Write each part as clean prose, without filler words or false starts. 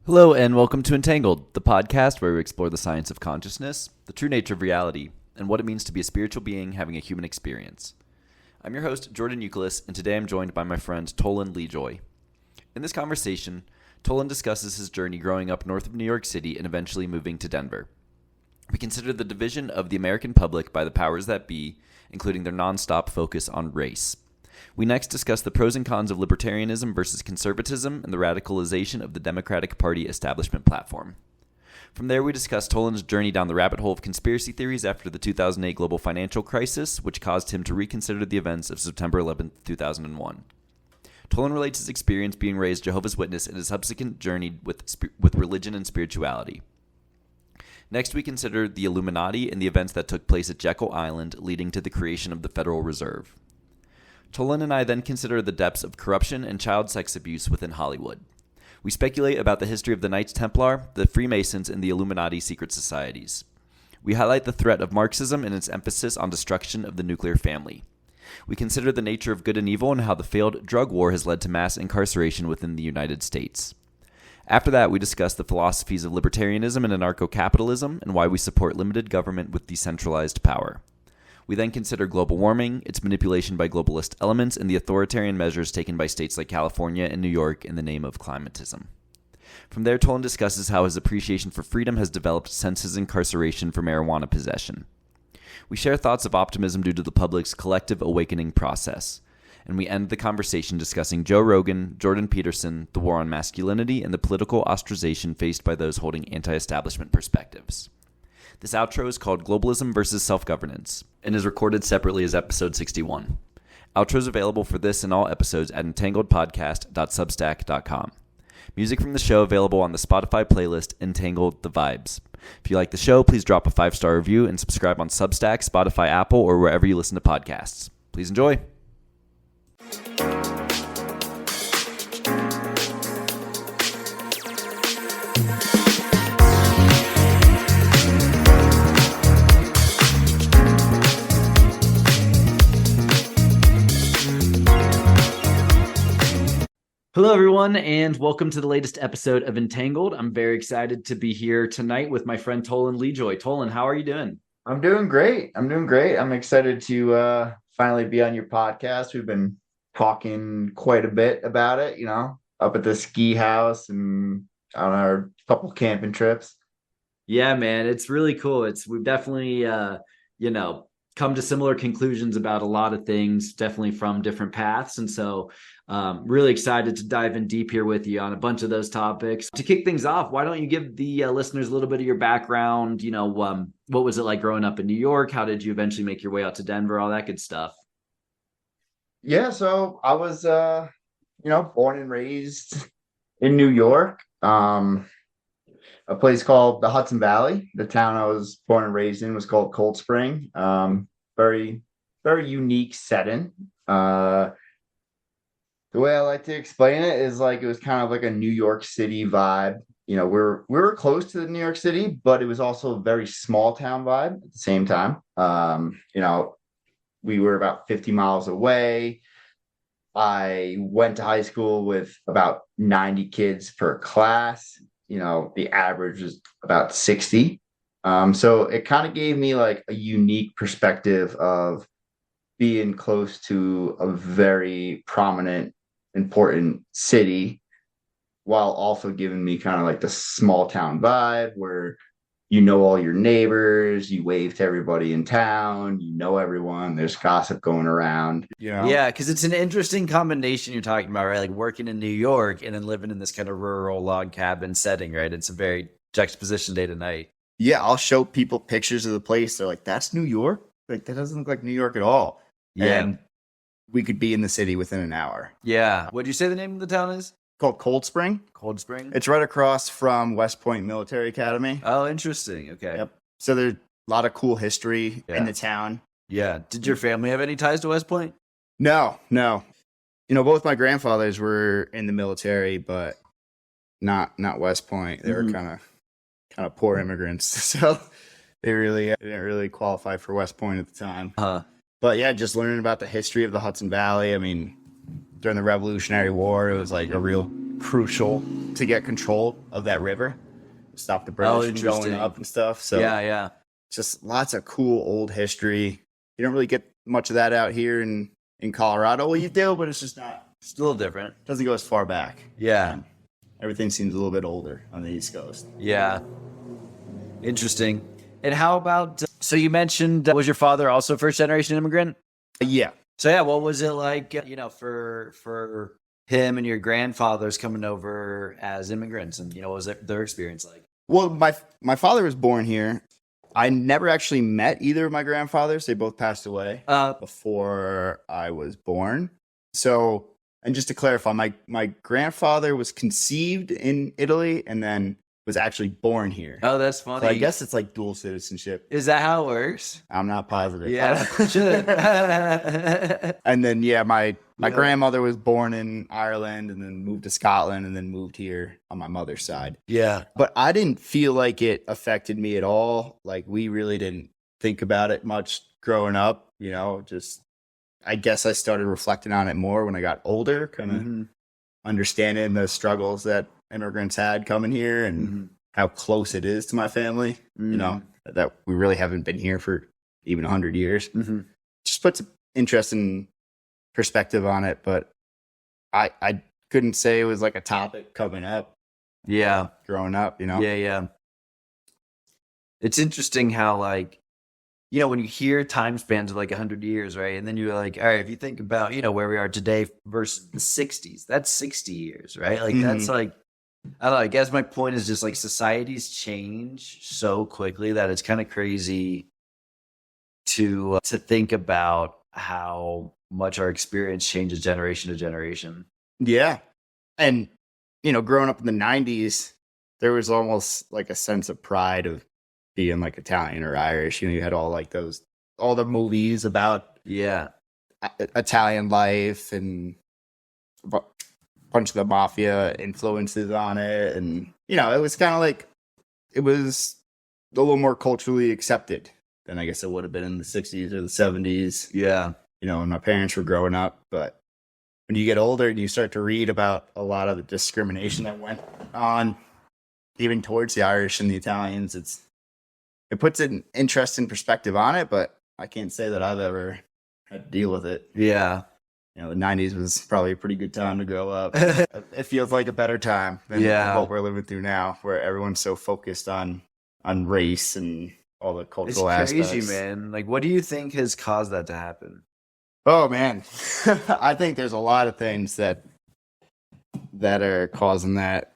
Hello and welcome to Entangled, the podcast where we explore the science of consciousness, the true nature of reality, and what it means to be a spiritual being having a human experience. I'm your host, Jordan Youkilis, and today I'm joined by my friend Tolon Lijoi. In this conversation, Tolon discusses his journey growing up north of New York City and eventually moving to Denver. We consider the division of the American public by the powers that be, including their nonstop focus on race. We next discuss the pros and cons of libertarianism versus conservatism and the radicalization of the Democratic Party establishment platform. From there, we discuss Tolon's journey down the rabbit hole of conspiracy theories after the 2008 global financial crisis, which caused him to reconsider the events of September 11, 2001. Tolon relates his experience being raised Jehovah's Witness and his subsequent journey with religion and spirituality. Next, we consider the Illuminati and the events that took place at Jekyll Island, leading to the creation of the Federal Reserve. Tolon and I then consider the depths of corruption and child sex abuse within Hollywood. We speculate about the history of the Knights Templar, the Freemasons, and the Illuminati secret societies. We highlight the threat of Marxism and its emphasis on destruction of the nuclear family. We consider the nature of good and evil and how the failed drug war has led to mass incarceration within the United States. After that, we discuss the philosophies of libertarianism and anarcho-capitalism and why we support limited government with decentralized power. We then consider global warming, its manipulation by globalist elements, and the authoritarian measures taken by states like California and New York in the name of climatism. From there, Tolon discusses how his appreciation for freedom has developed since his incarceration for marijuana possession. We share thoughts of optimism due to the public's collective awakening process. And we end the conversation discussing Joe Rogan, Jordan Peterson, the war on masculinity, and the political ostracization faced by those holding anti-establishment perspectives. This outro is called Globalism versus Self-Governance and is recorded separately as episode 61. Outros available for this and all episodes at entangledpodcast.substack.com. Music from the show available on the Spotify playlist Entangled the Vibes. If you like the show, please drop a 5-star review and subscribe on Substack, Spotify, Apple, or wherever you listen to podcasts. Please enjoy. Hello, everyone, and welcome to the latest episode of Entangled. I'm very excited to be here tonight with my friend Tolon Lijoi. Tolon, how are you doing? I'm doing great. I'm excited to finally be on your podcast. We've been talking quite a bit about it, up at the ski house and on our couple camping trips. Yeah, man, it's really cool. We've definitely, come to similar conclusions about a lot of things, definitely from different paths. And so really excited to dive in deep here with you on a bunch of those topics. To kick things off, why don't you give the listeners a little bit of your background? What was it like growing up in New York? How did you eventually make your way out to Denver? All that good stuff. Yeah, so I was, born and raised in New York, a place called the Hudson Valley. The town I was born and raised in was called Cold Spring. Very, very unique setting. The way I like to explain it is like it was kind of like a New York City vibe. We were close to the New York City, but it was also a very small town vibe at the same time. We were about 50 miles away. I went to high school with about 90 kids per class. The average was about 60. So it kind of gave me like a unique perspective of being close to a very prominent, important city, while also giving me kind of like the small town vibe where all your neighbors, you wave to everybody in town, everyone, there's gossip going around. Yeah, because it's an interesting combination you're talking about, right? Like working in New York and then living in this kind of rural log cabin setting, right? It's a very juxtaposition day to night. Yeah, I'll show people pictures of the place. They're like, that's New York? Like, that doesn't look like New York at all. Yeah. And we could be in the city within an hour. Yeah. What'd you say the name of the town is? Called Cold Spring. Cold Spring? It's right across from West Point Military Academy. Oh, interesting. Okay. Yep. So there's a lot of cool history in the town. Yeah. Did your family have any ties to West Point? No. Both my grandfathers were in the military, but not West Point. They were kind of poor immigrants. So they didn't really qualify for West Point at the time. But yeah, just learning about the history of the Hudson Valley. I mean, during the Revolutionary War, it was like a real crucial to get control of that river, stop the British from going up and stuff. So yeah. Just lots of cool old history. You don't really get much of that out here in Colorado. Well, you do, but it's just not. It's a little different. It doesn't go as far back. Yeah. And everything seems a little bit older on the East Coast. Yeah. Interesting. And how about, so you mentioned, was your father also a first generation immigrant? Yeah. So yeah, what was it like, for him and your grandfathers coming over as immigrants, and what was their experience like? Well, my father was born here. I never actually met either of my grandfathers. They both passed away before I was born. So, and just to clarify, my grandfather was conceived in Italy and then was actually born here. Oh, that's funny. So I guess it's like dual citizenship. Is that how it works? I'm not positive. Yeah. And then, my grandmother was born in Ireland and then moved to Scotland and then moved here on my mother's side. Yeah. But I didn't feel like it affected me at all. Like, we really didn't think about it much growing up, just, I guess I started reflecting on it more when I got older, kind of understanding the struggles that immigrants had coming here and how close it is to my family, that we really haven't been here for even 100 years. Just puts an interesting perspective on it, but I couldn't say it was like a topic coming up. Yeah. Growing up, Yeah. It's interesting how, like, when you hear time spans of like 100 years, right? And then you're like, all right, if you think about, where we are today versus the 60s, that's 60 years, right? Like, that's like, I don't know, I guess my point is just like societies change so quickly that it's kind of crazy to think about how much our experience changes generation to generation. Yeah. And, growing up in the 90s, there was almost like a sense of pride of being like Italian or Irish. You had all the movies about Italian life and a bunch of the mafia influences on it. And, it was kind of like, it was a little more culturally accepted than I guess it would have been in the 60s or the 70s. Yeah. When my parents were growing up. But when you get older and you start to read about a lot of the discrimination that went on, even towards the Irish and the Italians, it puts an interesting perspective on it, but I can't say that I've ever had to deal with it. Yeah. The 90s was probably a pretty good time to grow up. It feels like a better time than what we're living through now, where everyone's so focused on race and all the cultural aspects. It's crazy, man. Like, what do you think has caused that to happen? Oh, man. I think there's a lot of things that are causing that.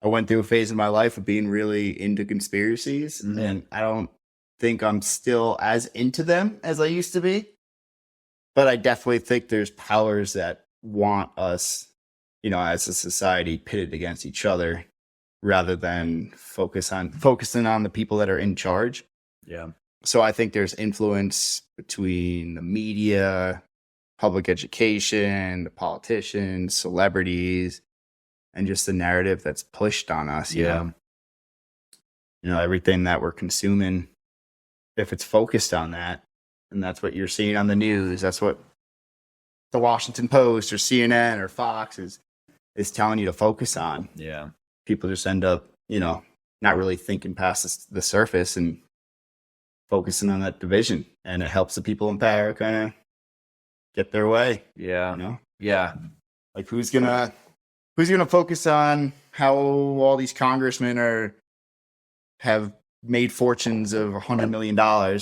I went through a phase in my life of being really into conspiracies, and I don't think I'm still as into them as I used to be. But I definitely think there's powers that want us, as a society, pitted against each other rather than focusing on the people that are in charge. Yeah. So I think there's influence between the media, public education, the politicians, celebrities, and just the narrative that's pushed on us. Everything that we're consuming, if it's focused on that, and that's what you're seeing on the news, that's what the Washington Post or CNN or Fox is telling you to focus on. Yeah. People just end up, not really thinking past the surface and focusing on that division, and it helps the people in power kind of get their way. Yeah. Yeah. Like, who's gonna focus on how all these congressmen have made fortunes of $100 million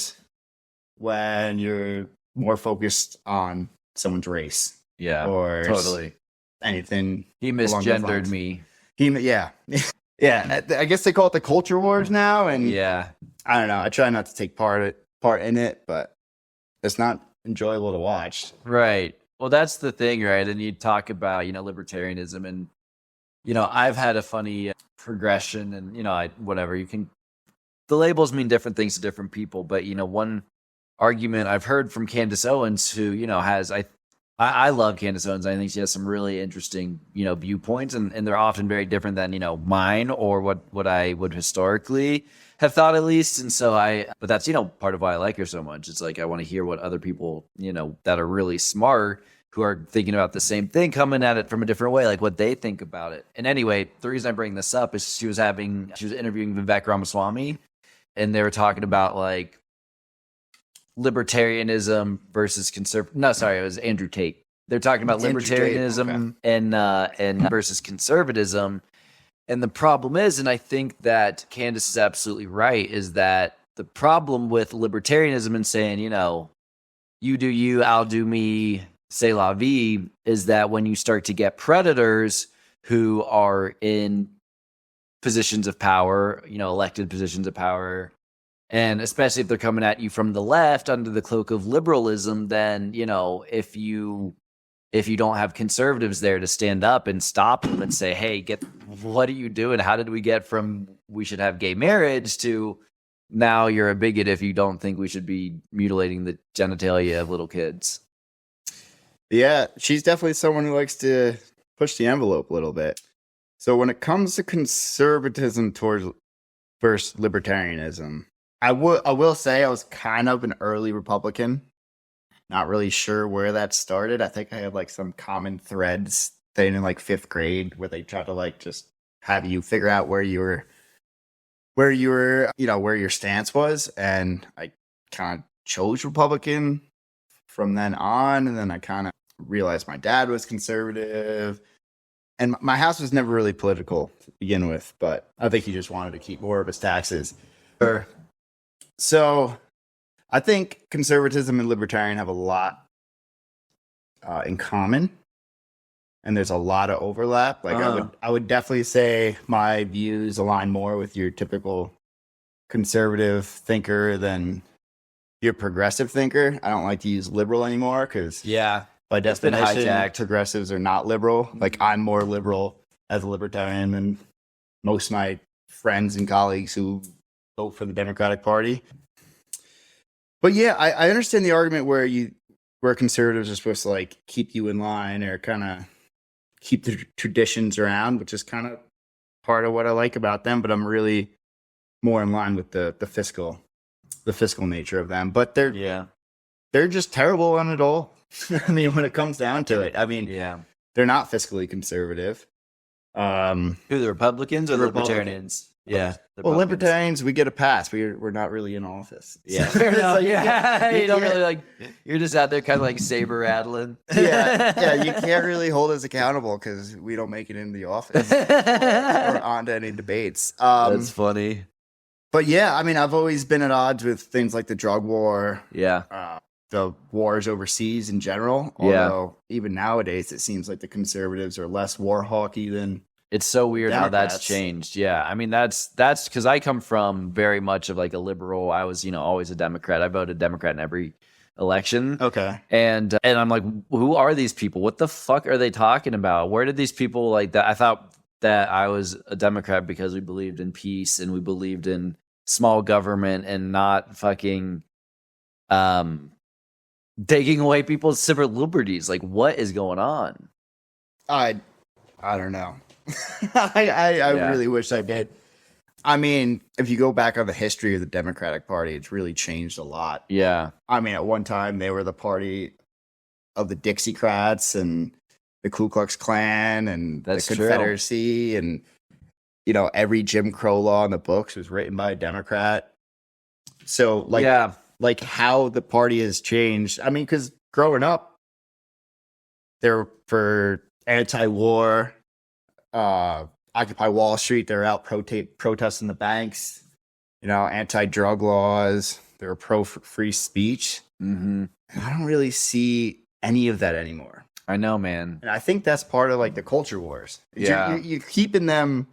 when you're more focused on someone's race? Yeah. Or totally anything. He misgendered me. Yeah. Yeah. I guess they call it the culture wars now. And yeah, I don't know. I try not to take part in it, but it's not enjoyable to watch. Right. Well, that's the thing, right? And you talk about, libertarianism, and, I've had a funny progression, and, the labels mean different things to different people. But, one argument I've heard from Candace Owens, who, I love Candace Owens. I think she has some really interesting, viewpoints, and they're often very different than, mine or what I would historically have thought, at least. And so but that's, part of why I like her so much. It's like, I want to hear what other people, that are really smart, who are thinking about the same thing, coming at it from a different way, like what they think about it. And anyway, the reason I bring this up is she was interviewing Vivek Ramaswamy, and they were talking about like libertarianism versus it was Andrew Tate. They're talking about libertarianism and versus conservatism. And the problem is, and I think that Candace is absolutely right, is that the problem with libertarianism and saying, you know, you do you, I'll do me, c'est la vie, is that when you start to get predators who are in positions of power, you know, elected positions of power, and especially if they're coming at you from the left under the cloak of liberalism, then, you know, if you don't have conservatives there to stand up and stop them and say, hey, what are you doing? How did we get from we should have gay marriage to now you're a bigot if you don't think we should be mutilating the genitalia of little kids? Yeah, she's definitely someone who likes to push the envelope a little bit. So when it comes to conservatism versus libertarianism, I will say I was kind of an early Republican. Not really sure where that started. I think I had like some common threads staying in like 5th grade where they try to like just have you figure out where you were, you know, where your stance was. And I kind of chose Republican from then on. And then I kind of realized my dad was conservative. And my house was never really political to begin with, but I think he just wanted to keep more of his taxes. So I think conservatism and libertarian have a lot in common, and there's a lot of overlap. Like I would definitely say my views align more with your typical conservative thinker than your progressive thinker. I don't like to use liberal anymore because by definition, progressives are not liberal. Like I'm more liberal as a libertarian than most of my friends and colleagues who vote for the Democratic Party. But yeah, I understand the argument where conservatives are supposed to like keep you in line or kind of keep the traditions around, which is kind of part of what I like about them. But I'm really more in line with the fiscal nature of them. But they're just terrible on it all. I mean, when it comes down to it, I mean, they're not fiscally conservative. Who, the Republicans or the Libertarians? Yeah. Well, libertarians, we get a pass. We're not really in office. Yeah. Fair enough. You don't really like, you're just out there kind of like saber rattling. Yeah. You can't really hold us accountable because we don't make it into the office or onto any debates. That's funny. But yeah, I mean, I've always been at odds with things like the drug war. Yeah. The wars overseas in general. Although even nowadays, it seems like the conservatives are less war hawky than. It's so weird how that's changed. Yeah. I mean, that's because I come from very much of like a liberal. I was, always a Democrat. I voted Democrat in every election. Okay. And I'm like, who are these people? What the fuck are they talking about? Where did these people like that? I thought that I was a Democrat because we believed in peace and we believed in small government and not fucking taking away people's civil liberties. Like, what is going on? I don't know. I really wish I did. I mean, if you go back on the history of the Democratic Party, it's really changed a lot. Yeah. I mean, at one time, they were the party of the Dixiecrats and the Ku Klux Klan and the Confederacy. True. And, every Jim Crow law in the books was written by a Democrat. So, like how the party has changed. I mean, because growing up, they were for anti-war, Occupy Wall Street. They're out protesting the banks, anti-drug laws. They're pro-free speech. Mm-hmm. And I don't really see any of that anymore. I know, man. And I think that's part of like the culture wars. Yeah. You're keeping them,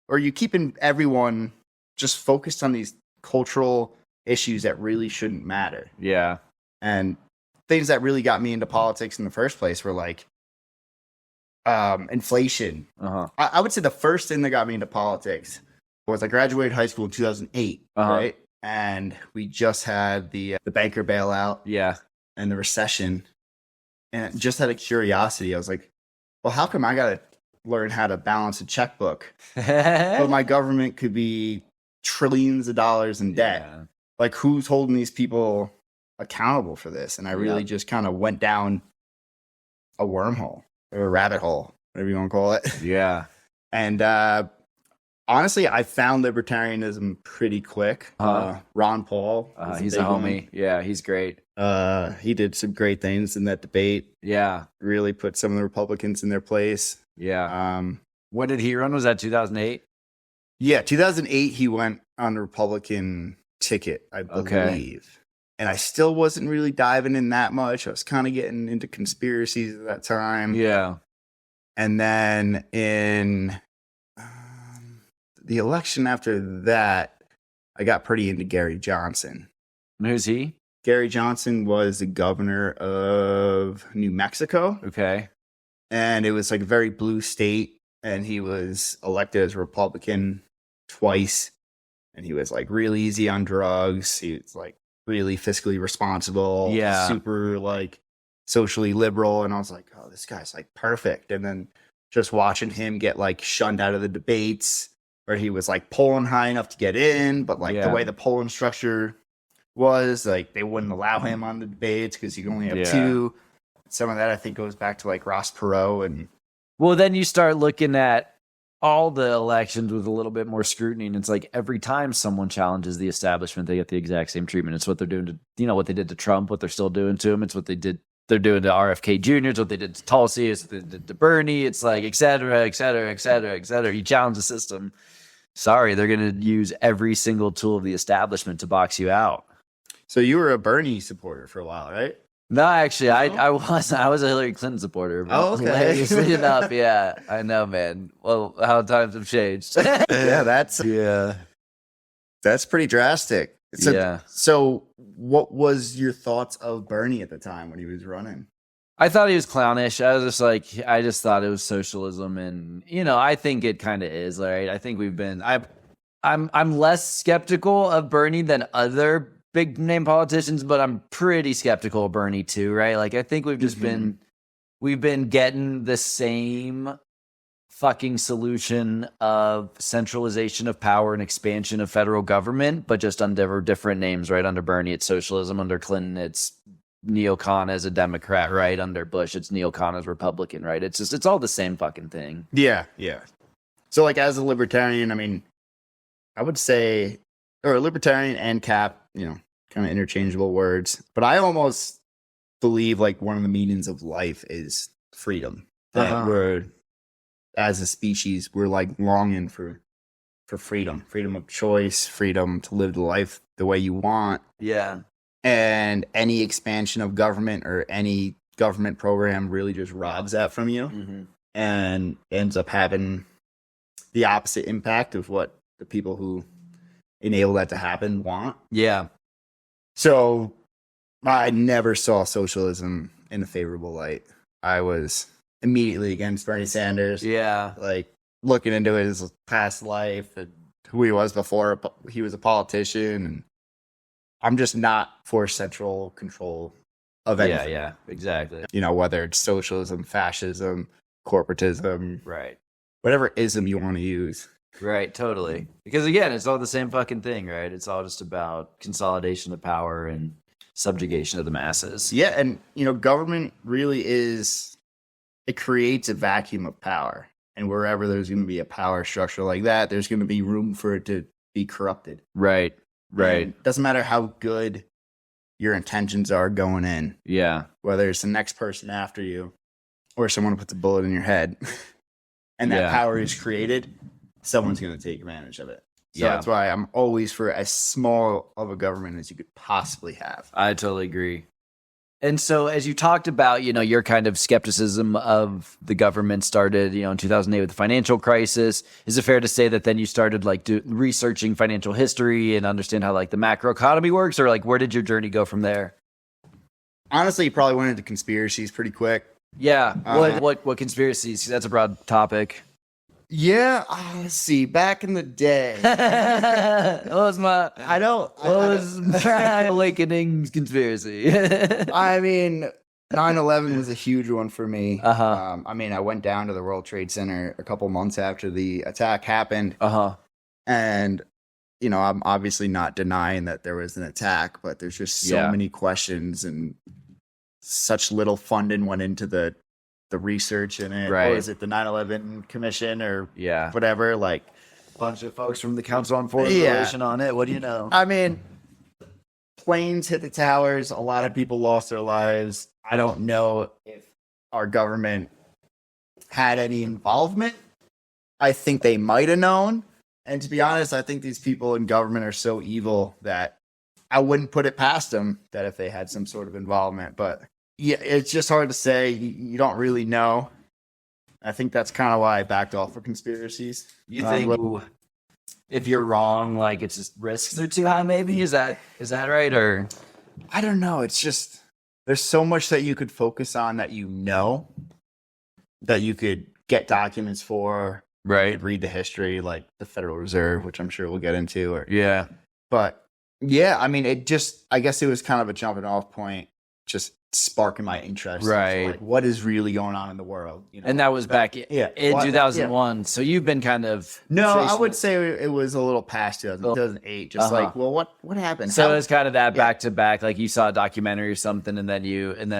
or you're keeping everyone just focused on these cultural issues that really shouldn't matter. Yeah. And things that really got me into politics in the first place were like inflation. Uh-huh. I would say the first thing that got me into politics was I graduated high school in 2008, right? And we just had the banker bailout, and the recession. And just out of curiosity, I was like, well, how come I got to learn how to balance a checkbook? But my government could be trillions of dollars in debt. Yeah. Like, who's holding these people accountable for this? And I really just kind of went down a wormhole or a rabbit hole, whatever you want to call it. Yeah. And honestly, I found libertarianism pretty quick. Ron Paul, he's a homie. one. Yeah, he's great. He did some great things in that debate. Yeah. Really put some of the Republicans in their place. Yeah. When did he run? Was that 2008? Yeah, 2008, he went on the Republican ticket, I believe. Okay. And I still wasn't really diving in that much. I was kind of getting into conspiracies at that time. Yeah. And then in the election after that, I got pretty into Gary Johnson. And who's he? Gary Johnson was the governor of New Mexico. Okay. And it was like a very blue state. And he was elected as a Republican twice. And he was like really easy on drugs. He was like really fiscally responsible. Yeah. Super like socially liberal. And I was like, oh, this guy's like perfect. And then just watching him get like shunned out of the debates where he was like polling high enough to get in. But like the way the polling structure was, like they wouldn't allow him on the debates because you can only have two. Some of that I think goes back to like Ross Perot. And well, then you start looking at all the elections with a little bit more scrutiny, and it's like every time someone challenges the establishment, they get the exact same treatment. It's what they're doing to, you know, what they did to Trump, what they're still doing to him. It's what they're doing to RFK Jr. It's what they did to Tulsi. It's what they did to Bernie. It's like, et cetera, et cetera, et cetera, et cetera. You challenge the system. Sorry, they're going to use every single tool of the establishment to box you out. so you were a Bernie supporter for a while, right? No, actually, I wasn't. I was a Hillary Clinton supporter. Oh, okay. Hilariously enough, yeah. I know, man. Well, how times have changed. Yeah, that's pretty drastic. So what was your thoughts of Bernie at the time when he was running? I thought he was clownish. I just thought it was socialism, and I think it kind of is. Right? I think I'm less skeptical of Bernie than other big name politicians, but I'm pretty skeptical of Bernie too, right? Like I think we've just we've been getting the same fucking solution of centralization of power and expansion of federal government, but just under different names, right? Under Bernie, it's socialism. Under Clinton, it's neocon as a Democrat, right? Under Bush, it's neocon as Republican, right? It's all the same fucking thing. Yeah. So like as a libertarian, I mean, I would say, or a libertarian and cap, kind of interchangeable words, but I almost believe like one of the meanings of life is freedom. That we're, as a species, we're like longing for freedom of choice, freedom to live the life the way you want. Yeah. And any expansion of government or any government program really just robs that from you and ends up having the opposite impact of what the people who enable that to happen want. Yeah. So I never saw socialism in a favorable light. I was immediately against Bernie Sanders. Yeah. Like looking into his past life and who he was before he was a politician. And I'm just not for central control of anything. Yeah, exactly. Whether it's socialism, fascism, corporatism, right? Whatever ism you want to use. Right, totally. Because again, it's all the same fucking thing, right? It's all just about consolidation of power and subjugation of the masses. Yeah, and government really it creates a vacuum of power. And wherever there's going to be a power structure like that, there's going to be room for it to be corrupted. Right. And doesn't matter how good your intentions are going in. Yeah. Whether it's the next person after you or someone puts a bullet in your head and that power is created, someone's going to take advantage of it. So that's why I'm always for as small of a government as you could possibly have. I totally agree. And so as you talked about, your kind of skepticism of the government started, in 2008 with the financial crisis. Is it fair to say that then you started researching financial history and understand how the macroeconomy works, or where did your journey go from there? Honestly, you probably went into conspiracies pretty quick. Yeah. What conspiracies? That's a broad topic. Yeah, let's see. Back in the day, what was my awakening conspiracy? I mean, 9/11 was a huge one for me. I went down to the World Trade Center a couple months after the attack happened. And I'm obviously not denying that there was an attack, but there's just so many questions and such little funding went into the the research in it. Right. What was it, the 9/11 Commission or Yeah. whatever? Like, Bunch of folks from the Council on Foreign Yeah. Relations on it. What do you know? I mean, planes hit the towers. A lot of people lost their lives. I don't know if our government had any involvement. I think they might have known. And to be honest, I think these people in government are so evil that I wouldn't put it past them that if they had some sort of involvement. But yeah, it's just hard to say. You don't really know. I think that's kind of why I backed off of conspiracies. You think if you're wrong, like it's just risks are too high? Maybe is that right? Or I don't know. It's just there's so much that you could focus on that that you could get documents for, right? Read the history, like the Federal Reserve, which I'm sure we'll get into. Yeah, but yeah, I mean, I guess it was kind of a jumping off point, just sparking my interest. Right. Like, what is really going on in the world? You know? and that was back in 2001. So you've been kind of I would say it was a little past 2008. Just like, well, what happened? So it's kind of that back to back. Like you saw a documentary or something, and then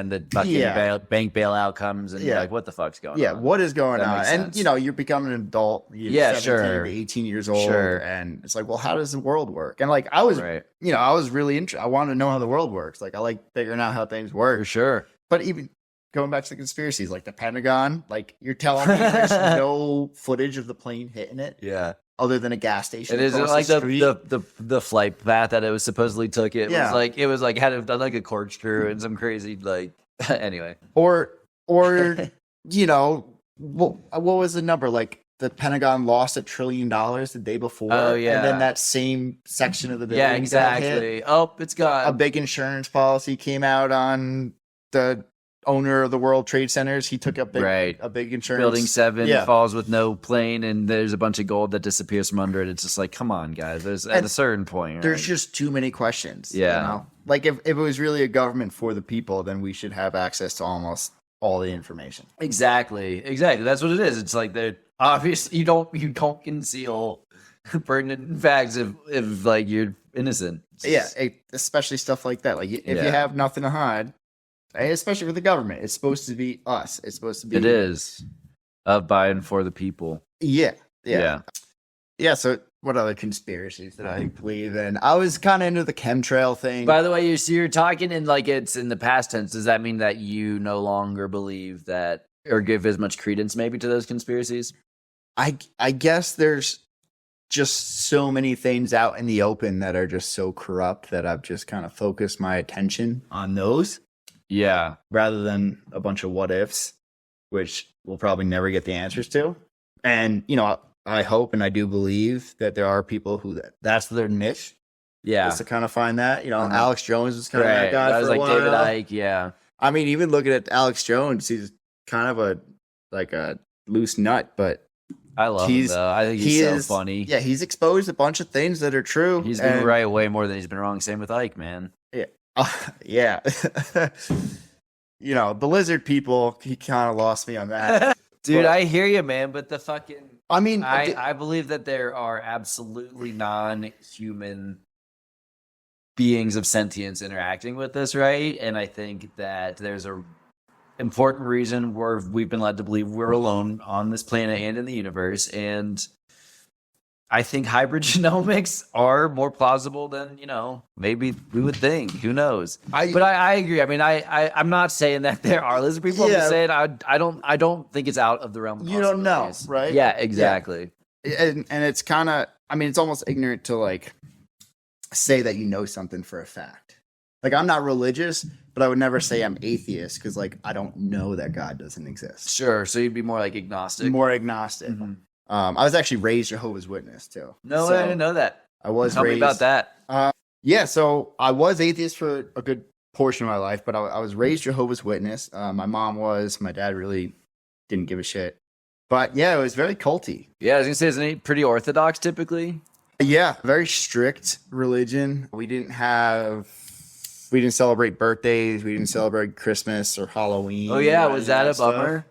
the fucking bank bailout comes, and you're like, what the fuck's going on? Yeah, what is going That on? makes And sense. you're becoming an adult. You're 17 sure. to 18 years old, Sure. and it's like, well, how does the world work? And like, I was, I was really interested. I wanted to know how the world works. Like, I like figuring out how things work. For sure. But even going back to the conspiracies, like the Pentagon, like you're telling me there's no footage of the plane hitting it, other than a gas station. It isn't across like the street. the flight path that it was supposedly took. It Yeah. was like had it done like a corkscrew and some crazy like anyway. or what was the number? Like the Pentagon lost $1 trillion the day before. Oh, yeah. And then that same section of the building. Yeah, got exactly. hit. Oh, it's A gone. big insurance policy came out on the owner of the World Trade Centers. He took a big insurance. Building 7 falls with no plane, and there's a bunch of gold that disappears from under it. It's just like, come on, guys. There's at a certain point. There's right? just too many questions. Yeah. You know? Like if it was really a government for the people, then we should have access to almost all the information. Exactly. That's what it is. It's like they're obviously you don't conceal pertinent facts if like you're innocent. Especially stuff like that. Like if you have nothing to hide, especially with the government, it's supposed to be us. It's supposed to be. It is of by and for the people. Yeah. So what other conspiracies did I believe in? I was kind of into the chemtrail thing. By the way, you're talking in like it's in the past tense. Does that mean that you no longer believe that or give as much credence maybe to those conspiracies? I guess there's just so many things out in the open that are just so corrupt that I've just kind of focused my attention on those. Yeah. Rather than a bunch of what ifs, which we'll probably never get the answers to. And, I hope and I do believe that there are people who that's their niche. Yeah. Is to kind of find that. Alex Jones was kind of that guy. I was for a like while. David Icke, yeah. I mean, even looking at Alex Jones, he's kind of a loose nut, but I love him though. I think he's so funny. Yeah, he's exposed a bunch of things that are true. He's been right way more than he's been wrong. Same with Ike, man. Yeah. Yeah. The lizard people, he kind of lost me on that. Dude, I hear you, man, but the fucking I mean, I believe that there are absolutely non-human beings of sentience interacting with this, right? And I think that there's a important reason where we've been led to believe we're alone on this planet and in the universe. And I think hybrid genomics are more plausible than, maybe we would think. Who knows? But I agree. I mean, I'm not saying that there are lizard people. I'm just saying I don't think it's out of the realm of you don't know, possibilities. right? Yeah, exactly. Yeah. And it's kind of, it's almost ignorant to like say that you know something for a fact. Like I'm not religious, but I would never say I'm atheist because like I don't know that God doesn't exist. Sure. So you'd be more like agnostic. More agnostic. Mm-hmm. I was actually raised Jehovah's Witness too. No, I didn't know that. I was Tell raised me about that. So I was atheist for a good portion of my life, but I was raised Jehovah's Witness. My mom was. My dad really didn't give a shit. But yeah, it was very culty. Yeah, I was gonna say, isn't it pretty orthodox typically? Yeah, very strict religion. We didn't celebrate birthdays. We didn't celebrate Christmas or Halloween. Oh yeah, was that a bummer?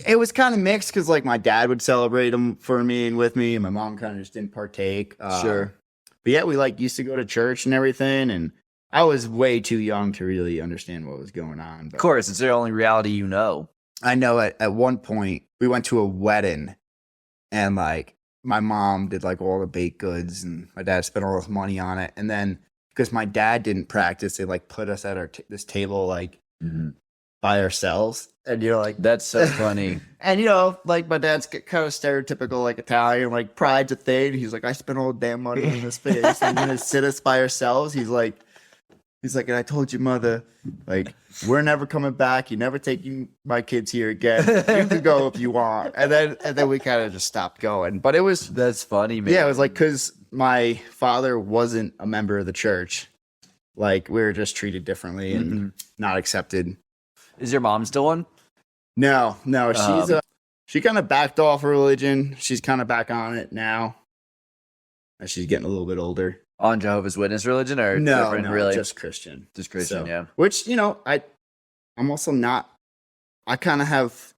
It was kind of mixed because like my dad would celebrate them for me and with me, and my mom kind of just didn't partake. Sure. But yeah, we like used to go to church and everything, and I was way too young to really understand what was going on. But Of course, it's the only reality you know. I know at one point we went to a wedding and like my mom did like all the baked goods and my dad spent all his money on it. And then because my dad didn't practice, they like put us at our this table like by ourselves. And you're like, That's so funny. and like my dad's kind of stereotypical like Italian, like pride's a thing. He's like, I spent all the damn money on this place. And you're gonna sit us by ourselves. He's like, and I told your mother, like, we're never coming back. You're never taking my kids here again. You can go if you want. And then we kind of just stopped going. But it was, That's funny, man. yeah, it was like, because my father wasn't a member of the church. Like, we were just treated differently and not accepted. Is your mom still one? No, she kind of backed off religion. She's kind of back on it now. As she's getting a little bit older. On Jehovah's Witness religion or No, different, really? just Christian. Just Christian, So, yeah. Which, I'm also not, I kind of have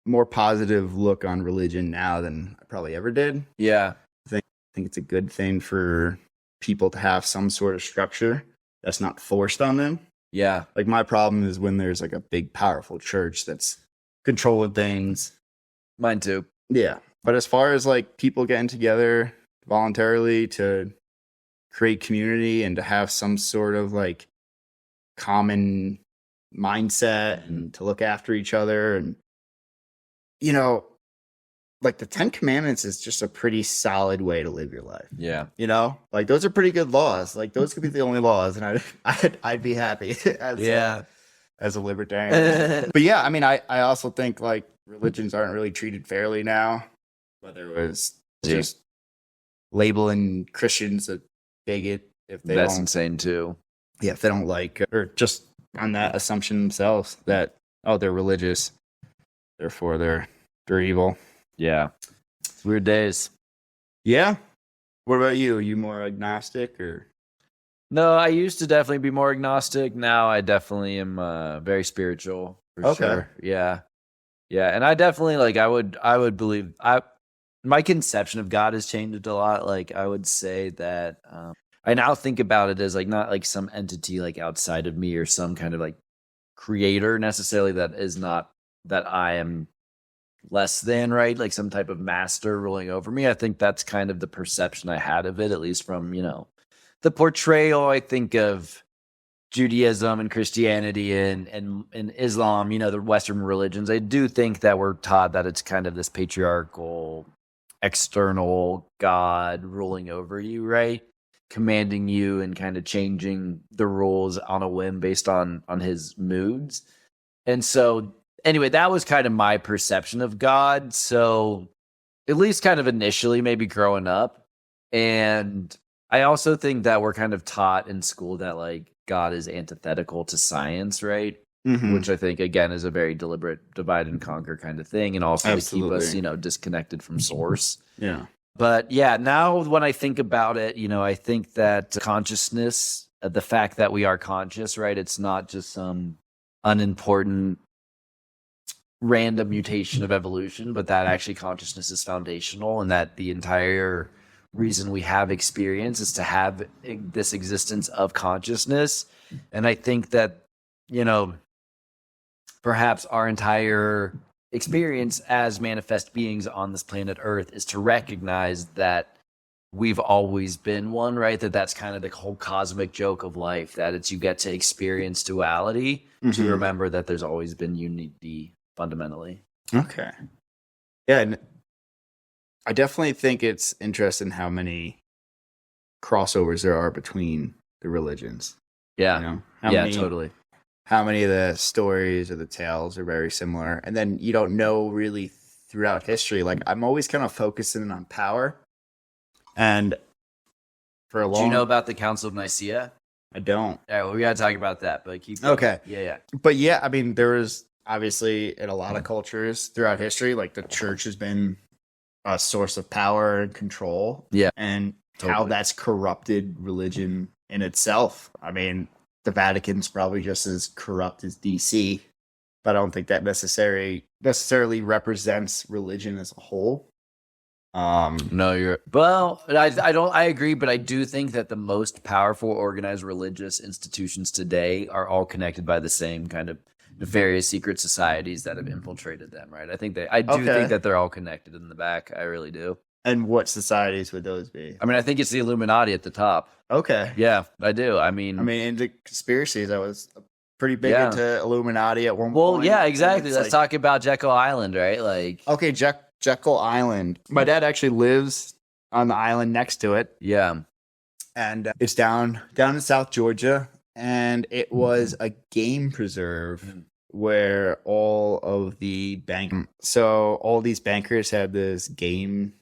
more positive look on religion now than I probably ever did. Yeah. I think it's a good thing for people to have some sort of structure that's not forced on them. Yeah. Like my problem is when there's like a big, powerful church that's controlling things. Mine too. Yeah. But as far as like people getting together voluntarily to create community and to have some sort of like common mindset and to look after each other, and like the 10 Commandments is just a pretty solid way to live your life. Yeah. Like those are pretty good laws. Like those could be the only laws, and I'd be happy as a libertarian. But yeah, I mean, I also think like religions aren't really treated fairly now, whether it was just labeling Christians a bigot if they That's don't, insane too. yeah, if they don't like, or just on that assumption themselves that, oh, they're religious, therefore they're evil. Yeah. It's weird days. Yeah. What about you? Are you more agnostic or? No, I used to definitely be more agnostic. Now I definitely am very spiritual for sure. Yeah. Yeah. And I definitely like I would believe my conception of God has changed a lot. Like I would say that I now think about it as like not like some entity like outside of me or some kind of like creator necessarily that is not that I am less than, right? Like some type of master ruling over me. I think that's kind of the perception I had of it, at least from, the portrayal I think of Judaism and Christianity and Islam, the Western religions. I do think that we're taught that it's kind of this patriarchal external God ruling over you, right? Commanding you and kind of changing the rules on a whim based on his moods. And so anyway, that was kind of my perception of God. So at least kind of initially, maybe growing up. And I also think that we're kind of taught in school that like God is antithetical to science, right? Mm-hmm. Which I think, again, is a very deliberate divide and conquer kind of thing. And also Absolutely. to keep us, disconnected from source. Yeah. But yeah, now when I think about it, I think that consciousness, the fact that we are conscious, right? It's not just some unimportant random mutation of evolution, but that actually consciousness is foundational, and that the entire reason we have experience is to have this existence of consciousness. And I think that, perhaps our entire experience as manifest beings on this planet Earth is to recognize that we've always been one, right? That's kind of the whole cosmic joke of life, that it's you get to experience duality to remember that there's always been unity fundamentally. Okay. Yeah, and I definitely think it's interesting how many crossovers there are between the religions. Yeah. Totally. How many of the stories or the tales are very similar. And then you don't know really throughout history. Like I'm always kind of focusing on power. And for a long... Do you know about the Council of Nicaea? I don't. All right, well, we got to talk about that, but keep going. Okay. Yeah. But yeah, I mean, there was obviously in a lot of cultures throughout history, like the church has been a source of power and control. Yeah. And how that's corrupted religion in itself. I mean, the Vatican's probably just as corrupt as DC, but I don't think that necessarily represents religion as a whole. No, I agree, but I do think that the most powerful organized religious institutions today are all connected by the same kind of nefarious secret societies that have infiltrated them, right? I think I do Okay. think that they're all connected in the back. I really do. And what societies would those be? I mean, I think it's the Illuminati at the top. Okay. Yeah, I do. I mean, into conspiracies, I was pretty big Yeah. into Illuminati at one well, point. yeah, exactly. It's Let's talk about Jekyll Island, right? Like, Okay, Jekyll Island. My dad actually lives on the island next to it, yeah, and it's down in South Georgia, and it was a game preserve where all of the all these bankers had this game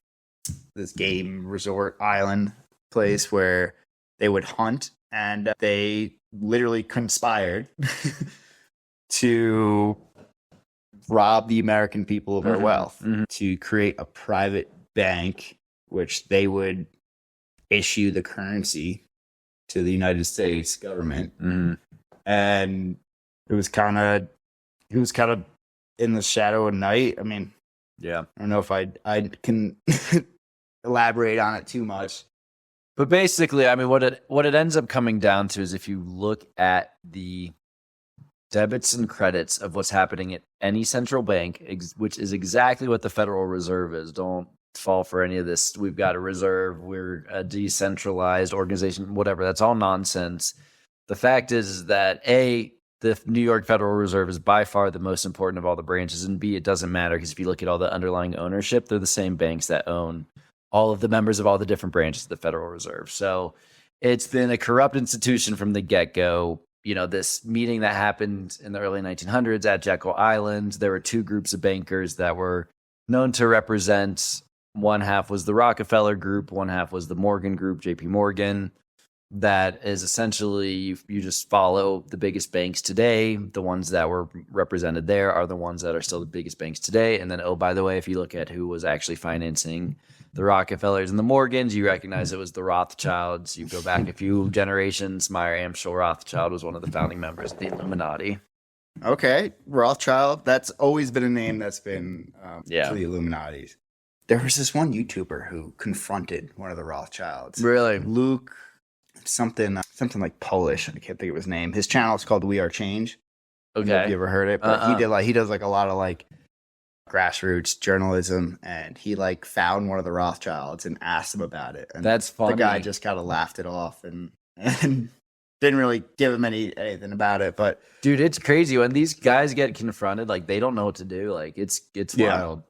resort island place where they would hunt, and they literally conspired to rob the American people of our wealth, to create a private bank which they would issue the currency to the United States government. And it was kind of in the shadow of night. I mean, yeah. I don't know if I can elaborate on it too much. But basically, I mean, what it ends up coming down to is if you look at the debits and credits of what's happening at any central bank, which is exactly what the Federal Reserve is. Don't fall for any of this. We've got a reserve. We're a decentralized organization, whatever. That's all nonsense. The fact is that A, the New York Federal Reserve is by far the most important of all the branches, and B, it doesn't matter because if you look at all the underlying ownership, they're the same banks that own all of the members of all the different branches of the Federal Reserve. So it's been a corrupt institution from the get-go. You know, this meeting that happened in the early 1900s at Jekyll Island, there were two groups of bankers that were known to represent. One half was the Rockefeller Group, one half was the Morgan Group, JP Morgan. That is essentially, you just follow the biggest banks today. The ones that were represented there are the ones that are still the biggest banks today. And then, oh, by the way, if you look at who was actually financing the Rockefellers and the Morgans, you recognize it was the Rothschilds. You go back a few generations, Meyer Amschel Rothschild was one of the founding members of the Illuminati. Okay, Rothschild. That's always been a name that's been to the Illuminatis. There was this one YouTuber who confronted one of the Rothschilds. Really? Luke, something like Polish. I can't think of his name. His channel is called We Are Change. Okay. Have you ever heard it? But he does like a lot of like grassroots journalism, and he like found one of the Rothschilds and asked him about it. And that's funny. The guy just kind of laughed it off and didn't really give him anything about it. But dude, it's crazy when these guys get confronted. Like they don't know what to do. Like it's wild.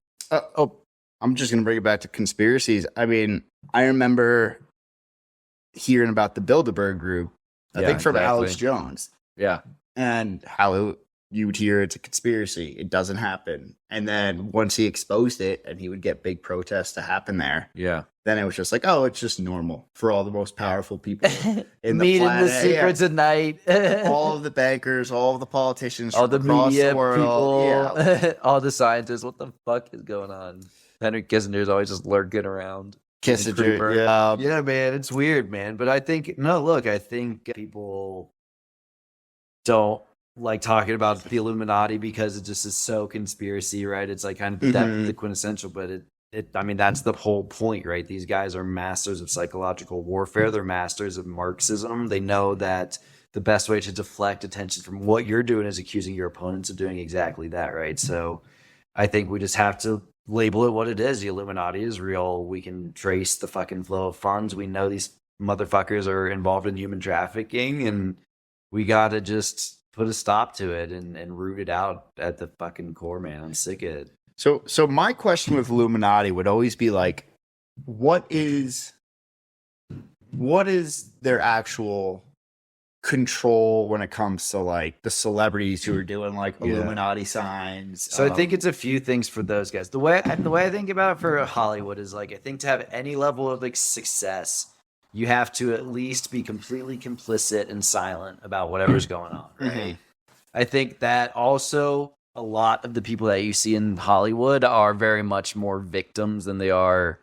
I'm just gonna bring it back to conspiracies. I mean, I remember hearing about the Bilderberg Group. I think from Alex Jones. Yeah, and how you would hear it's a conspiracy. It doesn't happen. And then once he exposed it, and he would get big protests to happen there. Yeah. Then it was just like, oh, it's just normal for all the most powerful people in the meeting planet. The secrets at night. All of the bankers, all of the politicians, all the across media the world, people, all the scientists. What the fuck is going on? Henry Kissinger's always just lurking around. Kissinger, yeah, man, it's weird, man. But I think I think people don't like talking about the Illuminati because it just is so conspiracy, right? It's like kind of the quintessential, but I mean, that's the whole point, right? These guys are masters of psychological warfare. They're masters of Marxism. They know that the best way to deflect attention from what you're doing is accusing your opponents of doing exactly that, right? So I think we just have to label it what it is. The Illuminati is real. We can trace the fucking flow of funds. We know these motherfuckers are involved in human trafficking, and we got to just put a stop to it and root it out at the fucking core, man. I'm sick of it. So my question with Illuminati would always be like, what is their actual control when it comes to like the celebrities who are doing like Illuminati signs? So I think it's a few things for those guys. The way I think about it for Hollywood is like, I think to have any level of like success, you have to at least be completely complicit and silent about whatever's going on, right? Mm-hmm. I think that also a lot of the people that you see in Hollywood are very much more victims than they are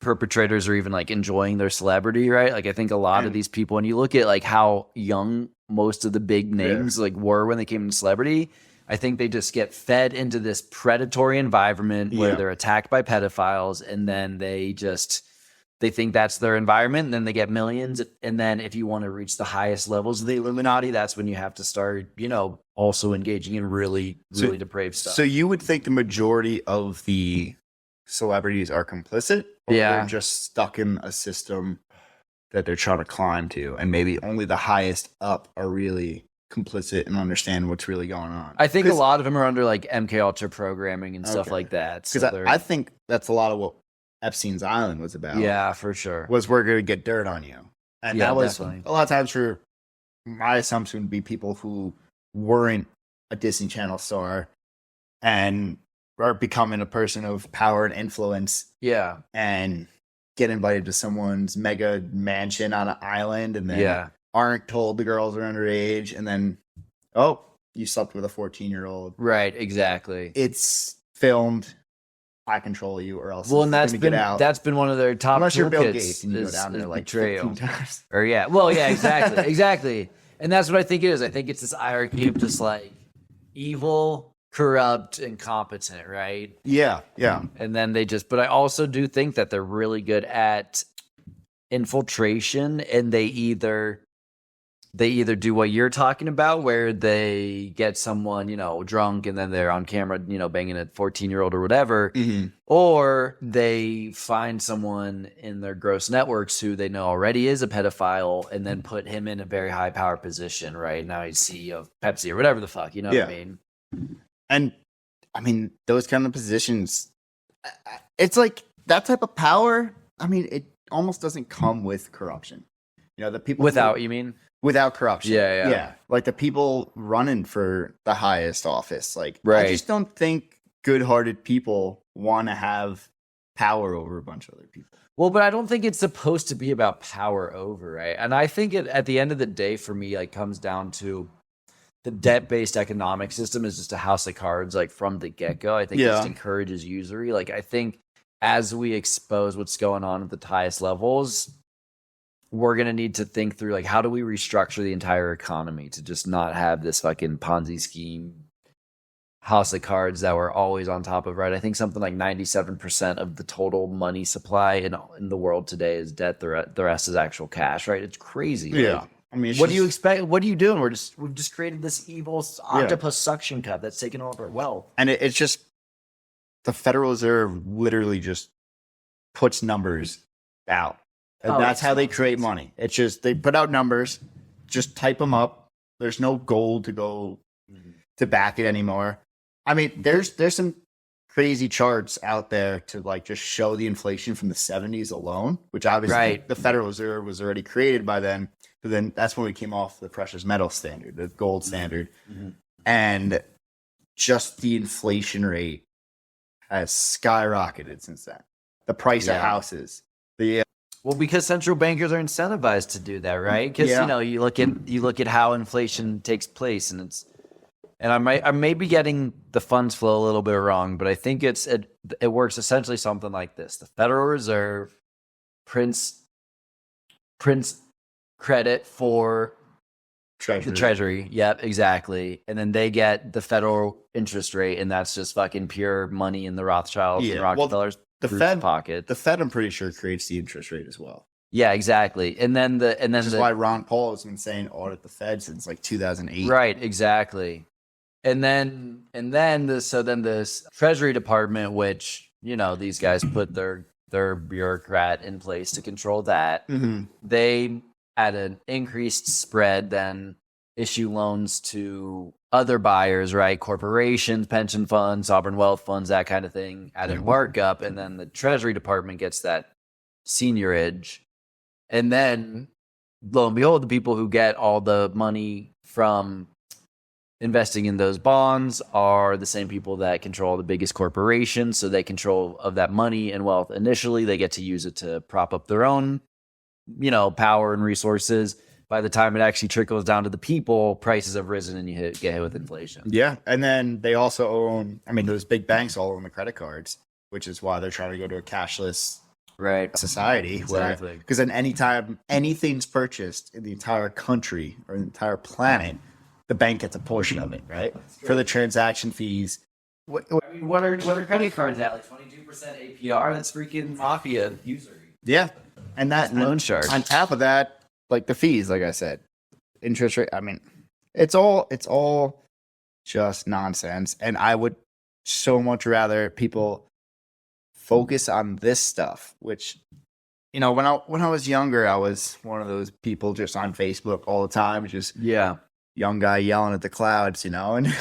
perpetrators or even like enjoying their celebrity, right? Like I think a lot of these people, when you look at like how young most of the big names like were when they came into celebrity, I think they just get fed into this predatory environment where they're attacked by pedophiles, and then they just they think that's their environment, and then they get millions. And then if you want to reach the highest levels of the Illuminati, that's when you have to start, also engaging in really depraved stuff. So you would think the majority of the celebrities are complicit? Or they're just stuck in a system that they're trying to climb to, and maybe only the highest up are really complicit and understand what's really going on? I think a lot of them are under like MK Ultra programming and stuff like that. Because I think that's a lot of what Epstein's Island was about. Yeah, for sure. Was we're going to get dirt on you. And that was definitely. A lot of times for my assumption would be people who weren't a Disney Channel star and are becoming a person of power and influence. Yeah. And get invited to someone's mega mansion on an island and then aren't told the girls are underage. And then, you slept with a 14-year-old. Right, exactly. It's filmed. I control you, or else. Well, and that's been one of their top. Unless you're Bill Gates and you go down there like 15 times. Or exactly, exactly. And that's what I think it is. I think it's this hierarchy of just like evil, corrupt, incompetent, right? Yeah. And then but I also do think that they're really good at infiltration, and they either do what you're talking about, where they get someone, drunk, and then they're on camera, banging a 14-year-old or whatever, or they find someone in their gross networks who they know already is a pedophile, and then put him in a very high power position, right? Now he's CEO of Pepsi or whatever the fuck, what I mean? And I mean, those kind of positions, it's like that type of power. I mean, it almost doesn't come with corruption. The people you mean? Without corruption. Yeah. Like the people running for the highest office. Like, right. I just don't think good-hearted people want to have power over a bunch of other people. Well, but I don't think it's supposed to be about power over, right? And I think at the end of the day, for me, like, comes down to the debt-based economic system is just a house of cards, like, from the get-go. I think it just encourages usury. Like, I think as we expose what's going on at the highest levels, we're going to need to think through, like, how do we restructure the entire economy to just not have this fucking Ponzi scheme house of cards that we're always on top of, right? I think something like 97% of the total money supply in the world today is debt. The rest is actual cash, right? It's crazy. Yeah. Like, I mean, what do you expect? What are you doing? We've just created this evil octopus suction cup that's taking all of our wealth. And it's just, the Federal Reserve literally just puts numbers out. And that's how they create money. It's just, they put out numbers, just type them up. There's no gold to go to back it anymore. I mean, there's some crazy charts out there to like just show the inflation from the 70s alone, which obviously the Federal Reserve was already created by then. But then that's when we came off the precious metal standard, the gold standard. And just the inflation has skyrocketed since then. The price of houses, well, because central bankers are incentivized to do that, right? Because you look at how inflation takes place, and I may be getting the funds flow a little bit wrong, but I think it works essentially something like this: the Federal Reserve prints credit for the Treasury. Yep, exactly. And then they get the federal interest rate, and that's just fucking pure money in the Rothschilds and Rockefellers. The Fed, I'm pretty sure, creates the interest rate as well. Yeah, exactly. And then this is why Ron Paul has been saying audit the Fed since like 2008. Right, exactly. And then this Treasury Department, which these guys put their bureaucrat in place to control that. They at an increased spread then issue loans to other buyers, right? Corporations, pension funds, sovereign wealth funds, that kind of thing, at a markup. And then the Treasury Department gets that seigniorage. And then, lo and behold, the people who get all the money from investing in those bonds are the same people that control the biggest corporations. So they control of that money and wealth initially. They get to use it to prop up their own, power and resources. By the time it actually trickles down to the people, prices have risen and you get hit with inflation. Yeah. And then they also own, those big banks all own the credit cards, which is why they're trying to go to a cashless society. Exactly. Because then anytime anything's purchased in the entire country or the entire planet, the bank gets a portion of it, right? For the transaction fees. What are credit cards at? Like 22% APR? That's freaking mafia usury. Yeah. And that Loan shark. on top of that, like the fees, like I said, interest rate. I mean, it's all just nonsense. And I would so much rather people focus on this stuff, which, you know, when I was younger, I was one of those people just on Facebook all the time, just young guy yelling at the clouds, you know, and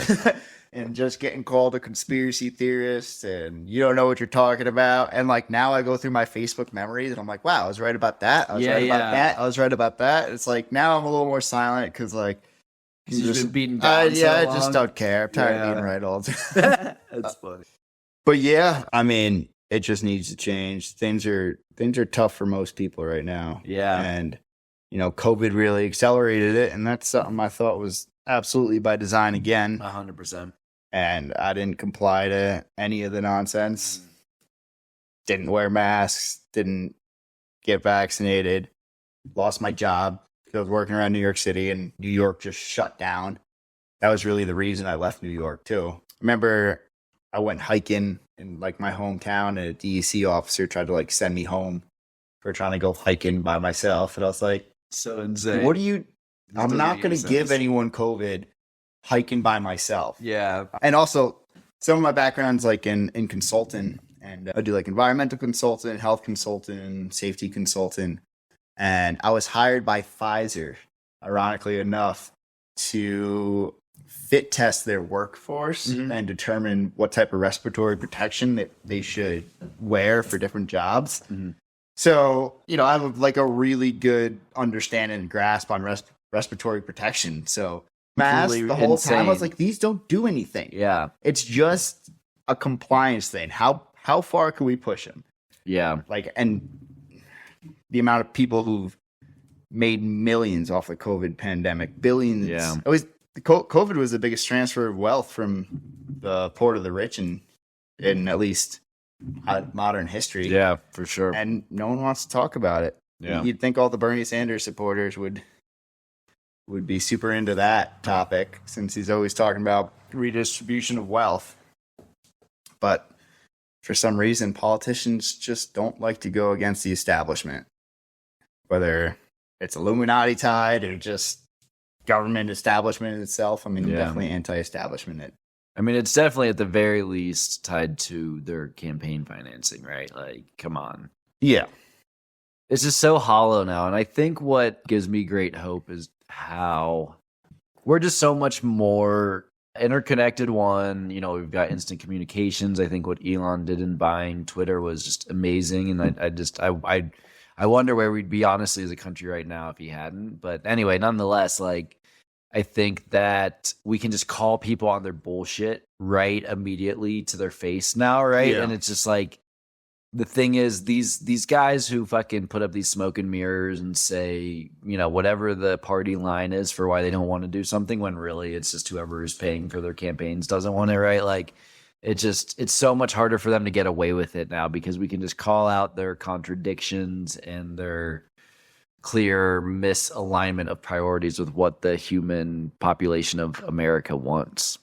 and just getting called a conspiracy theorist, and you don't know what you're talking about. And like now I go through my Facebook memories and I'm like, wow, I was right about that. I was right about that. I was right about that. It's like now I'm a little more silent because like you've just been beaten down. I just don't care. I'm tired of being right all the time. That's funny. But yeah, I mean, it just needs to change. Things are tough for most people right now. Yeah. And you know, COVID really accelerated it, and that's something I thought was absolutely by design again. 100%. And I didn't comply to any of the nonsense. Didn't wear masks, didn't get vaccinated, lost my job. I was working around New York City, and New York just shut down. That was really the reason I left New York too. Remember, I went hiking in like my hometown, and a DEC officer tried to like send me home for trying to go hiking by myself. And I was like, so insane. what do you, I'm not going to give anyone COVID hiking by myself. Yeah. And also some of my background's like in consulting, and I do like environmental consultant, health consultant, safety consultant. And I was hired by Pfizer, ironically enough, to fit test their workforce and determine what type of respiratory protection that they should wear for different jobs. So, you know, I have like a really good understanding and grasp on respiratory protection. So masks the whole time, I was like, these don't do anything. Yeah. It's just a compliance thing. How far can we push them? Yeah. Like, and the amount of people who've made millions off the COVID pandemic, billions. Yeah. COVID was the biggest transfer of wealth from the poor to the rich in at least modern history. Yeah, for sure. And no one wants to talk about it. Yeah. You'd think all the Bernie Sanders supporters would be super into that topic, since he's always talking about redistribution of wealth. But for some reason, politicians just don't like to go against the establishment, whether it's Illuminati tied or just government establishment itself. I mean, definitely anti-establishment. I mean, it's definitely at the very least tied to their campaign financing, right? Like, come on. Yeah. It's just so hollow now. And I think what gives me great hope is how we're just so much more interconnected. One, you know, we've got instant communications. I think what Elon did in buying Twitter was just amazing. And I wonder where we'd be, honestly, as a country right now if he hadn't. But anyway, nonetheless, like, I think that we can just call people on their bullshit right immediately to their face now, right? Yeah. And it's just like, the thing is, these guys who fucking put up these smoke and mirrors and say, you know, whatever the party line is for why they don't want to do something, when really it's just whoever is paying for their campaigns doesn't want it, right? Like, it's so much harder for them to get away with it now, because we can just call out their contradictions and their clear misalignment of priorities with what the human population of America wants.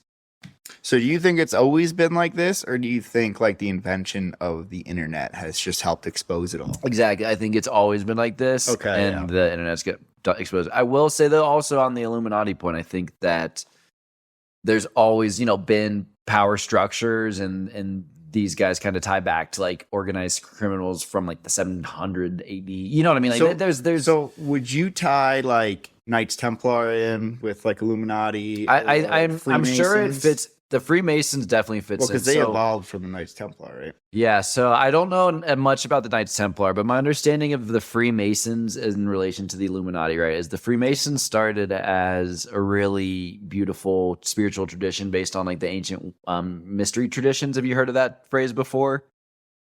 So do you think it's always been like this, or do you think like the invention of the internet has just helped expose it all? Exactly. I think it's always been like this. Okay, and the internet's get exposed. I will say, though, also on the Illuminati point, I think that there's always, you know, been power structures, and these guys kind of tie back to like organized criminals from like the 700 AD. You know what I mean? Like, there's. So would you tie like Knights Templar in with like Illuminati? I'm sure it fits. The Freemasons definitely fits. Well, because they evolved from the Knights Templar, right? Yeah. So I don't know much about the Knights Templar, but my understanding of the Freemasons in relation to the Illuminati, right, is the Freemasons started as a really beautiful spiritual tradition based on like the ancient mystery traditions. Have you heard of that phrase before?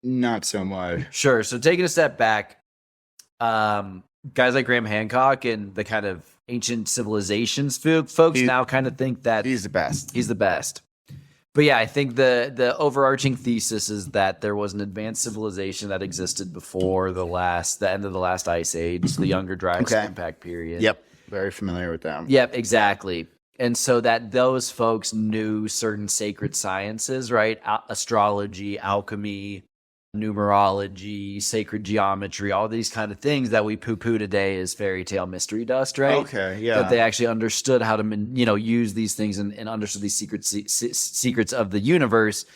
Not so much. Sure. So taking a step back, guys like Graham Hancock and the kind of ancient civilizations folks now kind of think that he's the best. He's the best. But yeah, I think the overarching thesis is that there was an advanced civilization that existed before the end of the last ice age, the Younger Dryas impact period. Yep. Very familiar with them. Yep, exactly. And so that those folks knew certain sacred sciences, right? Astrology, alchemy, numerology, sacred geometry, all these kind of things that we poo-poo today as fairy tale mystery dust, right? Okay, yeah. That they actually understood how to, use these things and understood these secrets of the universe.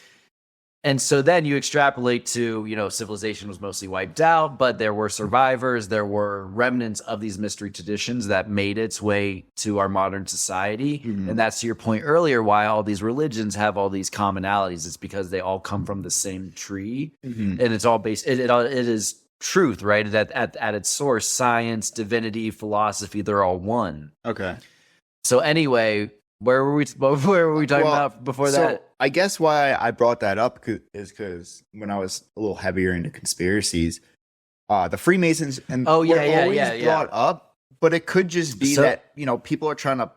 And so then you extrapolate to, civilization was mostly wiped out, but there were survivors, there were remnants of these mystery traditions that made its way to our modern society. Mm-hmm. And that's to your point earlier, why all these religions have all these commonalities. It's because they all come from the same tree. Mm-hmm. And it's all based, it is truth, right? At its source, science, divinity, philosophy, they're all one. Okay. So anyway, where were we talking about before that? I guess why I brought that up is because when I was a little heavier into conspiracies, the Freemasons and always brought up, but it could just be that people are trying to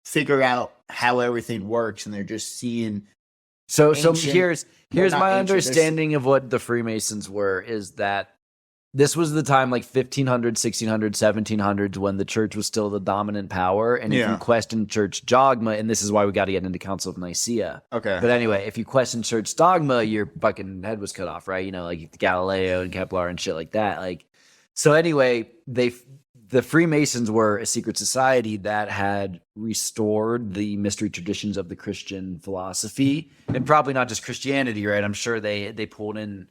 figure out how everything works, and they're just seeing. So here's my understanding of what the Freemasons were, is that this was the time, like 1500s, 1600s, 1700s, when the church was still the dominant power. And if you question church dogma, and this is why we got to get into Council of Nicaea. Okay. But anyway, if you question church dogma, your fucking head was cut off, right? Like Galileo and Kepler and shit like that. So anyway, the Freemasons were a secret society that had restored the mystery traditions of the Christian philosophy, and probably not just Christianity, right? I'm sure they pulled in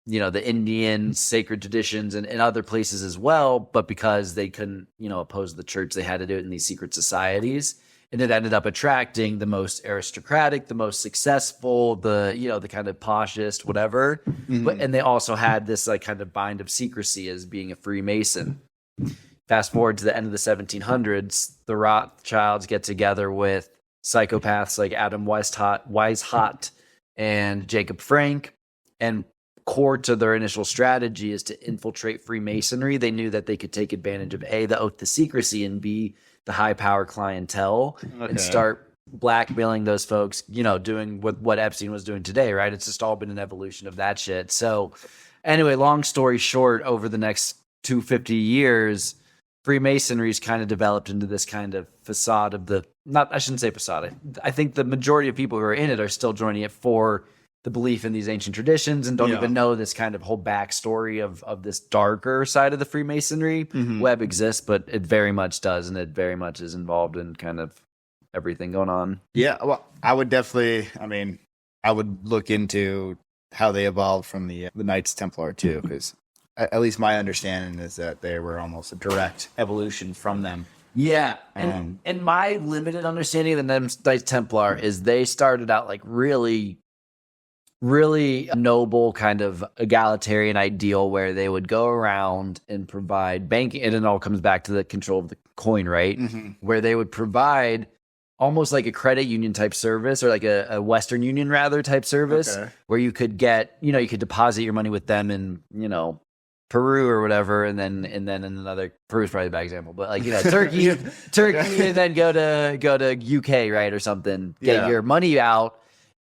the Indian sacred traditions and other places as well, but because they couldn't, oppose the church, they had to do it in these secret societies. And it ended up attracting the most aristocratic, the most successful, the kind of poshest, whatever. Mm-hmm. And they also had this kind of bind of secrecy as being a Freemason. Fast forward to the end of the 1700s, the Rothschilds get together with psychopaths like Adam Weishaupt and Jacob Frank, and core to their initial strategy is to infiltrate Freemasonry. They knew that they could take advantage of the oath to secrecy, and B, the high power clientele, and start blackmailing those folks, doing what Epstein was doing today, right? It's just all been an evolution of that shit. So anyway, long story short, over the next 250 years, Freemasonry's kind of developed into this kind of facade of I shouldn't say facade. I think the majority of people who are in it are still joining it for the belief in these ancient traditions and don't even know this kind of whole backstory of this darker side of the Freemasonry web exists, but it very much does, and it very much is involved in kind of everything going on. Yeah, well, I would definitely, I would look into how they evolved from the Knights Templar too, because at least my understanding is that they were almost a direct evolution from them. Yeah, and my limited understanding of the Knights Templar is they started out like really noble kind of egalitarian ideal where they would go around and provide banking, and it all comes back to the control of the coin, right? Mm-hmm. Where they would provide almost like a credit union type service, or like a Western Union rather type service, where you could get, you could deposit your money with them in, Peru or whatever, and then in another, Peru's probably a bad example, but like, Turkey, and then go to UK, right, or something, get your money out.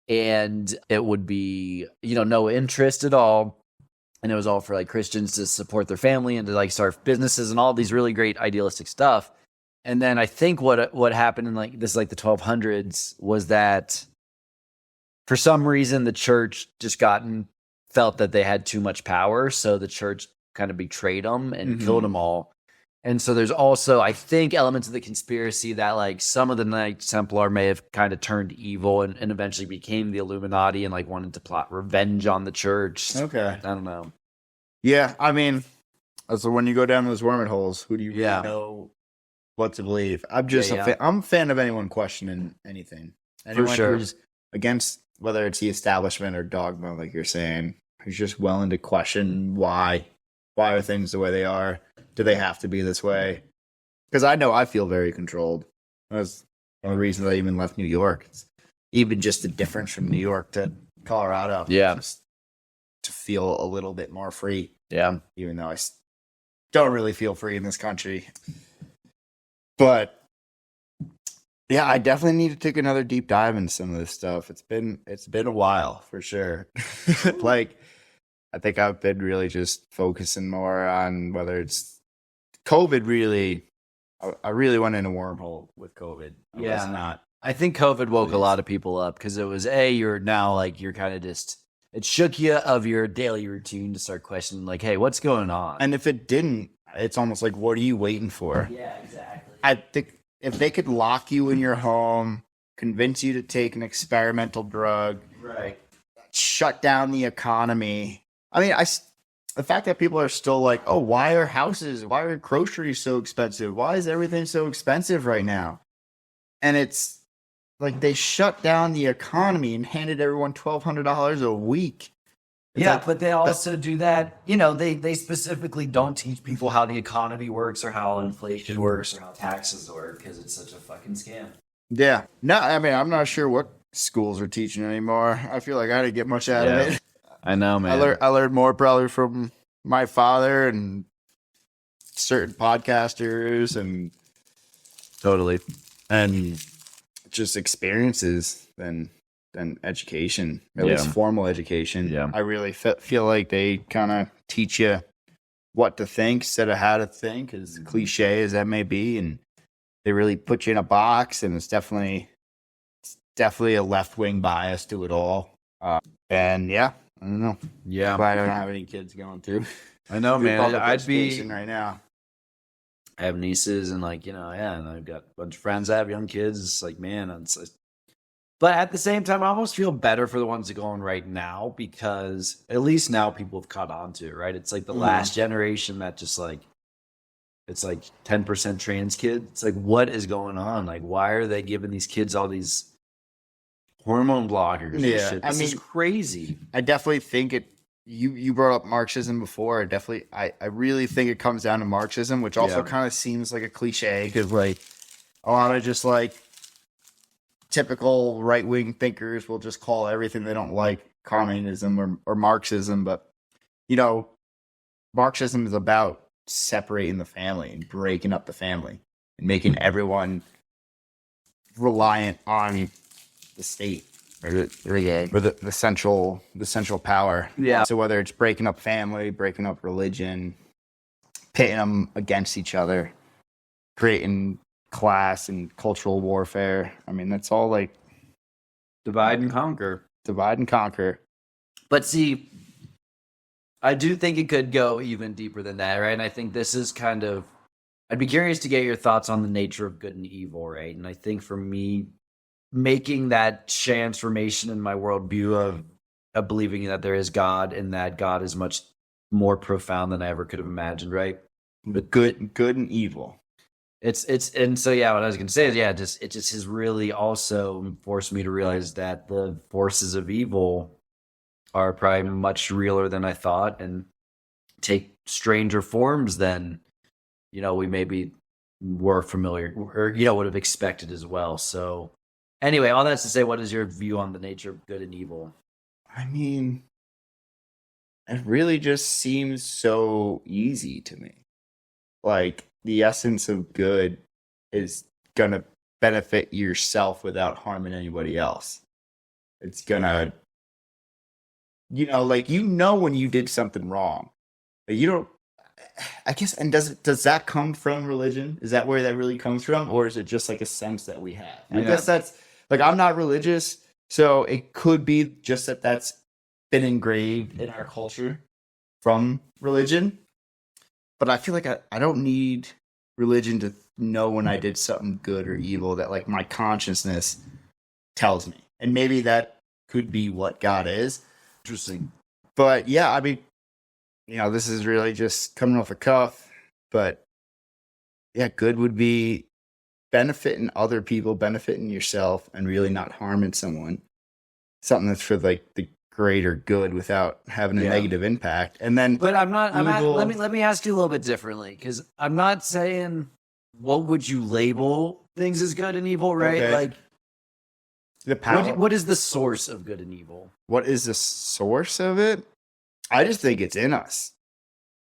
And it would be, no interest at all. And it was all for like Christians to support their family and to like start businesses and all these really great idealistic stuff. And then I think what happened in like the 1200s was that for some reason the church just felt that they had too much power. So the church kind of betrayed them and killed them all. And so there's also, I think, elements of the conspiracy that like some of the Knights Templar may have kind of turned evil and eventually became the Illuminati and like wanted to plot revenge on the church. Okay. I don't know. Yeah, so when you go down those wormholes, who do you really know what to believe? I'm just I'm a fan of anyone questioning anything. Anyone who's against, whether it's the establishment or dogma, like you're saying, who's just willing to question why are things the way they are. Do they have to be this way? Because I know I feel very controlled. That's one of the reasons I even left New York. It's even just the difference from New York to Colorado. Yeah. Just to feel a little bit more free. Yeah. Even though I don't really feel free in this country. But yeah, I definitely need to take another deep dive into some of this stuff. It's been a while for sure. Like, I think I've been really just focusing more on whether it's COVID. Really, I really went in a wormhole with COVID. I think COVID woke a lot of people up because it was you're now like, you're kind of just it shook you of your daily routine to start questioning, like, hey, what's going on? And if it didn't, it's almost like, what are you waiting for? Yeah, exactly. I think if they could lock you in your home, convince you to take an experimental drug, Right. shut down the economy. I mean, the fact that people are still like, oh, why are groceries so expensive? Why is everything so expensive right now? And it's like they shut down the economy and handed everyone $1,200 a week. Yeah, but they also do that. You know, they specifically don't teach people how the economy works or how inflation works or how taxes work because it's such a fucking scam. Yeah. No, I mean, I'm not sure what schools are teaching anymore. I feel like I didn't get much out of it. I know, man. I learned more probably from my father and certain podcasters and Totally. and just experiences than education, at least formal education. Yeah. I really feel like they kind of teach you what to think instead of how to think, as cliche as that may be, and they really put you in a box. And it's definitely a left-wing bias to it all. And yeah, I don't know. Yeah. But I don't have any kids going through. I know, man. public I'd be. education right now. I have nieces and like, and I've got a bunch of friends that have young kids. It's like, man, But at the same time, I almost feel better for the ones that are going right now because at least now people have caught on to it, right? It's like the last generation that just like, it's like 10% trans kids. It's like, what is going on? Like, why are they giving these kids all these hormone blockers and Yeah, shit? I This is mean- crazy. I definitely think it. You brought up Marxism before. I really think it comes down to Marxism, which also kind of seems like a cliche because like a lot of just like typical right wing thinkers will just call everything they don't like communism or Marxism, but Marxism is about separating the family and breaking up the family and making everyone reliant on the state. Or the central power. Yeah. So whether it's breaking up family, breaking up religion, pitting them against each other, creating class and cultural warfare. I mean, that's all like Divide and conquer. divide and conquer. But see, I do think it could go even deeper than that, right? And I think this is kind of, I'd be curious to get your thoughts on the nature of good and evil, right? And I think for me, making that transformation in my worldview of believing that there is God and that God is much more profound than I ever could have imagined, right? But good and evil. And so yeah, what I was gonna say is it just has really also forced me to realize that the forces of evil are probably much realer than I thought and take stranger forms than we maybe were familiar or would have expected as well. So anyway, all that's to say, what is your view on the nature of good and evil? I mean, it really just seems so easy to me. Like, the essence of good is gonna benefit yourself without harming anybody else. It's gonna, when you did something wrong, but you don't. I guess, and does that come from religion? Is that where that really comes from, or is it just like a sense that we have? I guess that's like, I'm not religious, so it could be just that's been engraved in our culture from religion. But I feel like I don't need religion to know when I did something good or evil. That like my consciousness tells me, and maybe that could be what God is. Interesting. But yeah, I mean, this is really just coming off the cuff. But yeah, good would be benefiting other people, benefiting yourself, and really not harming someone. Something that's for like the greater good without having a negative impact. And then, but let me ask you a little bit differently, because I'm not saying what would you label things as good and evil, right? Okay. Like the power. What is the source of good and evil? What is the source of it? I just think it's in us.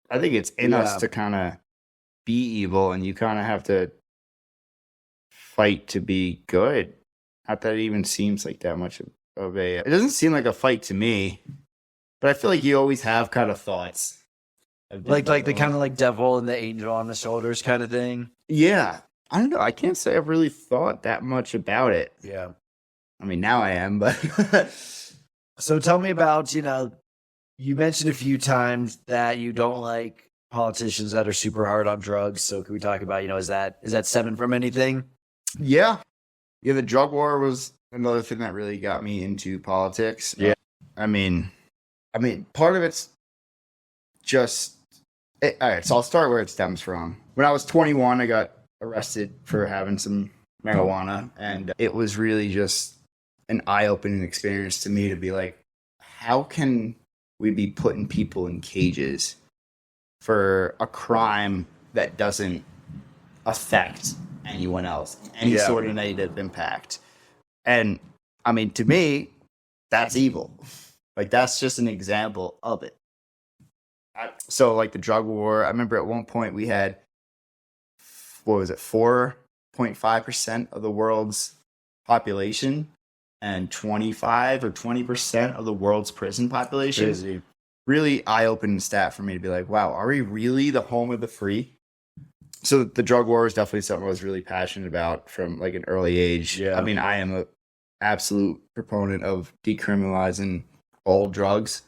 I think it's in us to kind of be evil, and you kind of have to fight to be good. Not that it even seems like that much of a. It doesn't seem like a fight to me, but I feel like you always have kind of thoughts. Like the kind of like devil and the angel on the shoulders kind of thing. Yeah. I don't know. I can't say I've really thought that much about it. Yeah. I mean, now I am, but So tell me about, you mentioned a few times that you don't like politicians that are super hard on drugs. So can we talk about, is that stemming from anything? Yeah. Yeah, the drug war was another thing that really got me into politics. Yeah. I mean, part of it's just all right, so I'll start where it stems from. When I was 21, I got arrested for having some marijuana, and it was really just an eye-opening experience to me to be like, how can we be putting people in cages for a crime that doesn't affect anyone else, any sort of negative impact? And I mean, to me, that's evil. Like, that's just an example of it. So, like the drug war, I remember at one point we had, 4.5% of the world's population and 25 or 20% of the world's prison population. Crazy. Really eye-opening stat for me to be like, wow, are we really the home of the free? So the drug war is definitely something I was really passionate about from like an early age. Yeah. I mean, I am an absolute proponent of decriminalizing all drugs.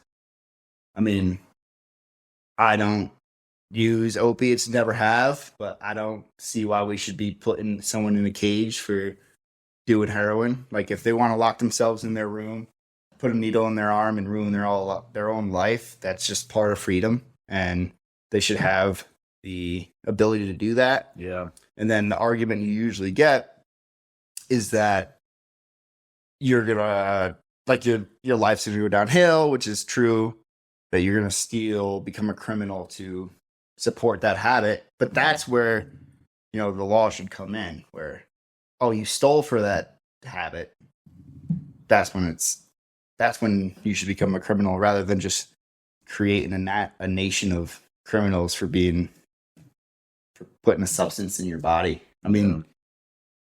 I mean, I don't use opiates, never have, but I don't see why we should be putting someone in a cage for doing heroin. Like, if they want to lock themselves in their room, put a needle in their arm and ruin their own life, that's just part of freedom, and they should have the ability to do that. Yeah. And then the argument you usually get is that you're gonna your life's gonna go downhill, which is true, that you're gonna steal, become a criminal to support that habit. But that's where, the law should come in, where, oh, you stole for that habit. That's when you should become a criminal, rather than just creating a nation of criminals for putting a substance in your body. I mean,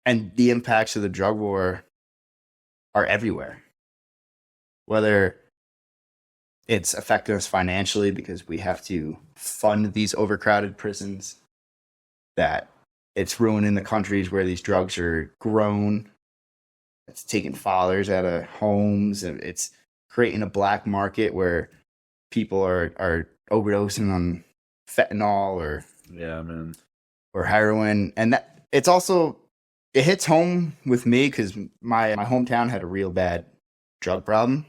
and the impacts of the drug war are everywhere. Whether it's affecting us financially because we have to fund these overcrowded prisons, that it's ruining the countries where these drugs are grown. It's taking fathers out of homes, and it's creating a black market where people are overdosing on fentanyl or heroin. And that it hits home with me because my hometown had a real bad drug problem.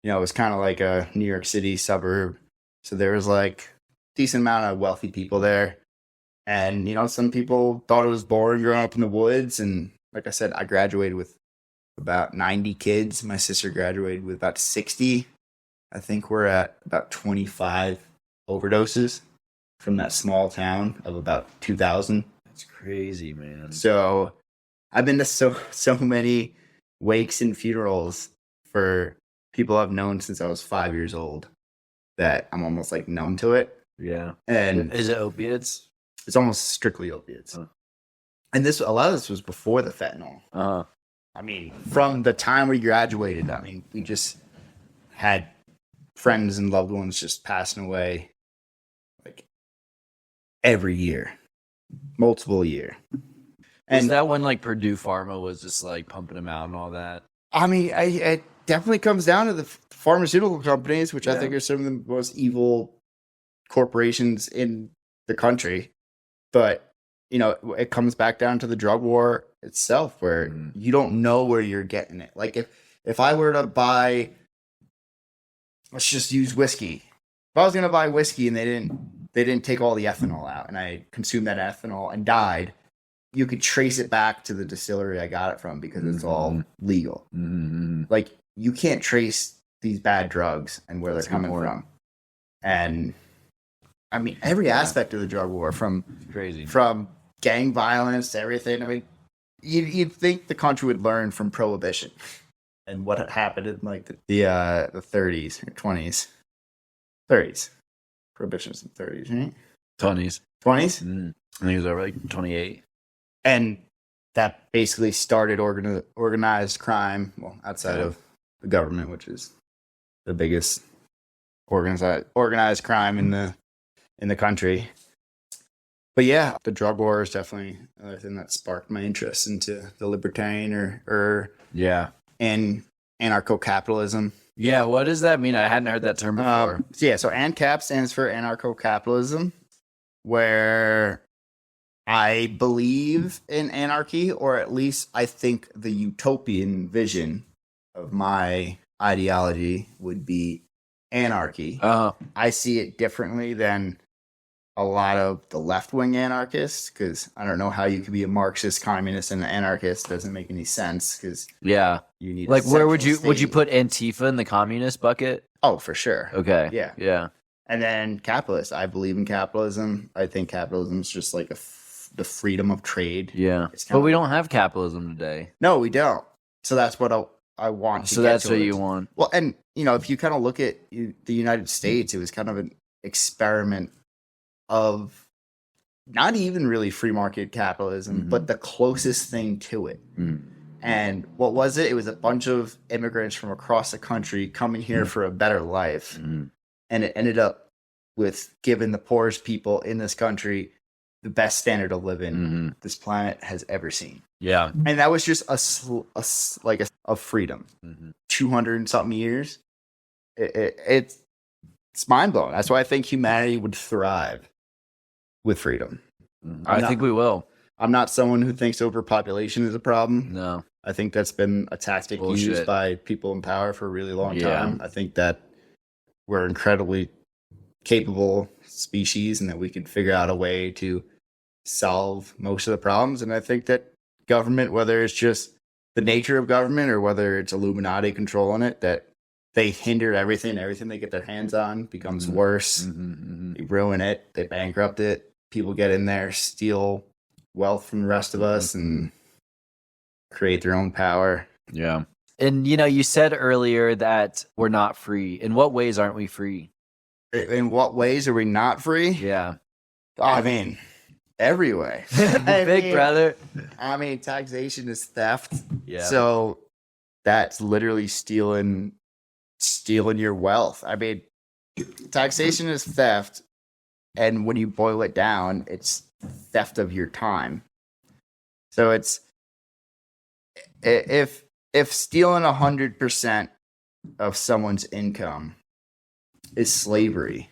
It was kind of like a New York City suburb. So there was like decent amount of wealthy people there. And, some people thought it was boring growing up in the woods. And like I said, I graduated with about 90 kids. My sister graduated with about 60. I think we're at about 25 overdoses from that small town of about 2,000. That's crazy, man. So I've been to so many wakes and funerals for people I've known since I was 5 years old that I'm almost like numb to it. Yeah. And is it opiates? It's almost strictly opiates. And a lot of this was before the fentanyl. I mean, from the time we graduated, we just had friends and loved ones just passing away like every year, multiple year. And is that when like Purdue Pharma was just like pumping them out and all that? I mean, it definitely comes down to the pharmaceutical companies, which I think are some of the most evil corporations in the country. But, it comes back down to the drug war itself, where you don't know where you're getting it. Like if I were to buy, let's just use whiskey. If I was going to buy whiskey and they didn't take all the ethanol out, and I consumed that ethanol and died, you could trace it back to the distillery I got it from because it's all legal. Like, you can't trace these bad drugs and where they're coming from. And I mean, every aspect of the drug war, from gang violence to everything. I mean, you'd think the country would learn from Prohibition and what had happened in like the 30s or 20s. 30s. Prohibition's in the 30s, right? 20s. 20s? I think it was over like 28. And that basically started organized crime, well, outside of the government, which is the biggest organized crime in the country. But yeah, the drug war is definitely another thing that sparked my interest into the libertarian and anarcho-capitalism. Yeah, what does that mean? I hadn't heard that term before. So ANCAP stands for anarcho-capitalism, where I believe in anarchy, or at least I think the utopian vision of my ideology would be anarchy. I see it differently than a lot of the left-wing anarchists, because I don't know how you could be a Marxist, communist, and an anarchist. Doesn't make any sense, because Yeah. you need Like, a where would central you state. put Antifa in the communist bucket? Oh, for sure. Okay. Yeah. Yeah. And then capitalist. I believe in capitalism. I think capitalism is just like the freedom of trade. Yeah. It's But we don't have capitalism today. No, we don't. So that's what I want. To So get that's to what it. you want. Well, and if you kind of look at the United States, it was kind of an experiment of not even really free market capitalism, but the closest thing to it. And what was it? It was a bunch of immigrants from across the country coming here for a better life. And it ended up with giving the poorest people in this country the best standard of living this planet has ever seen. Yeah. And that was just a freedom. 200 and something years. It's mind blowing. That's why I think humanity would thrive with freedom. I think we will. I'm not someone who thinks overpopulation is a problem. No. I think that's been a tactic Bullshit. used by people in power for a really long Yeah. time. I think that we're incredibly capable species and that we can figure out a way to solve most of the problems. And I think that government, whether it's just the nature of government or whether it's Illuminati controlling it, that they hinder everything they get their hands on becomes worse. They ruin it. They bankrupt it. People get in there, steal wealth from the rest of us, and create their own power. Yeah. And, you said earlier that we're not free. In what ways aren't we free? In what ways are we not free? Yeah. I mean, every way. Big brother. I mean, taxation is theft. Yeah. So that's literally stealing your wealth. I mean, taxation is theft. And when you boil it down, it's theft of your time. So it's if stealing 100% of someone's income is slavery,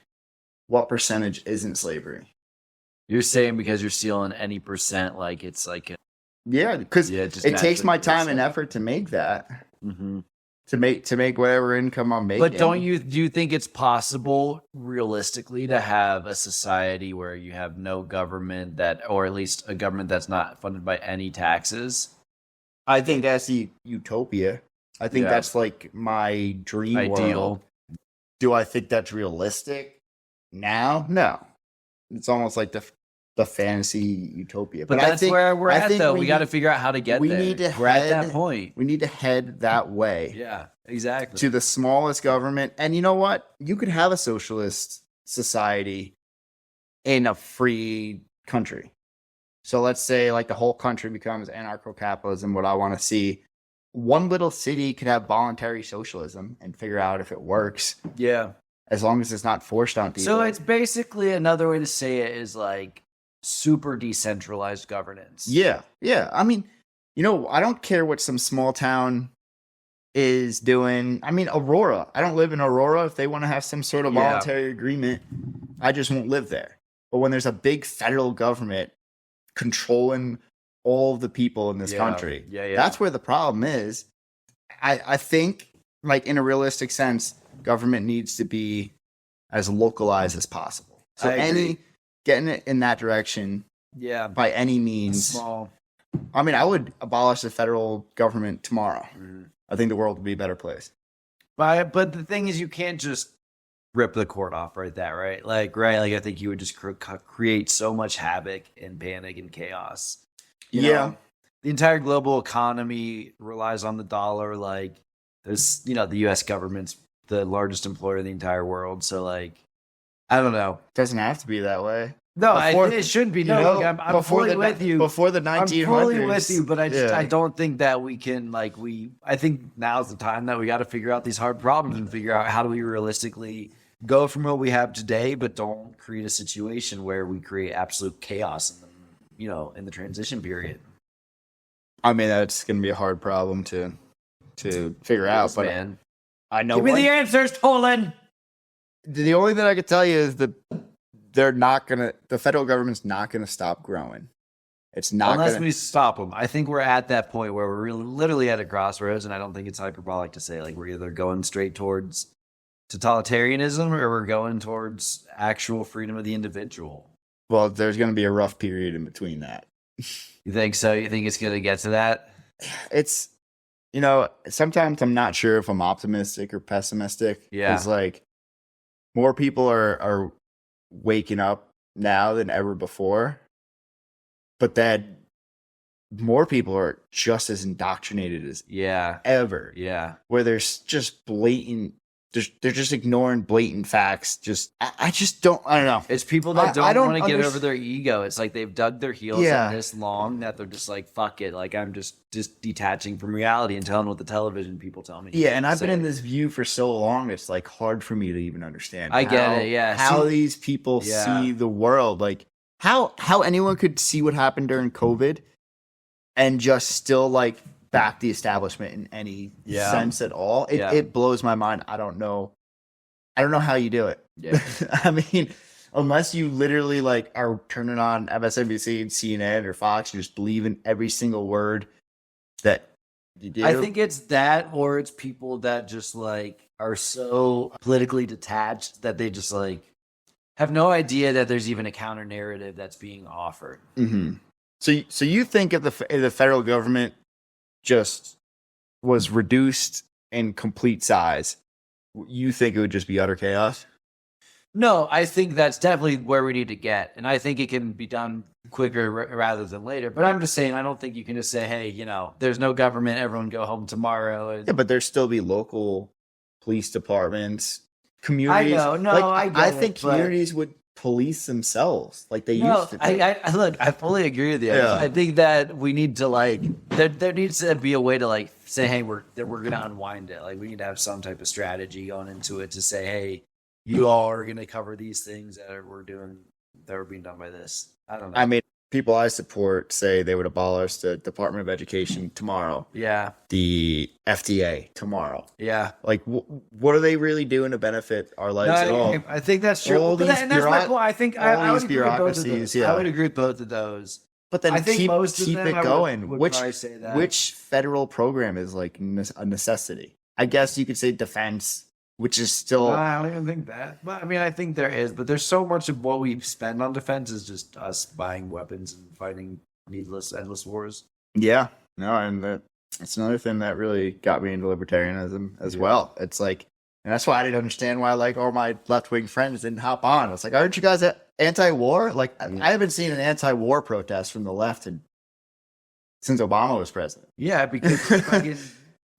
what percentage isn't slavery? You're saying because you're stealing any percent, like it's like Yeah, because Yeah, it just it takes my naturally time makes and sense. effort to make that. To make whatever income I'm making. But do you think it's possible realistically to have a society where you have no government or at least a government that's not funded by any taxes? I think that's the utopia. I think Yeah. that's like my dream Ideal. world. Do I think that's realistic now? No. It's almost like the fantasy utopia. But I that's think- where we're I at, think though. We got to figure out how to get we there. need to we're at head- that point. we need to head that way. Yeah, exactly. To the smallest government. And you know what? You could have a socialist society in a free country. So let's say like the whole country becomes anarcho-capitalism, what I want to see. One little city could have voluntary socialism and figure out if it works, Yeah. as long as it's not forced on people. So it's basically another way to say it is like super decentralized governance. Yeah. I mean, I don't care what some small town is doing. I mean, Aurora. I don't live in Aurora. If they want to have some sort of Yeah. voluntary agreement, I just won't live there. But when there's a big federal government controlling all of the people in this country, that's where the problem is. I think, like, in a realistic sense, government needs to be as localized as possible. So I agree. getting it in that direction Yeah. by any means. Small. I mean, I would abolish the federal government tomorrow. Mm-hmm. I think the world would be a better place. But the thing is, you can't just rip the cord off right that, right? Like, I think you would just create so much havoc and panic and chaos. You know, the entire global economy relies on the dollar. Like, there's, the U.S. government's the largest employer in the entire world. So, like, I don't know. It doesn't have to be that way. No, Before- it shouldn't be. You No, know, look, I'm before fully the with you. Before the I'm 1900s. fully with you, but I Yeah. don't think that we can, I think now's the time that we got to figure out these hard problems and figure out how do we realistically go from what we have today, but don't create a situation where we create absolute chaos in the transition period. I mean, that's going to be a hard problem to to figure out. But man. I know Give me the answers, Tolon. the only thing I could tell you is that the federal government's not gonna stop growing. It's not Unless we stop them. I think we're at that point where we're literally at a crossroads, and I don't think it's hyperbolic to say like we're either going straight towards totalitarianism or we're going towards actual freedom of the individual. Well, there's gonna be a rough period in between that. You think so? You think it's gonna get to that? It's, sometimes I'm not sure if I'm optimistic or pessimistic. Yeah. It's like more people are waking up now than ever before, but then more people are just as indoctrinated as ever. Yeah. Where there's just blatant, they're just ignoring blatant facts. I don't know. It's people that don't want to get over their ego. It's like they've dug their heels in this long that they're just like, fuck it. Like I'm just detaching from reality and telling what the television people tell me. Yeah, and I've been in this view for so long, it's like hard for me to even understand. I get it, yeah. How these people see the world. Like how anyone could see what happened during COVID and just still like back the establishment in any sense at all. It blows my mind. I don't know how you do it. Yeah. I mean, unless you literally like are turning on MSNBC and CNN or Fox, you just believe in every single word that you do. I think it's that, or it's people that just like are so politically detached that they just like have no idea that there's even a counter narrative that's being offered. Mm-hmm. So you think if the federal government just was reduced in complete size, you think it would just be utter chaos? No, I think that's definitely where we need to get. And I think it can be done quicker rather than later. But I'm just saying, I don't think you can just say, hey, there's no government, everyone go home tomorrow. Yeah, but there still be local police departments, communities. I know, no, I think communities would police themselves like they used to. I fully agree with you. Yeah. I think that we need to like there needs to be a way to like say, hey, we're gonna unwind it. Like we need to have some type of strategy going into it to say, hey, you all are gonna cover these things that are being done by this. I don't know. I mean, people I support say they would abolish the Department of Education tomorrow. Yeah. The FDA tomorrow. Yeah. Like, what are they really doing to benefit our lives at all? I think that's true. And that's my point. I think I would agree with both of those. I would agree with both of those. But then I think keep them it going. would probably say that. Which federal program is like a necessity? I guess you could say defense, which is still. I don't even think that. But I mean, I think there is. But there's so much of what we spend on defense is just us buying weapons and fighting endless wars. Yeah. No, and that's another thing that really got me into libertarianism as well. It's like, and that's why I didn't understand why like all my left-wing friends didn't hop on. It's like, aren't you guys anti-war? Like, I haven't seen an anti-war protest from the left since Obama was president. Yeah, because fucking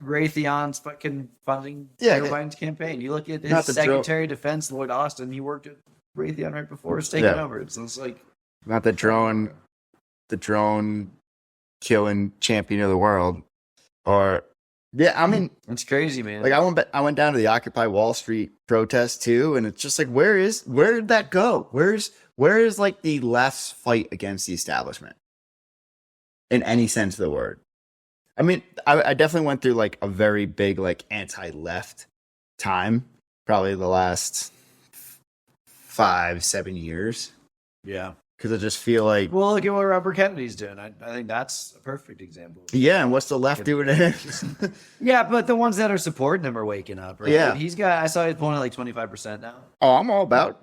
Raytheon's fucking funding Joe Biden's campaign. You look at his Secretary of Defense, Lloyd Austin. He worked at Raytheon right before it's taken over. So it's like not the drone killing champion of the world. Or I mean, it's crazy, man. Like I went down to the Occupy Wall Street protest too, and it's just like, where did that go? Where is like the left's fight against the establishment in any sense of the word? I mean, I definitely went through like a very big like anti-left time, probably the last 5-7 years. Yeah. Because I just feel like... Well, look at what Robert Kennedy's doing. I think that's a perfect example. Yeah, and what's the left doing to him? Yeah, but the ones that are supporting him are waking up, right? Yeah. I saw he's pulling at like 25% now. Oh, I'm all about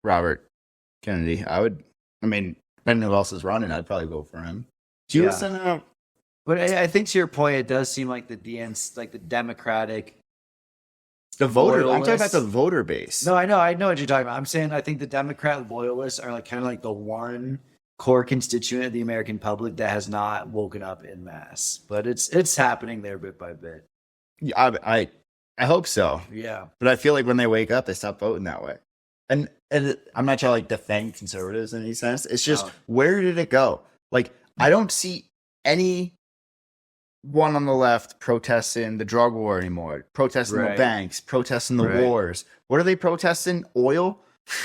Robert Kennedy. Depending on who else is running, I'd probably vote for him. Do you listen to... But I think to your point, it does seem like the Democratic... The voter. loyalists. I'm talking about the voter base. No, I know what you're talking about. I'm saying I think the Democrat loyalists are like kind of like the one core constituent of the American public that has not woken up en masse. But it's happening there bit by bit. Yeah, I hope so. Yeah. But I feel like when they wake up, they stop voting that way. And I'm not trying to like defend conservatives in any sense. It's just where did it go? Like I don't see any one on the left protesting the drug war anymore, protesting the banks, protesting the wars. What are they protesting? Oil?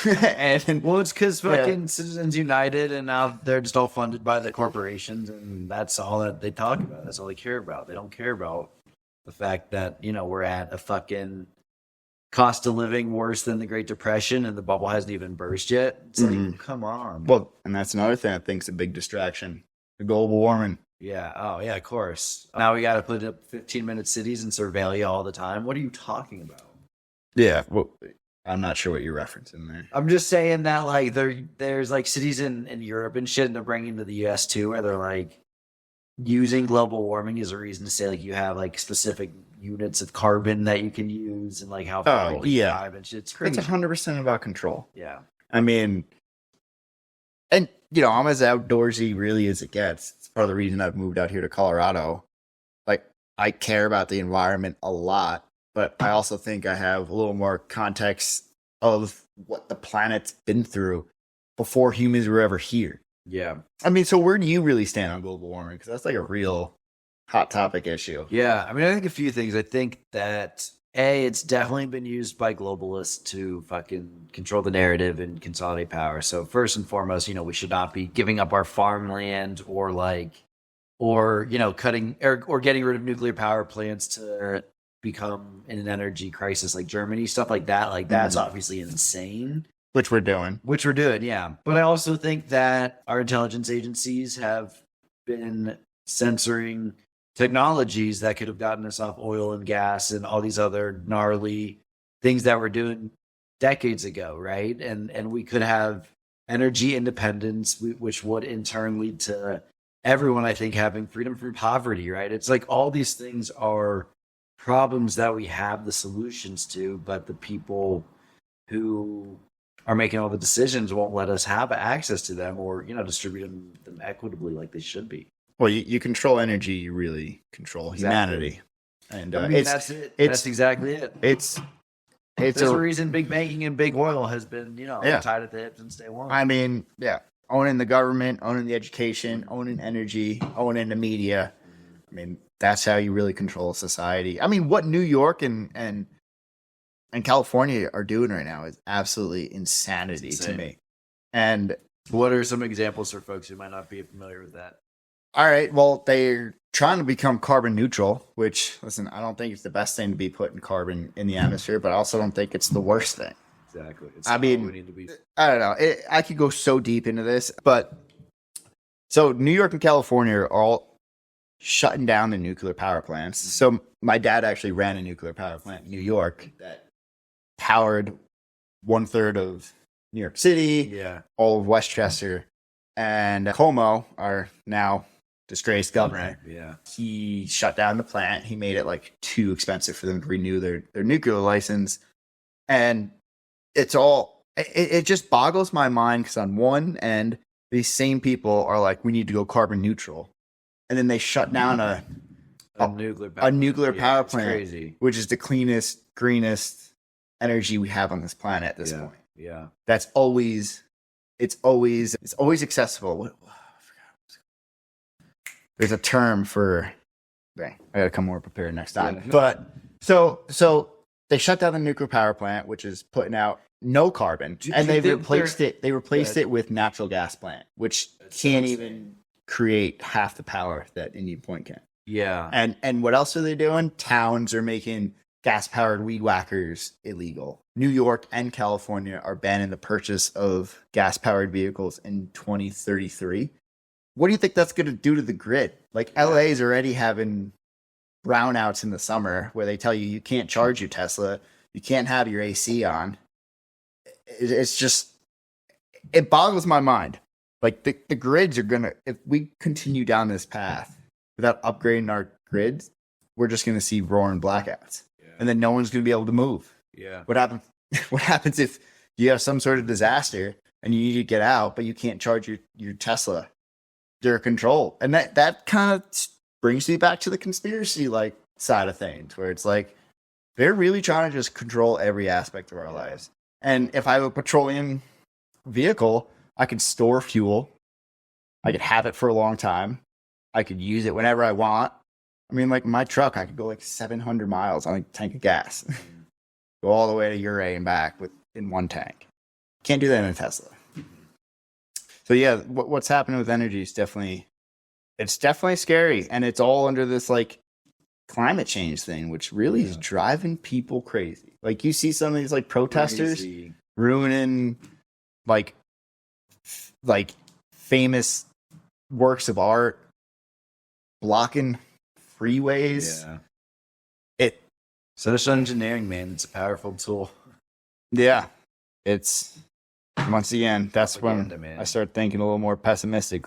Well, it's because fucking Citizens United, and now they're just all funded by the corporations, and that's all that they talk about. That's all they care about. They don't care about The fact that, we're at a fucking cost of living worse than the Great Depression and the bubble hasn't even burst yet. It's like, come on. Well, and that's another thing I think is a big distraction. The global warming. Yeah. Oh, yeah, of course. Now we got to put up 15-minute cities and surveil you all the time. What are you talking about? Yeah. Well, I'm not sure what you're referencing there. I'm just saying that, like, there's like cities in Europe and shit, and they're bringing to the US too, where they're like using global warming as a reason to say, like, you have like specific units of carbon that you can use and like how far you drive and shit. It's crazy. It's 100% about control. Yeah. I mean, and I'm as outdoorsy really as it gets. It's part of the reason I've moved out here to Colorado. Like, I care about the environment a lot, but I also think I have a little more context of what the planet's been through before humans were ever here. Yeah. I mean, so where do you really stand on global warming? Because that's like a real hot topic issue. Yeah. I mean, I think a few things. I think that it's definitely been used by globalists to fucking control the narrative and consolidate power. So first and foremost, we should not be giving up our farmland or cutting or getting rid of nuclear power plants to become in an energy crisis like Germany, stuff like that. Like, that's obviously insane. Which we're doing, yeah. But I also think that our intelligence agencies have been censoring technologies that could have gotten us off oil and gas and all these other gnarly things that we're doing decades ago, right? And we could have energy independence, which would in turn lead to everyone, I think, having freedom from poverty, right? It's like all these things are problems that we have the solutions to, but the people who are making all the decisions won't let us have access to them or, distribute them equitably like they should be. Well, you control energy, you really control humanity. And that's it. That's exactly it. It's There's a reason big banking and big oil has been, tied at the hip since day one. I mean, yeah, owning the government, owning the education, owning energy, owning the media. I mean, that's how you really control society. I mean, what New York and California are doing right now is absolutely insanity to me. And what are some examples for folks who might not be familiar with that? All right, well, they're trying to become carbon neutral, which, listen, I don't think it's the best thing to be putting carbon in the atmosphere, but I also don't think it's the worst thing. Exactly. I don't know. I could go so deep into this, but so New York and California are all shutting down the nuclear power plants. So my dad actually ran a nuclear power plant in New York that powered 1/3 of New York City, all of Westchester, and Cuomo, our now disgraced governor. Yeah, he shut down the plant. He made it like too expensive for them to renew their nuclear license, and it just boggles my mind because on one end, these same people are like, we need to go carbon neutral, and then they shut down a nuclear power plant, crazy. Which is the cleanest, greenest energy we have on this planet at this point. Yeah, that's always accessible. There's a term for. Dang, I gotta come more prepared next time. Yeah. But so they shut down the nuclear power plant, which is putting out no carbon, and they replaced it. They replaced it with natural gas plant, which can't even create half the power that Indian Point can. Yeah. And what else are they doing? Towns are making gas-powered weed whackers illegal. New York and California are banning the purchase of gas-powered vehicles in 2033. What do you think that's going to do to the grid? Like, LA is already having brownouts in the summer where they tell you can't charge your Tesla, you can't have your AC on. It's just, it boggles my mind. Like, the grids are going to, if we continue down this path without upgrading our grids, we're just going to see roaring blackouts. And then no one's going to be able to move. Yeah. What happens if you have some sort of disaster and you need to get out, but you can't charge your Tesla? They're controlled. And that kind of brings me back to the conspiracy side of things, where it's like they're really trying to just control every aspect of our lives. And if I have a petroleum vehicle, I can store fuel. I could have it for a long time. I could use it whenever I want. I mean, like my truck, I could go like 700 miles on a tank of gas. Go all the way to Uray and back in one tank. Can't do that in a Tesla. So yeah, what's happening with energy is definitely scary, and it's all under this like climate change thing, which really is driving people crazy. Like you see some of these like protesters ruining like famous works of art, blocking freeways. Social engineering, man, it's a powerful tool. Yeah, it's once again that's Propaganda, when man. I start thinking a little more pessimistic.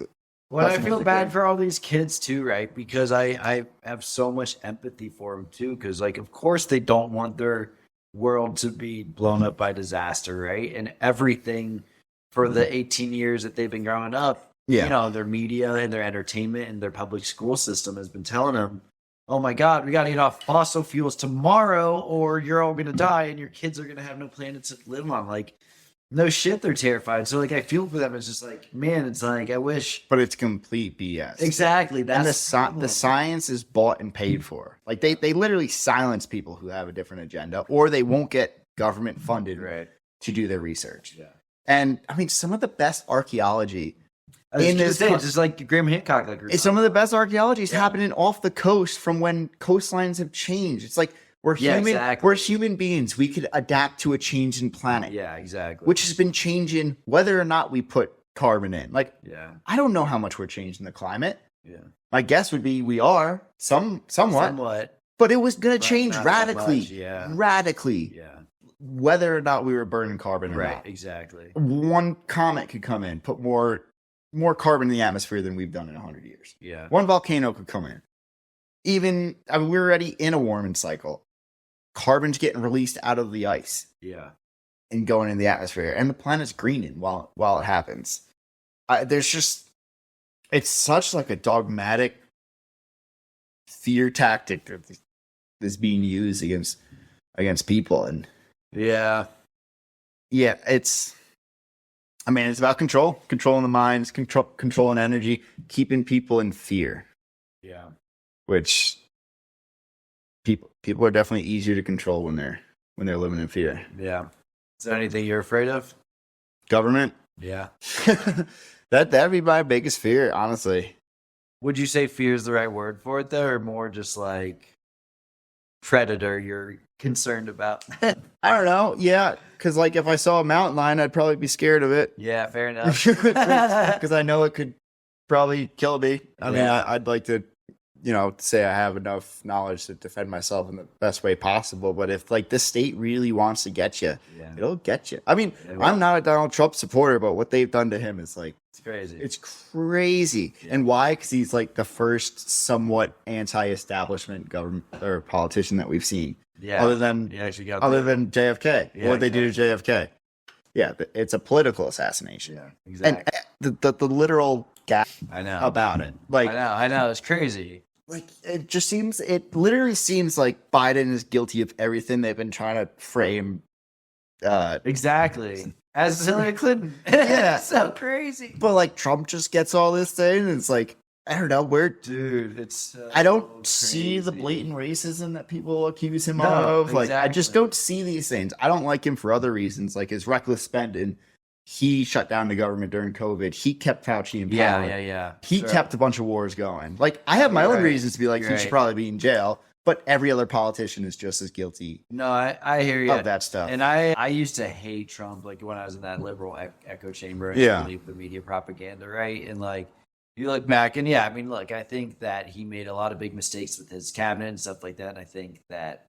Well, I feel bad for all these kids too, right? Because I have so much empathy for them too. Because like, of course, they don't want their world to be blown up by disaster, right? And everything for the 18 years that they've been growing up, you know, their media and their entertainment and their public school system has been telling them, oh my God, we got to get off fossil fuels tomorrow or you're all going to die and your kids are going to have no planet to live on. Like, no shit, they're terrified. So, like, I feel for them. It's just like, man, it's like, I wish. But it's complete BS. Exactly. That's and the science is bought and paid for. Like, they literally silence people who have a different agenda or they won't get government funded to do their research. Yeah. And, I mean, some of the best archaeology in this day, just like Graham Hancock, like some of the best archaeology is happening off the coast from when coastlines have changed. It's like we're human beings. We could adapt to a change in planet. Yeah, exactly. Which has been changing whether or not we put carbon in. Like, I don't know how much we're changing the climate. Yeah. My guess would be we are somewhat. But it was going to change radically. Radically. Yeah. Whether or not we were burning carbon or not. Exactly. One comet could come in, put more carbon in the atmosphere than we've done in 100 years. Yeah. One volcano could come in. Even, I mean, we're already in a warming cycle. Carbon's getting released out of the ice. Yeah. And going in the atmosphere. And the planet's greening while it happens. It's such like a dogmatic fear tactic that's being used against people. And it's about controlling the minds, controlling energy, keeping people in fear. Yeah. Which people are definitely easier to control when they're living in fear. Yeah. Is there anything you're afraid of? Government? Yeah. That'd be my biggest fear, honestly. Would you say fear is the right word for it though, or more just like predator you're concerned about? I don't know. Yeah, because like if I saw a mountain lion, I'd probably be scared of it. Yeah, fair enough. Because I know it could probably kill me. I mean, I'd like to, say I have enough knowledge to defend myself in the best way possible. But if like the state really wants to get you, it'll get you. I mean, I'm not a Donald Trump supporter, but what they've done to him is like, it's crazy. It's crazy. Yeah. And why? Because he's like the first somewhat anti-establishment government or politician that we've seen. Yeah. Other than JFK. Yeah, what they do to JFK. Yeah. It's a political assassination. Yeah. Exactly. And the literal gap about it. Like I know. It's crazy. Like it literally seems like Biden is guilty of everything they've been trying to frame. Exactly. As Hillary Clinton. Yeah. So crazy. But like Trump just gets all this thing and it's like, I don't know where. Dude, it's I don't see the blatant racism that people accuse him of. Like, I just don't see these things. I don't like him for other reasons, like his reckless spending. He shut down the government during COVID. He kept Fauci in power. Yeah. He kept a bunch of wars going. Like, I have my own reasons to be like, he should probably be in jail. But every other politician is just as guilty. No, I hear you. Of that stuff. And I used to hate Trump, like when I was in that liberal echo chamber and believe the media propaganda, right? And like, you look back and I mean, look, I think that he made a lot of big mistakes with his cabinet and stuff like that. And I think that,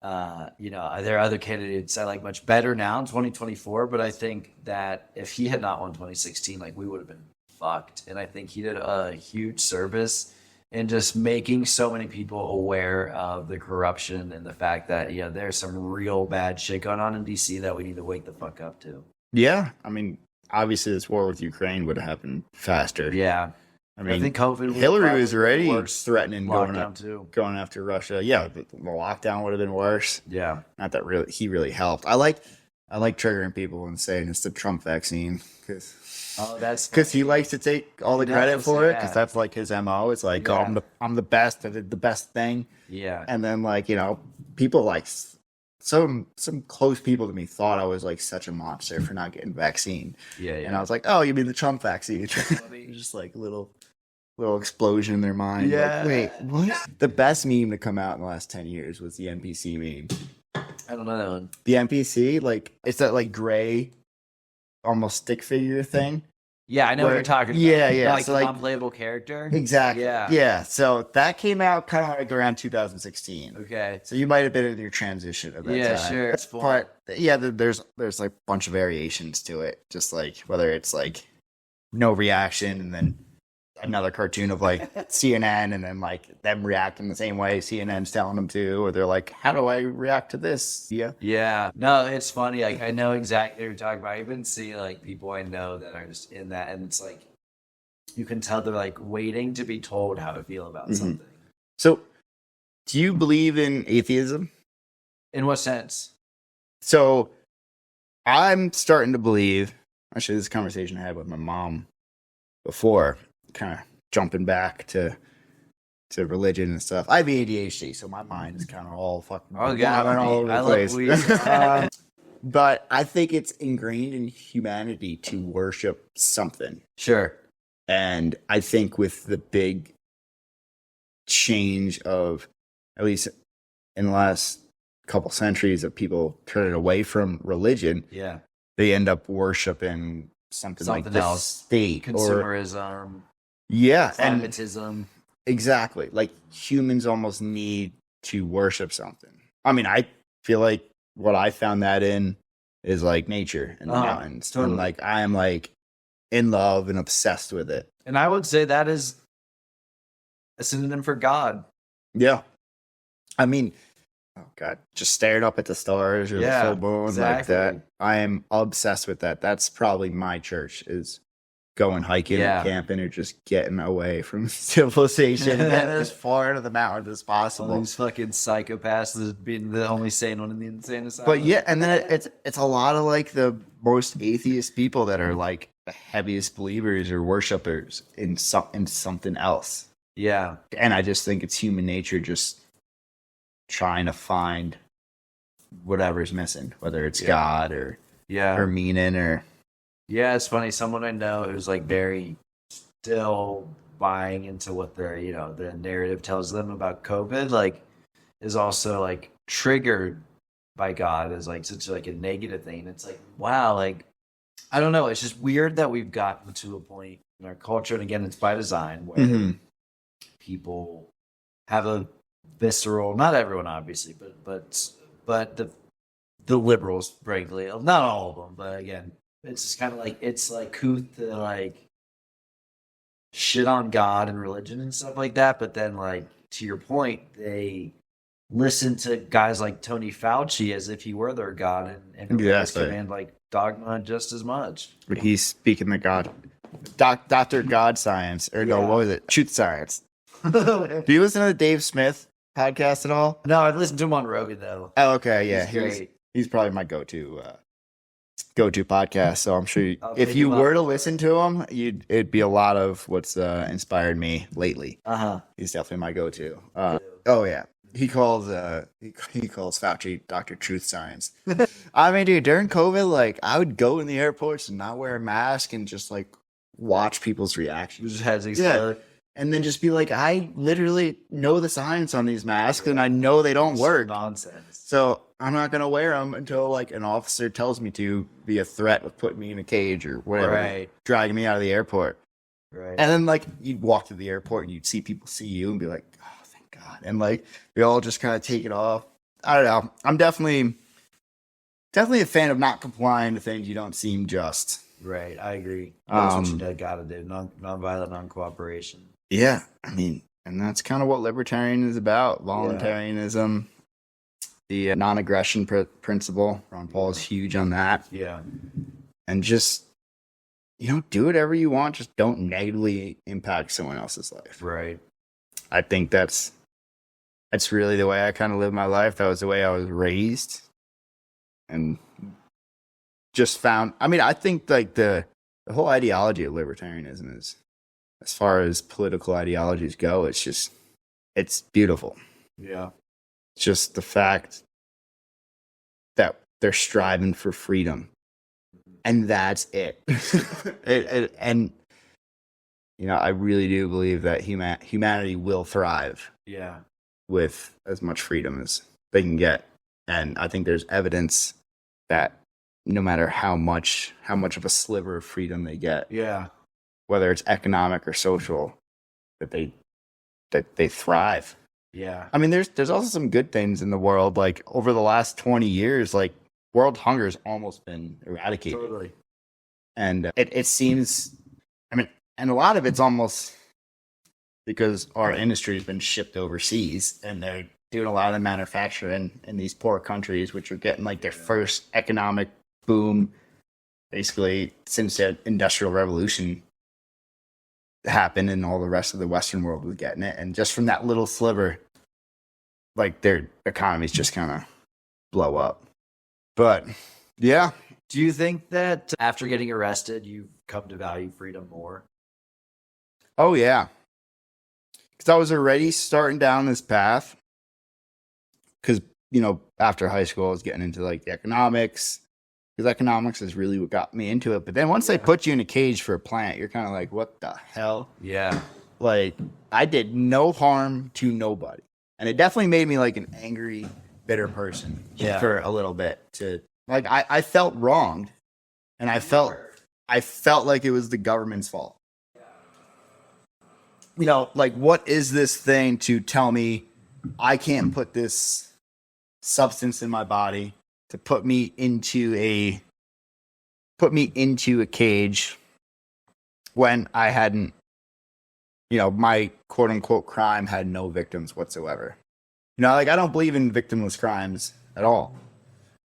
there are other candidates I like much better now in 2024. But I think that if he had not won 2016, like we would have been fucked. And I think he did a huge service and just making so many people aware of the corruption and the fact that, there's some real bad shit going on in DC that we need to wake the fuck up to. Yeah. I mean, obviously this war with Ukraine would have happened faster. Yeah. I mean, think COVID Hillary was already threatening going after Russia. Yeah. The lockdown would have been worse. Yeah. Not that he really helped. I like triggering people and saying it's the Trump vaccine because he likes to take all the credit for it because that's like his MO. It's like, I'm the best. I did the best thing. Yeah. And then people like some close people to me thought I was like such a monster for not getting vaccine. Yeah. And I was like, oh, you mean the Trump vaccine? Just like little little explosion in their mind. Yeah. Like, wait, what? The best meme to come out in the last 10 years was the NPC meme. I don't know that one. The NPC, like, it's that like gray, almost stick figure thing. Yeah, I know what you're talking about. Yeah, yeah. Like So, the like, non-playable character. exactly. Yeah. Yeah. So that came out kind of like around 2016. Okay. So you might have been in your transition at that Yeah, time. sure. But yeah, there's like a bunch of variations to it. Just like whether it's like no reaction and then another cartoon of like CNN and then like them reacting the same way CNN's telling them to, or they're like, how do I react to this? Yeah. Yeah. No, it's funny. Like I know exactly what you're talking about. I even see like people I know that are just in that, and it's like you can tell they're like waiting to be told how to feel about something. So do you believe in atheism? In what sense? So I'm starting to believe, actually this conversation I had with my mom before, kind of jumping back to religion and stuff. I have ADHD, so my mind is kind of all fucking Oh yeah, all over I the love place. weed. But I think it's ingrained in humanity to worship something. Sure. And I think with the big change of, at least in the last couple centuries, of people turning away from religion, Yeah. they end up worshiping something like the else. state or Consumerism. yeah, and Climatism. exactly, like humans almost need to worship something. I mean, I feel like what I found that in is like nature and the mountains, totally. and like I am like in love and obsessed with it. And I would say that is a synonym for God. Yeah, I mean, oh god, just staring up at the stars or Yeah, the full moon exactly. like that. I am obsessed with that. That's probably my church, is going hiking Yeah. or camping or just getting away from civilization and as far into the mountains as All possible. these fucking psychopaths that being the only sane one in the insane asylum. But yeah, and then it's a lot of like the most atheist people that are like the heaviest believers or worshipers in something else. Yeah. And I just think it's human nature just trying to find whatever's missing, whether it's God or Yeah. meaning or Yeah, it's funny. Someone I know who's like very still buying into what their, the narrative tells them about COVID, like, is also like triggered by God as like such like a negative thing. It's like, wow, like, I don't know. It's just weird that we've gotten to a point in our culture, and again, it's by design, where people have a visceral, not everyone obviously, but the liberals, frankly, not all of them, but again, it's just kind of like, it's like couth to like shit on God and religion and stuff like that. But then, like, to your point, they listen to guys like Tony Fauci as if he were their God, and Exactly. command like dogma just as much. but he's speaking the God, Dr. God Science, or no, Yeah. what was it? Truth Science. Do you listen to the Dave Smith podcast at all? No, I've listened to him on Rogan though. Oh, okay, yeah, He's great. he's probably my go-to podcast. So I'm sure I'll if pick you him were up. to listen to him, it'd be a lot of what's inspired me lately. He's definitely my go-to. Oh yeah, he calls Fauci Dr. Truth Science. I mean, dude, during COVID, like I would go in the airports and not wear a mask and just like watch people's reactions. Just has exploded. And then just be like, I literally know the science on these masks and I know they don't work. Nonsense. So I'm not going to wear them until like an officer tells me to, be a threat of putting me in a cage or whatever, Right. dragging me out of the airport. Right. And then like you'd walk to the airport and you'd see people see you and be like, oh, thank God. And like we all just kind of take it off. I don't know. I'm definitely a fan of not complying to things you don't seem just. Right. I agree. That's what you gotta do. Non-violent, non-cooperation. Yeah, I mean, and that's kind of what libertarian is about. Voluntarism, the non-aggression principle. Ron Paul is huge on that. Yeah. And just, do whatever you want. Just don't negatively impact someone else's life. Right. I think that's really the way I kind of live my life. That was the way I was raised. And just found, I think like the whole ideology of libertarianism is, as far as political ideologies go, it's beautiful. Yeah. It's just the fact that they're striving for freedom. And that's it. And I really do believe that humanity will thrive Yeah. with as much freedom as they can get. And I think there's evidence that no matter how much of a sliver of freedom they get, Yeah. whether it's economic or social, that they thrive. Yeah. I mean, there's also some good things in the world. Like over the last 20 years, like world hunger has almost been eradicated. Totally. And it seems, I mean, and a lot of it's almost because our industry has been shipped overseas and they're doing a lot of the manufacturing in these poor countries, which are getting like their first economic boom basically since the Industrial Revolution happened, and all the rest of the Western world was getting it. And just from that little sliver, like their economies just kind of blow up. But yeah. Do you think that after getting arrested, you've come to value freedom more? Oh, yeah. Because I was already starting down this path. Because, after high school, I was getting into like the economics. Because economics is really what got me into it. But then once they put you in a cage for a plant, you're kind of like, what the hell? Yeah. Like, I did no harm to nobody. And it definitely made me like an angry, bitter person for a little bit. Like, I felt wronged. And I felt like it was the government's fault. Like, what is this thing to tell me I can't put this substance in my body to put me into a cage when I hadn't, my quote unquote crime had no victims whatsoever. Like I don't believe in victimless crimes at all.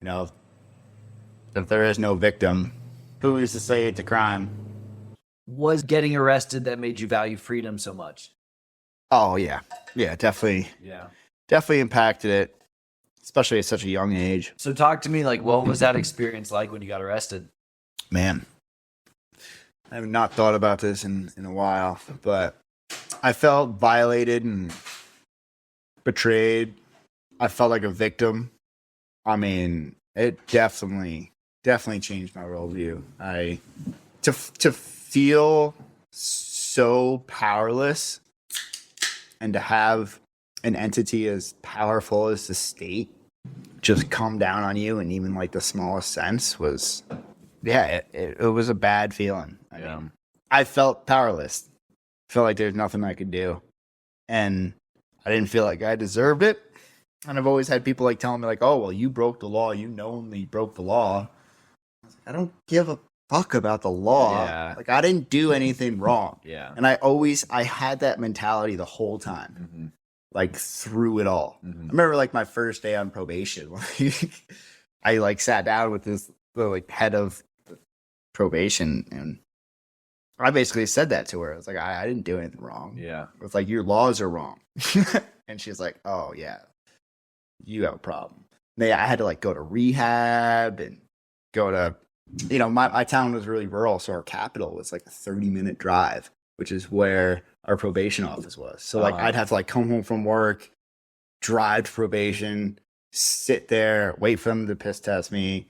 If there is no victim, who is to say it's a crime? Was getting arrested that made you value freedom so much? Oh yeah. Yeah, definitely. Yeah. Definitely impacted it, especially at such a young age. So talk to me, like, what was that experience like when you got arrested? Man, I have not thought about this in a while, but I felt violated and betrayed. I felt like a victim. I mean, it definitely changed my worldview. To feel so powerless and to have an entity as powerful as the state just come down on you in even like the smallest sense was, it was a bad feeling. I mean, I felt powerless. Felt like there's nothing I could do. And I didn't feel like I deserved it. And I've always had people like telling me like, oh, well, you broke the law. You knowingly broke the law. I was like, I don't give a fuck about the law. Yeah. Like I didn't do anything wrong. Yeah. And I had that mentality the whole time. Mm-hmm. Like through it all. Mm-hmm. I remember like my first day on probation. I like sat down with the like head of probation and I basically said that to her. I was like, I didn't do anything wrong. Yeah. It's like your laws are wrong. And she's like, oh yeah, you have a problem. I had to like go to rehab and go to, my town was really rural. So our capital was like a 30-minute drive, which is where our probation office was. So like I'd have to like come home from work, drive to probation, sit there, wait for them to piss test me,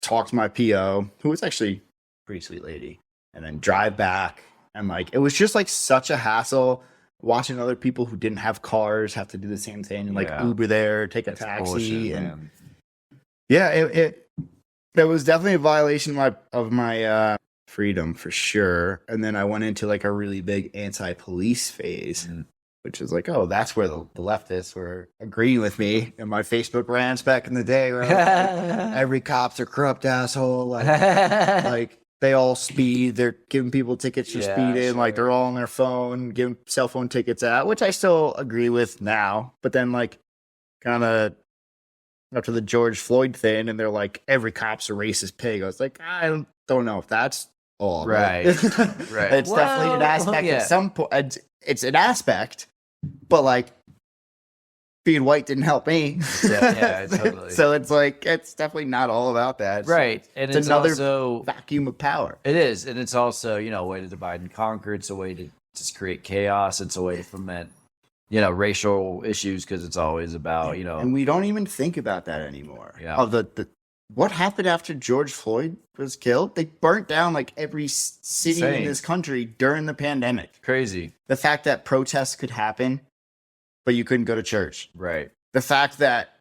talk to my PO, who was actually a pretty sweet lady, and then drive back. And like, it was just like such a hassle watching other people who didn't have cars have to do the same thing and like Uber there, take a taxi. Bullshit, and man. yeah, it was definitely a violation of my freedom for sure. And then I went into like a really big anti-police phase, which is like, oh, that's where the leftists were agreeing with me in my Facebook rants back in the day, where like, every cop's a corrupt asshole. Like they all speed. They're giving people tickets for speeding. Sure. Like they're all on their phone, giving cell phone tickets out, which I still agree with now. But then like kind of after the George Floyd thing, and they're like, every cop's a racist pig. I was like, I don't know if that's all. Right. Right. It's definitely an aspect at some point. It's an aspect, but like being white didn't help me. Yeah, totally. So it's like, it's definitely not all about that. Right. And it's another also vacuum of power. It is. And it's also, a way to divide and conquer. It's a way to just create chaos. It's a way to foment, racial issues, because it's always about, And we don't even think about that anymore. Yeah. Of the what happened after George Floyd was killed? They burnt down like every city in this country during the pandemic. Crazy. The fact that protests could happen, but you couldn't go to church. Right. The fact that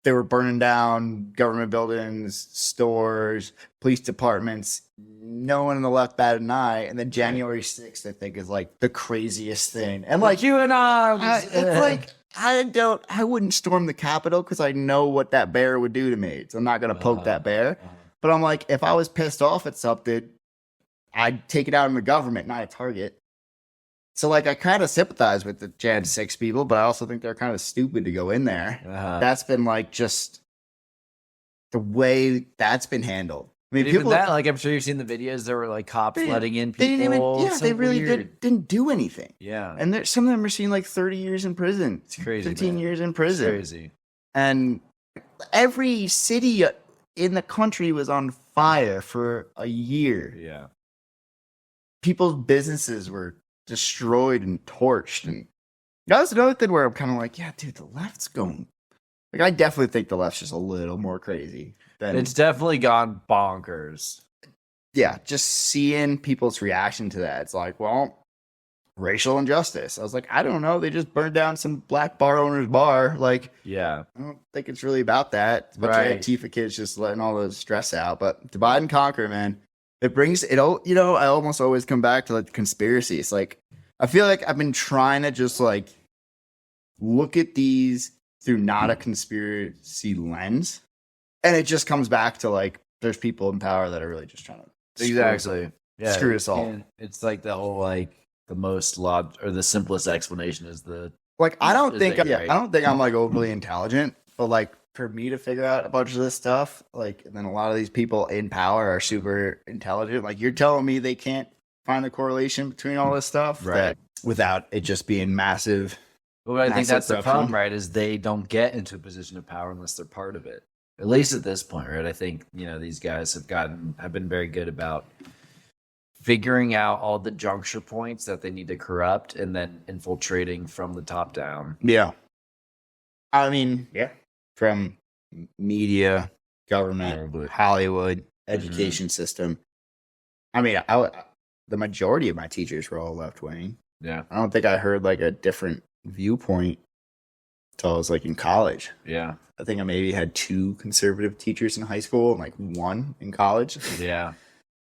they were burning down government buildings, stores, police departments. No one on the left batted an eye. And then January 6th, I think, is like the craziest thing. And like you and it's like I wouldn't storm the Capitol because I know what that bear would do to me. So I'm not gonna poke that bear. But I'm like, if I was pissed off at something, I'd take it out on the government, not a Target. So like I kind of sympathize with the Jan 6 people, but I also think they're kind of stupid to go in there. That's been like just the way that's been handled. I mean, even that, like I'm sure you've seen the videos. There were like cops letting in people. They really didn't do anything. Yeah, and some of them are seeing like 30 years in prison. It's crazy. 15 years in prison. It's crazy. And every city in the country was on fire for a year. Yeah, people's businesses were destroyed and torched, and that's another thing where I'm kind of like, yeah, dude, the left's going. Like, I definitely think the left's just a little more crazy. It's definitely gone bonkers. Yeah, just seeing people's reaction to that. It's like, well, racial injustice. I was like, I don't know. They just burned down some black bar owner's bar. Like, yeah, I don't think it's really about that. It's a bunch of Antifa kids just letting all the stress out. But divide and conquer, man. It brings it all, you know, I almost always come back to like conspiracy. It's like, I feel like I've been trying to just like look at these through not a conspiracy lens. And it just comes back to like, there's people in power that are really just trying to screw us all. And it's like the whole, like the most or the simplest explanation is the, like, I don't think I'm like overly intelligent, but like, for me to figure out a bunch of this stuff, like, and then a lot of these people in power are super intelligent. Like, you're telling me they can't find the correlation between all this stuff, right? Without it just being massive. Well, I think that's the problem, right? Is they don't get into a position of power unless they're part of it. At least at this point, right? I think, you know, these guys have been very good about figuring out all the juncture points that they need to corrupt and then infiltrating from the top down. Yeah. I mean, yeah. From media, government, Hollywood, education system. I mean, the majority of my teachers were all left wing. Yeah. I don't think I heard like a different viewpoint until I was like in college. Yeah. I think I maybe had 2 conservative teachers in high school and like 1 in college. Yeah.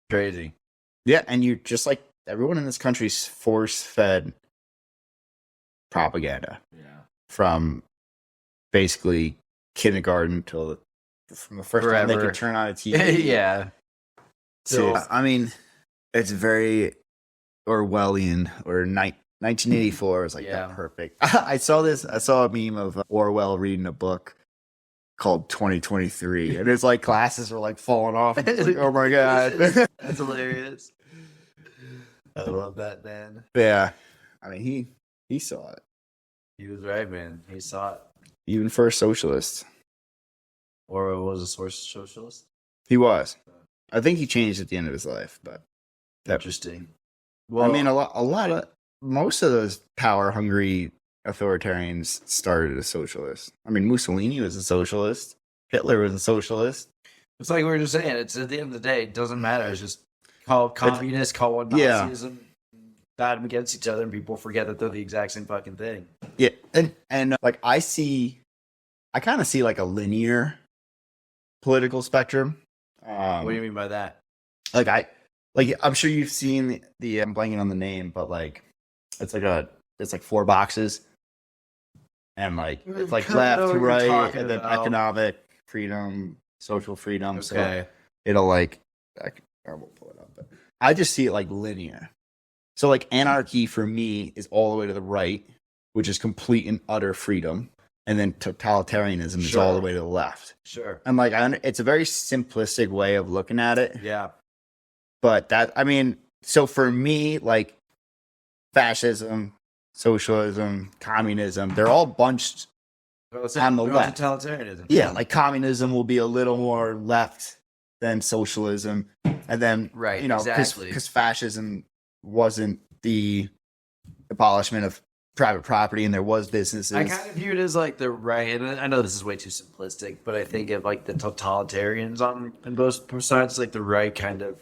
Crazy. Yeah. And you're just like, everyone in this country's force fed propaganda. Yeah. From basically kindergarten till from the first time they could turn on a TV. Yeah. So, I mean, it's very Orwellian, or 1984 is like that perfect. I saw a meme of Orwell reading a book called 2023, and it's like glasses are like falling off. It's like, oh my God. That's hilarious. I love that, man. Yeah. I mean, he saw it. He was right, man. He saw it. Even for a socialist. Or was a socialist? He was. I think he changed at the end of his life, but interesting. Well, I mean, most of those power-hungry authoritarians started as socialists. I mean, Mussolini was a socialist. Hitler was a socialist. It's like we were just saying. It's at the end of the day, it doesn't matter. It's just call communists, call one Nazism, bat them against each other, and people forget that they're the exact same fucking thing. Yeah, and like I kind of see like a linear political spectrum. What do you mean by that? I'm sure you've seen the I'm blanking on the name, but like it's like 4 boxes, and like it's like left, right, and then economic freedom, social freedom. Okay. So it'll like I won't pull it up, but I just see it like linear. So like anarchy for me is all the way to the right, which is complete and utter freedom. And then totalitarianism is all the way to the left. Sure. And like, it's a very simplistic way of looking at it. Yeah. But so for me, like fascism, socialism, communism, they're all bunched on the left. Totalitarianism. Yeah. Like communism will be a little more left than socialism. And then, right, you know, exactly. because fascism wasn't the abolishment of private property and there was businesses. I kind of view it as like the right, and I know this is way too simplistic, but I think of like the totalitarians on both sides, like the right kind of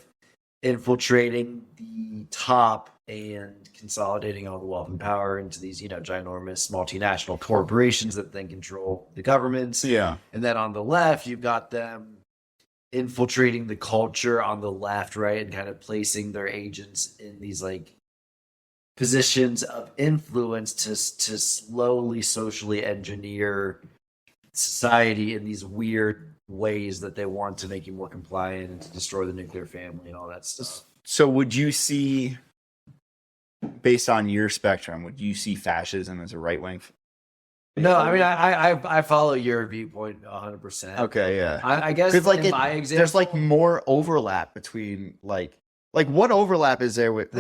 infiltrating the top and consolidating all the wealth and power into these, ginormous multinational corporations that then control the governments. Yeah. And then on the left, you've got them infiltrating the culture on the left, right, and kind of placing their agents in these like positions of influence to slowly socially engineer society in these weird ways that they want to make you more compliant and to destroy the nuclear family and all that stuff. So would you see, based on your spectrum, would you see fascism as a right wing? No, I mean I follow your viewpoint 100%. Okay, yeah. I guess like my example, there's like more overlap between like what overlap is there with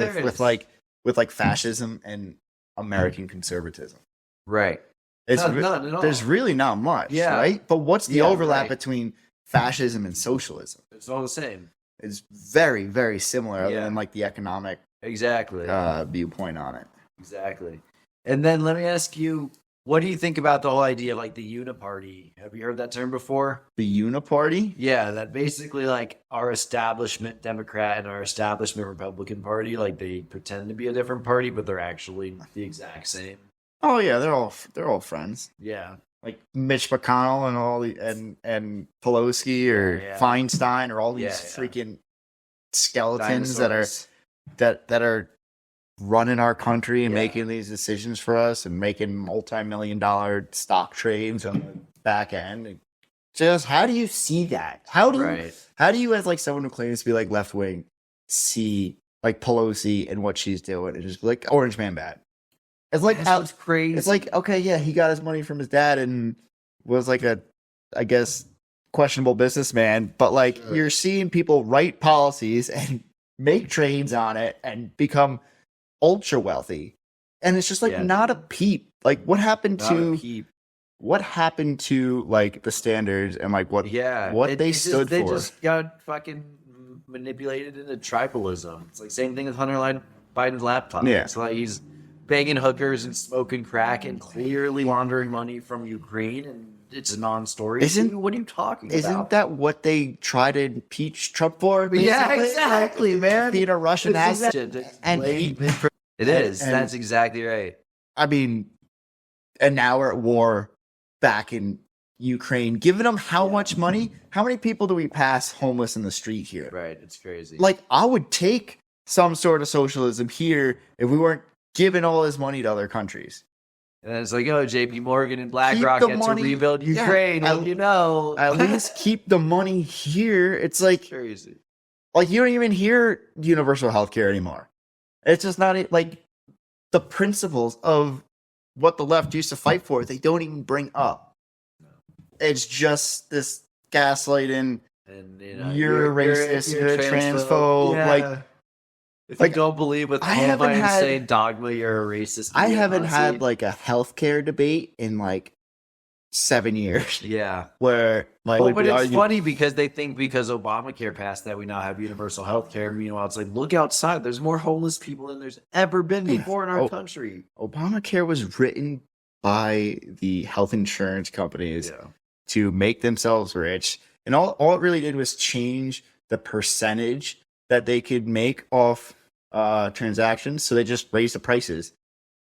fascism and American conservatism? right. It's None at all. There's really not much, Yeah. right? But what's the overlap right. between fascism and socialism? It's all the same. It's very, very similar, other Yeah. than like the economic Exactly. viewpoint on it. Exactly. And then let me ask you, what do you think about the whole idea of like the uniparty? Have you heard that term before? The Uniparty? Yeah, that basically like our establishment Democrat and our establishment Republican Party, like they pretend to be a different party, but they're actually the exact same. Oh yeah, they're all friends. Yeah. Like Mitch McConnell and all the and Pelosi or Yeah. Feinstein or all these Yeah. freaking skeletons that Dinosaurs. are running our country and Yeah. making these decisions for us and making multi-million-dollar stock trades on the back end. Just how do you see that? How do you as like someone who claims to be like left wing see like Pelosi and what she's doing and just be like Orange Man bad? It's like That's crazy. it's like, okay, yeah, he got his money from his dad and was like a, I guess, questionable businessman. But like, you're seeing people write policies and make trades on it and become ultra wealthy. And it's just like not a peep. Like, what happened to like the standards and like what they stood for? They just got fucking manipulated into tribalism. It's like same thing with Hunter Biden's laptop. Yeah. It's like he's banging hookers and smoking crack and clearly laundering money from Ukraine, and it's a non-story. What are you talking about? Isn't that what they try to impeach Trump for? Yeah, basically? exactly, man. Being a Russian asset. And it is. That's exactly right. I mean, and now we're at war back in Ukraine, giving them how much money? How many people do we pass homeless in the street here? Right, it's crazy. Like, I would take some sort of socialism here if we weren't giving all this money to other countries. And then it's like, oh, JP Morgan and BlackRock the get money- to rebuild Ukraine. Yeah, At At least keep the money here. It's like, crazy. like you don't even hear universal healthcare anymore. It's just not like the principles of what the left used to fight for. They don't even bring up. It's just this gaslighting. And You're a racist. You're a transphobe. Yeah. Like, if like, you don't believe with I all haven't my had- insane dogma, you're a racist. I You're haven't Nazi. had like a healthcare debate in like 7 years Yeah. where like But it's funny because they think because Obamacare passed that we now have universal health care. Meanwhile, it's like, look outside. There's more homeless people than there's ever been before in our country. Obamacare was written by the health insurance companies to make themselves rich. And all it really did was change the percentage that they could make off transactions. So they just raised the prices.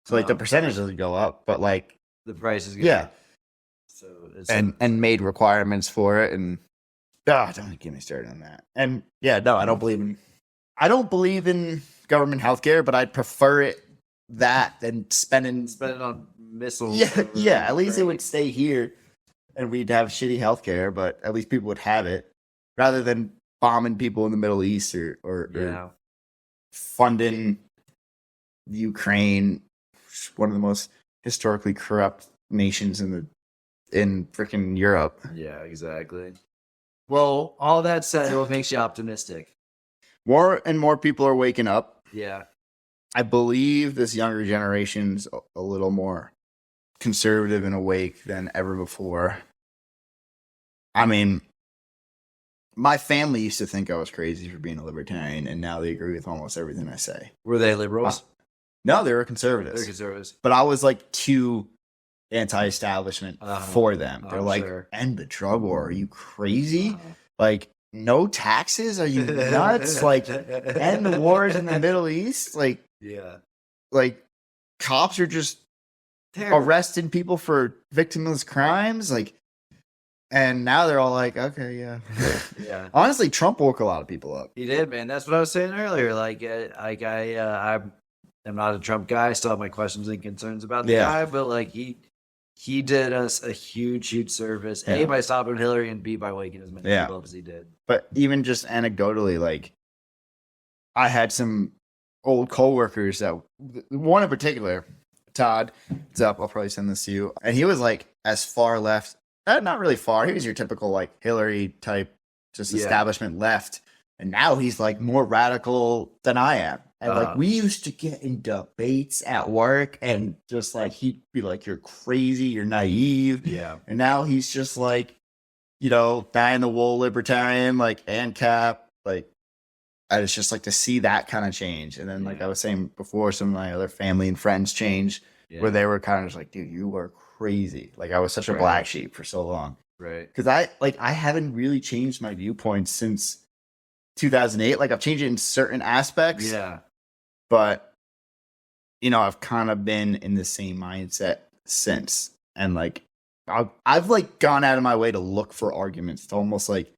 So like the percentage doesn't go up, but like The price is good. So it's and made requirements for it. And don't get me started on that. And I don't believe in government healthcare, but I'd prefer it that than spending spend it on missiles. Yeah. At least it would stay here, and we'd have shitty healthcare, but at least people would have it, rather than bombing people in the Middle East or funding Ukraine, one of the most historically corrupt nations in freaking Europe. Yeah, exactly. Well, all that said, what makes you optimistic? More and more people are waking up. Yeah. I believe this younger generation's a little more conservative and awake than ever before. I mean, my family used to think I was crazy for being a libertarian, and now they agree with almost everything I say. Were they liberals? No, they were conservatives. They're conservatives. But I was like too anti-establishment for them. They're like, sure. end the drug war. Are you crazy? Like, no taxes? Are you nuts? Like, end the wars in the Middle East? Like, Yeah. like cops are just arresting people for victimless crimes. Like, and now they're all like, okay, yeah. Yeah. Honestly, Trump woke a lot of people up. He did, man. That's what I was saying earlier. I'm not a Trump guy. I still have my questions and concerns about the guy, but like he did us a huge service. A, by stopping Hillary, and B, by waking as many people up as he did. But even just anecdotally, like, I had some old coworkers that, one in particular, Todd, what's up? I'll probably send this to you. And he was like as far left, not really far. He was your typical like Hillary type, just establishment left. And now he's like more radical than I am. And like we used to get in debates at work, and just like he'd be like, "You're crazy, you're naive." Yeah. And now he's just like, you know, dying the wool libertarian, like ANCAP, like. I was just like to see that kind of change. And then, like I was saying before, some of my other family and friends changed, where they were kind of just like, dude, you are crazy. Like, I was such a black sheep for so long. Right. Because I haven't really changed my viewpoints since 2008. Like, I've changed it in certain aspects. Yeah. But, you know, I've kind of been in the same mindset since. And, like, I've like gone out of my way to look for arguments to almost like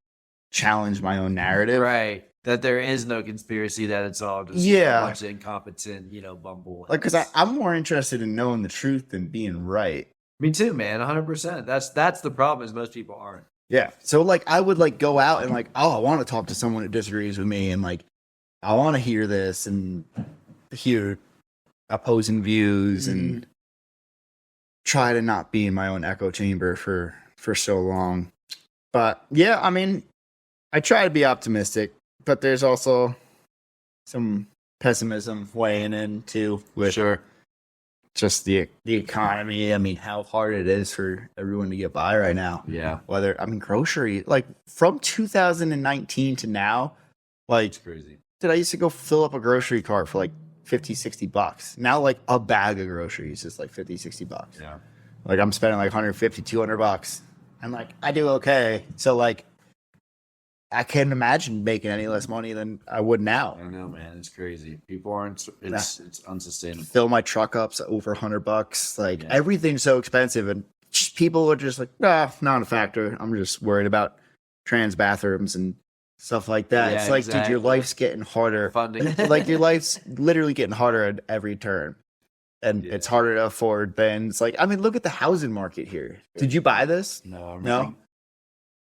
challenge my own narrative. Right. That there is no conspiracy, that it's all just a bunch of incompetent, bumble. Like, because I'm more interested in knowing the truth than being right. Me too, man. 100%. That's the problem, is most people aren't. Yeah. So, like, I would, like, go out and, like, I want to talk to someone that disagrees with me. And, like, I want to hear this and hear opposing views and try to not be in my own echo chamber for so long. But, yeah, I mean, I try to be optimistic. But there's also some pessimism weighing in too with just the economy. I mean, how hard it is for everyone to get by right now. Yeah. Grocery, like from 2019 to now, like, it's crazy. Dude, I used to go fill up a grocery cart for like $50-$60. Now, like, a bag of groceries is like $50-$60. Yeah. Like, I'm spending like $150-$200. And like, I do okay. So like, I can't imagine making any less money than I would now. I don't know, man. It's crazy. People aren't. It's unsustainable. Fill my truck up over $100. Like, everything's so expensive, and just, people are just like, nah, not a factor. I'm just worried about trans bathrooms and stuff like that. Yeah, it's like, dude, your life's getting harder. Funding. Like, your life's literally getting harder at every turn, and it's harder to afford. Then it's like, I mean, look at the housing market here. Did you buy this? No.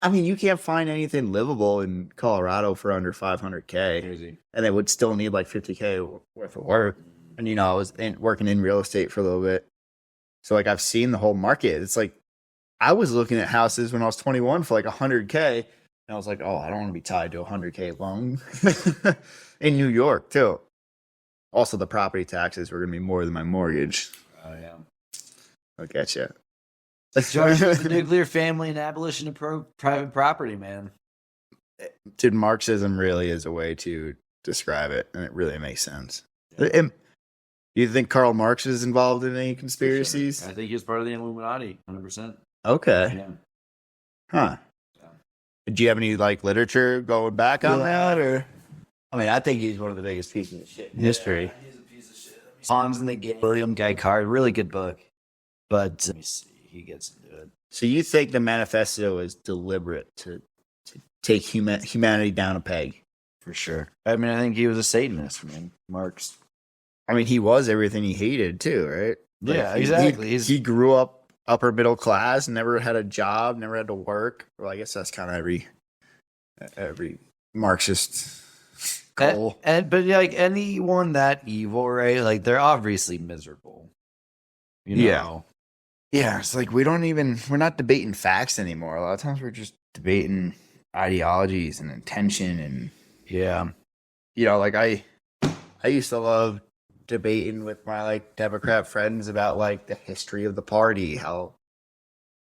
I mean, you can't find anything livable in Colorado for under $500K. Crazy. And they would still need like $50K worth of work. And, you know, I was working in real estate for a little bit. So, like, I've seen the whole market. It's like, I was looking at houses when I was 21 for like $100K. And I was like, oh, I don't want to be tied to a $100K loan in New York, too. Also, the property taxes were going to be more than my mortgage. Oh, yeah. I'll get you. The nuclear family and abolition of private property, man. Dude, Marxism really is a way to describe it, and it really makes sense. Do you think Karl Marx is involved in any conspiracies? Sure. I think he was part of the Illuminati, 100%. Okay. Yeah. Huh. Yeah. Do you have any like literature going back on that, or? I mean, I think he's one of the biggest pieces of shit in history. He's a piece of shit. Pawns in the Game. William Guy Card, really good book. But Let me see. He gets into it. So you think the manifesto is deliberate to take humanity down a peg? For sure. I mean, I think he was a Satanist, man. Marx. I mean, he was everything he hated too, right? Yeah, exactly. He grew up upper middle class, never had a job, never had to work. Well, I guess that's kind of every Marxist goal. But like anyone that evil, right? Like, they're obviously miserable. You know? Yeah, it's like we're not debating facts anymore. A lot of times we're just debating ideologies and intention, and you know, like I used to love debating with my like Democrat friends about like the history of the party, how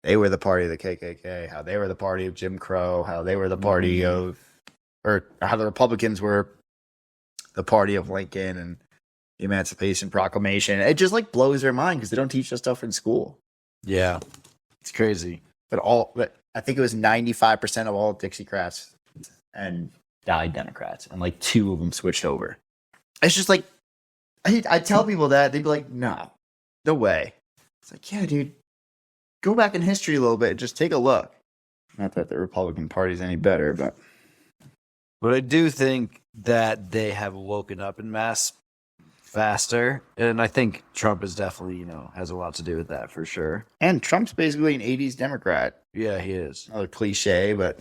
they were the party of the KKK, how they were the party of Jim Crow, how they were the party of, or how the Republicans were the party of Lincoln, and the Emancipation Proclamation. It just like blows their mind because they don't teach that stuff in school. Yeah, it's crazy. But I think it was 95% of all Dixiecrats and died Democrats, and like 2 of them switched over. It's just like I tell people that they'd be like, no way. It's like, yeah, dude, go back in history a little bit, just take a look. Not that the Republican Party's any better, but I do think that they have woken up in mass faster, and I think Trump is definitely, has a lot to do with that for sure. and Trump's basically an 80s Democrat. Yeah, he is. Another cliche, but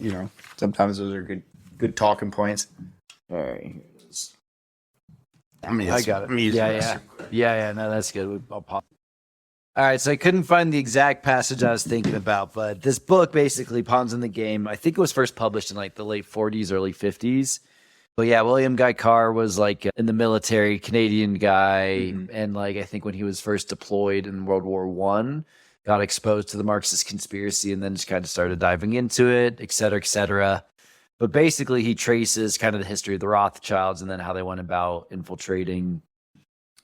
sometimes those are good talking points. All right, here it is. I got it. Yeah. No, that's good. I'll pop. All right, so I couldn't find the exact passage I was thinking about, but this book basically pawns in the game. I think it was first published in like the late 40s, early 50s. But yeah, William Guy Carr was like in the military, Canadian guy, and like I think when he was first deployed in World War I, got exposed to the Marxist conspiracy and then just kind of started diving into it, et cetera, et cetera. But basically, he traces kind of the history of the Rothschilds and then how they went about infiltrating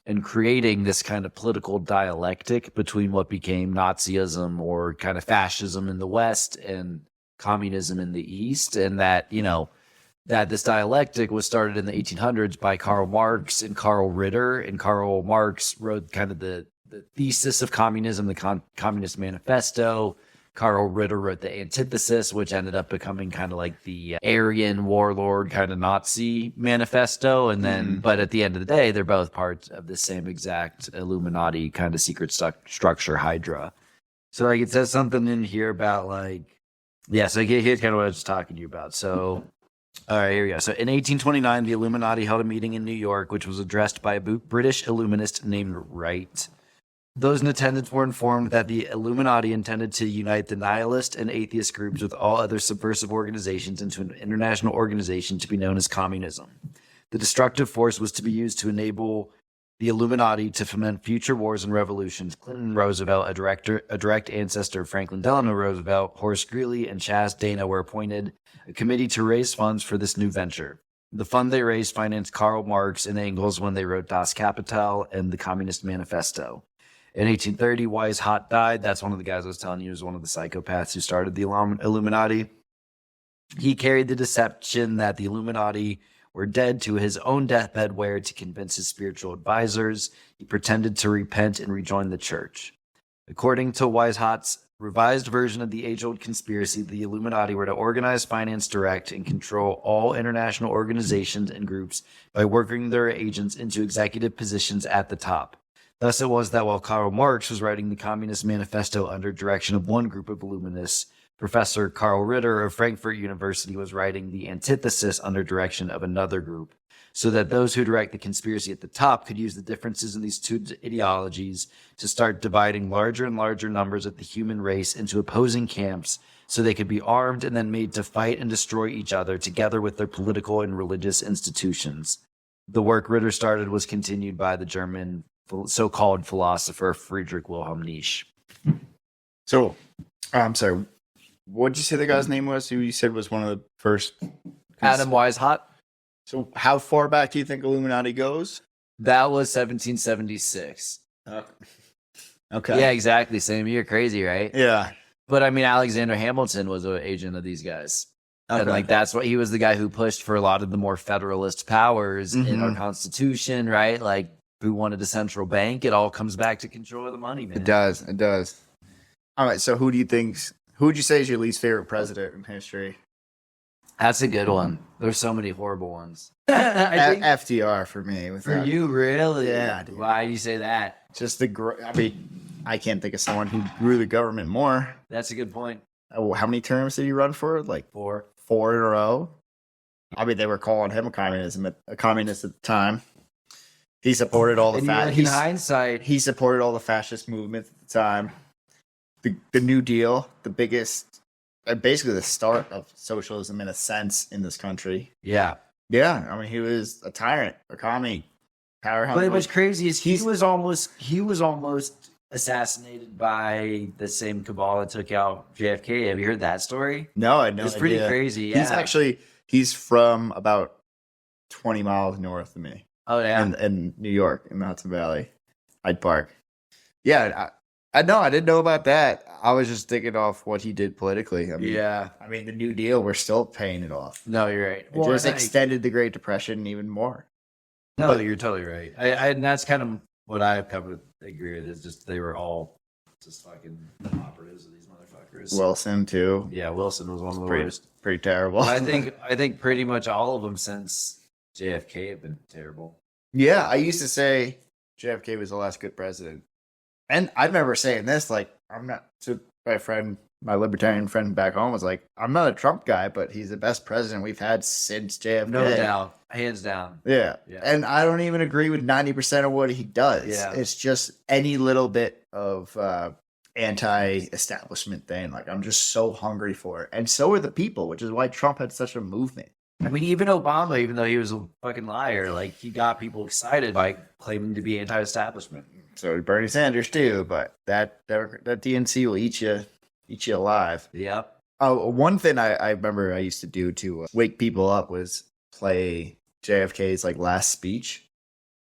and creating this kind of political dialectic between what became Nazism or kind of fascism in the West and communism in the East. And that, that this dialectic was started in the 1800s by Karl Marx and Karl Ritter. And Karl Marx wrote kind of the thesis of communism, the Communist Manifesto. Karl Ritter wrote the antithesis, which ended up becoming kind of like the Aryan warlord kind of Nazi manifesto. And then, but at the end of the day, they're both parts of the same exact Illuminati kind of secret structure, Hydra. So like it says something in here about like, so here's kind of what I was talking to you about. So, all right, here we go. So in 1829, the Illuminati held a meeting in New York, which was addressed by a British Illuminist named Wright. Those in attendance were informed that the Illuminati intended to unite the nihilist and atheist groups with all other subversive organizations into an international organization to be known as communism. The destructive force was to be used to enable the Illuminati to foment future wars and revolutions. Clinton Roosevelt, a direct ancestor of Franklin Delano Roosevelt, Horace Greeley, and Chas Dana were appointed a committee to raise funds for this new venture. The fund they raised financed Karl Marx and Engels when they wrote Das Kapital and the Communist Manifesto. In 1830, Weishaupt died. That's one of the guys I was telling you was one of the psychopaths who started the Illuminati. He carried the deception that the Illuminati were dead to his own deathbed where, to convince his spiritual advisors, he pretended to repent and rejoin the church. According to Weishaupt's revised version of the age-old conspiracy, the Illuminati were to organize, finance, direct, and control all international organizations and groups by working their agents into executive positions at the top. Thus it was that while Karl Marx was writing the Communist Manifesto under direction of one group of Illuminists, Professor Karl Ritter of Frankfurt University was writing the antithesis under direction of another group, so that those who direct the conspiracy at the top could use the differences in these two ideologies to start dividing larger and larger numbers of the human race into opposing camps so they could be armed and then made to fight and destroy each other together with their political and religious institutions. The work Ritter started was continued by the German so-called philosopher Friedrich Wilhelm Nietzsche. So, I'm sorry. What did you say the guy's name was? Who you said was one of the first? Adam Weishaupt. So, how far back do you think Illuminati goes? That was 1776. Okay. Yeah, exactly. Same year. Crazy, right? Yeah. But I mean, Alexander Hamilton was an agent of these guys. Okay. And like that's what he was the guy who pushed for a lot of the more federalist powers in our Constitution, right? Like who wanted a central bank? It all comes back to control of the money, man. It does. All right. So, who would you say is your least favorite president in history? That's a good one. There's so many horrible ones. I think FDR for me. for you, really? Yeah, dude. Why do you say that? Just I can't think of someone who grew the government more. That's a good point. How many terms did he run for? Like 4 in a row. I mean, they were calling him a communist at the time. He supported all the in hindsight, he supported all the fascist movements at the time. The New Deal, the biggest, basically the start of socialism in a sense in this country. yeah. Yeah, I mean, he was a tyrant, a commie, powerhouse. But what's crazy is he was almost assassinated by the same cabal that took out JFK. Have you heard that story? No, I know. It's pretty crazy. Yeah. He's from about 20 miles north of me. Oh yeah. in New York, in the Hudson Valley, Hyde Park. Yeah, I know. I didn't know about that. I was just thinking off what he did politically. I mean, Yeah. I mean, the New Deal, we're still paying it off. No, you're right. It just extended the Great Depression even more. No, you're totally right. And that's kind of what I've come to agree with. Is just they were all just fucking operatives of these motherfuckers. Wilson too. Yeah, Wilson was one of the worst. Pretty terrible. I think pretty much all of them since JFK have been terrible. Yeah, I used to say JFK was the last good president. And I remember saying this, like, I'm not, to my libertarian friend back home was like, I'm not a Trump guy, but he's the best president we've had since JFK. No doubt. Hands down. Yeah. Yeah. And I don't even agree with 90% of what he does. Yeah. It's just any little bit of anti-establishment thing. Like, I'm just so hungry for it. And so are the people, which is why Trump had such a movement. I mean, even Obama, even though he was a fucking liar, like he got people excited by claiming to be anti-establishment. So did Bernie Sanders too, but that DNC will eat you alive. Yep. Oh, one thing I remember I used to do to wake people up was play JFK's like last speech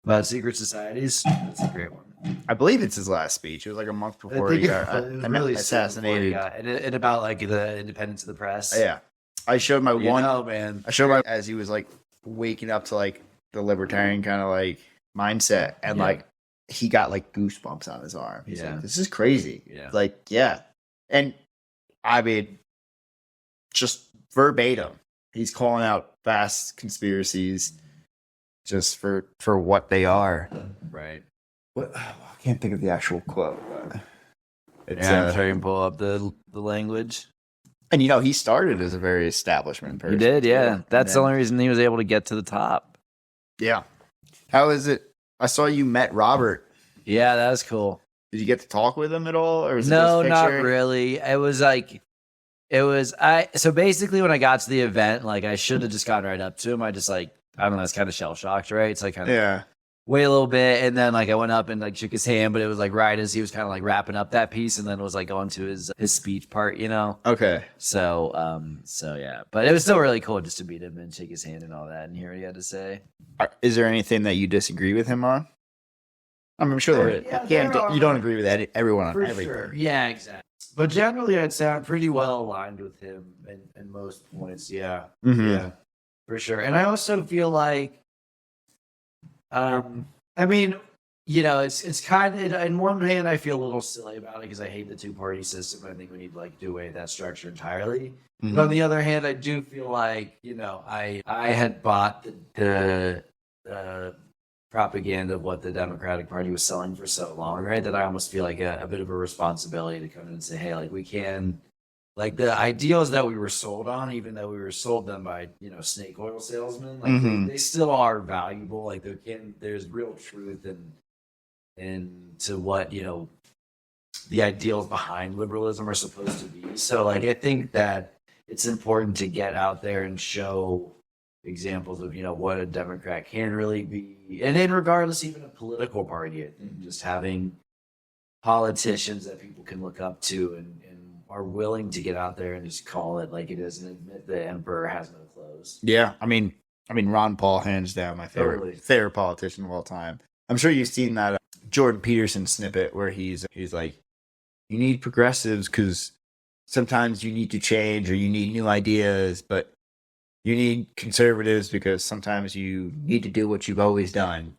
About secret societies, that's a great one. I believe it's his last speech. It was like a month before he got assassinated. And about like the independence of the press. Yeah, I showed my man. I showed my as he was like waking up to like the libertarian kind of like mindset, and like he got like goosebumps on his arm. He's like, "This is crazy." Yeah, like and I mean, just verbatim, he's calling out vast conspiracies just for what they are. Right. What I can't think of the actual quote. But I'm trying to pull up the language. And he started as a very establishment person. He did, yeah. too. That's the only reason he was able to get to the top. Yeah. How is it? I saw you met Robert. Yeah, that was cool. Did you get to talk with him at all, or is No, it just not picture? really. So basically when I got to the event, like I should have just gone right up to him. I just like, I don't know, it's kind of shell shocked, right? It's like kind of Yeah. wait a little bit, and then like I went up and like shook his hand, but it was like right as he was kind of like wrapping up that piece, and then it was like going to his speech part, Okay. So yeah, but it was still really cool just to meet him and shake his hand and all that and hear what he had to say. Is there anything that you disagree with him on? I'm sure you don't agree with everyone on everything. Sure. Yeah, exactly. But generally, I'd say I'm pretty well aligned with him in most points. Yeah, Mhm. yeah, for sure. And I also feel like, I mean, it's kind of, on one hand, I feel a little silly about it because I hate the two-party system. I think we need to like do away with that structure entirely. Mhm. But on the other hand, I do feel like, I had bought the propaganda of what the Democratic Party was selling for so long, right? That I almost feel like a bit of a responsibility to come in and say, hey, like we can, like the ideals that we were sold on, even though we were sold them by, snake oil salesmen, like they still are valuable. Like there's real truth in to what, the ideals behind liberalism are supposed to be. So like, I think that it's important to get out there and show examples of what a Democrat can really be, and in regardless even of political party, I think just having politicians that people can look up to and are willing to get out there and just call it like it is and admit the emperor has no clothes. Yeah. I mean, Ron Paul, hands down, my favorite politician of all time. I'm sure you've seen that Jordan Peterson snippet where he's like, you need progressives because sometimes you need to change or you need new ideas, but you need conservatives because sometimes you need to do what you've always done.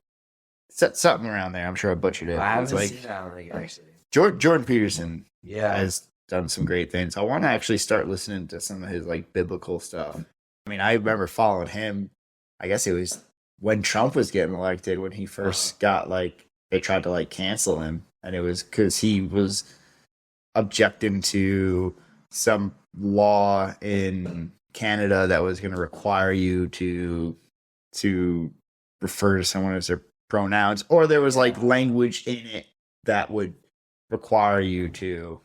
Something around there. I'm sure I butchered it. I haven't It's seen that, I don't think, actually. Jordan Peterson Yeah. has done some great things. I want to actually start listening to some of his like biblical stuff. I mean, I remember following him. I guess it was when Trump was getting elected, when he first got like, they tried to like cancel him. And it was because he was objecting to some law in Canada that was going to require you to refer to someone as their pronouns, or there was like language in it that would require you to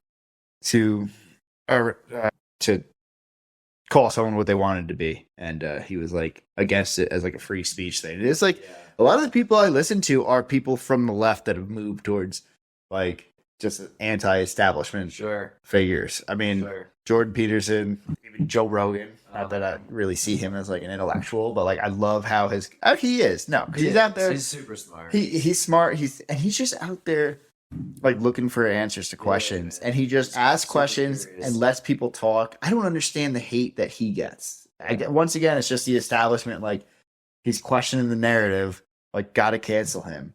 call someone what they wanted to be, and he was like against it as like a free speech thing. It's like a lot of the people I listen to are people from the left that have moved towards like just anti-establishment Sure. figures. I mean, Sure. Jordan Peterson, even Joe Rogan. Not that I really see him as like an intellectual, but like I love how he is. No, because he's out there. He's super smart. He's smart. He's just out there like looking for answers to questions, and he just asks questions curious. and lets people talk. I don't understand the hate that he gets. Once again, it's just the establishment. Like he's questioning the narrative. Like, gotta cancel him.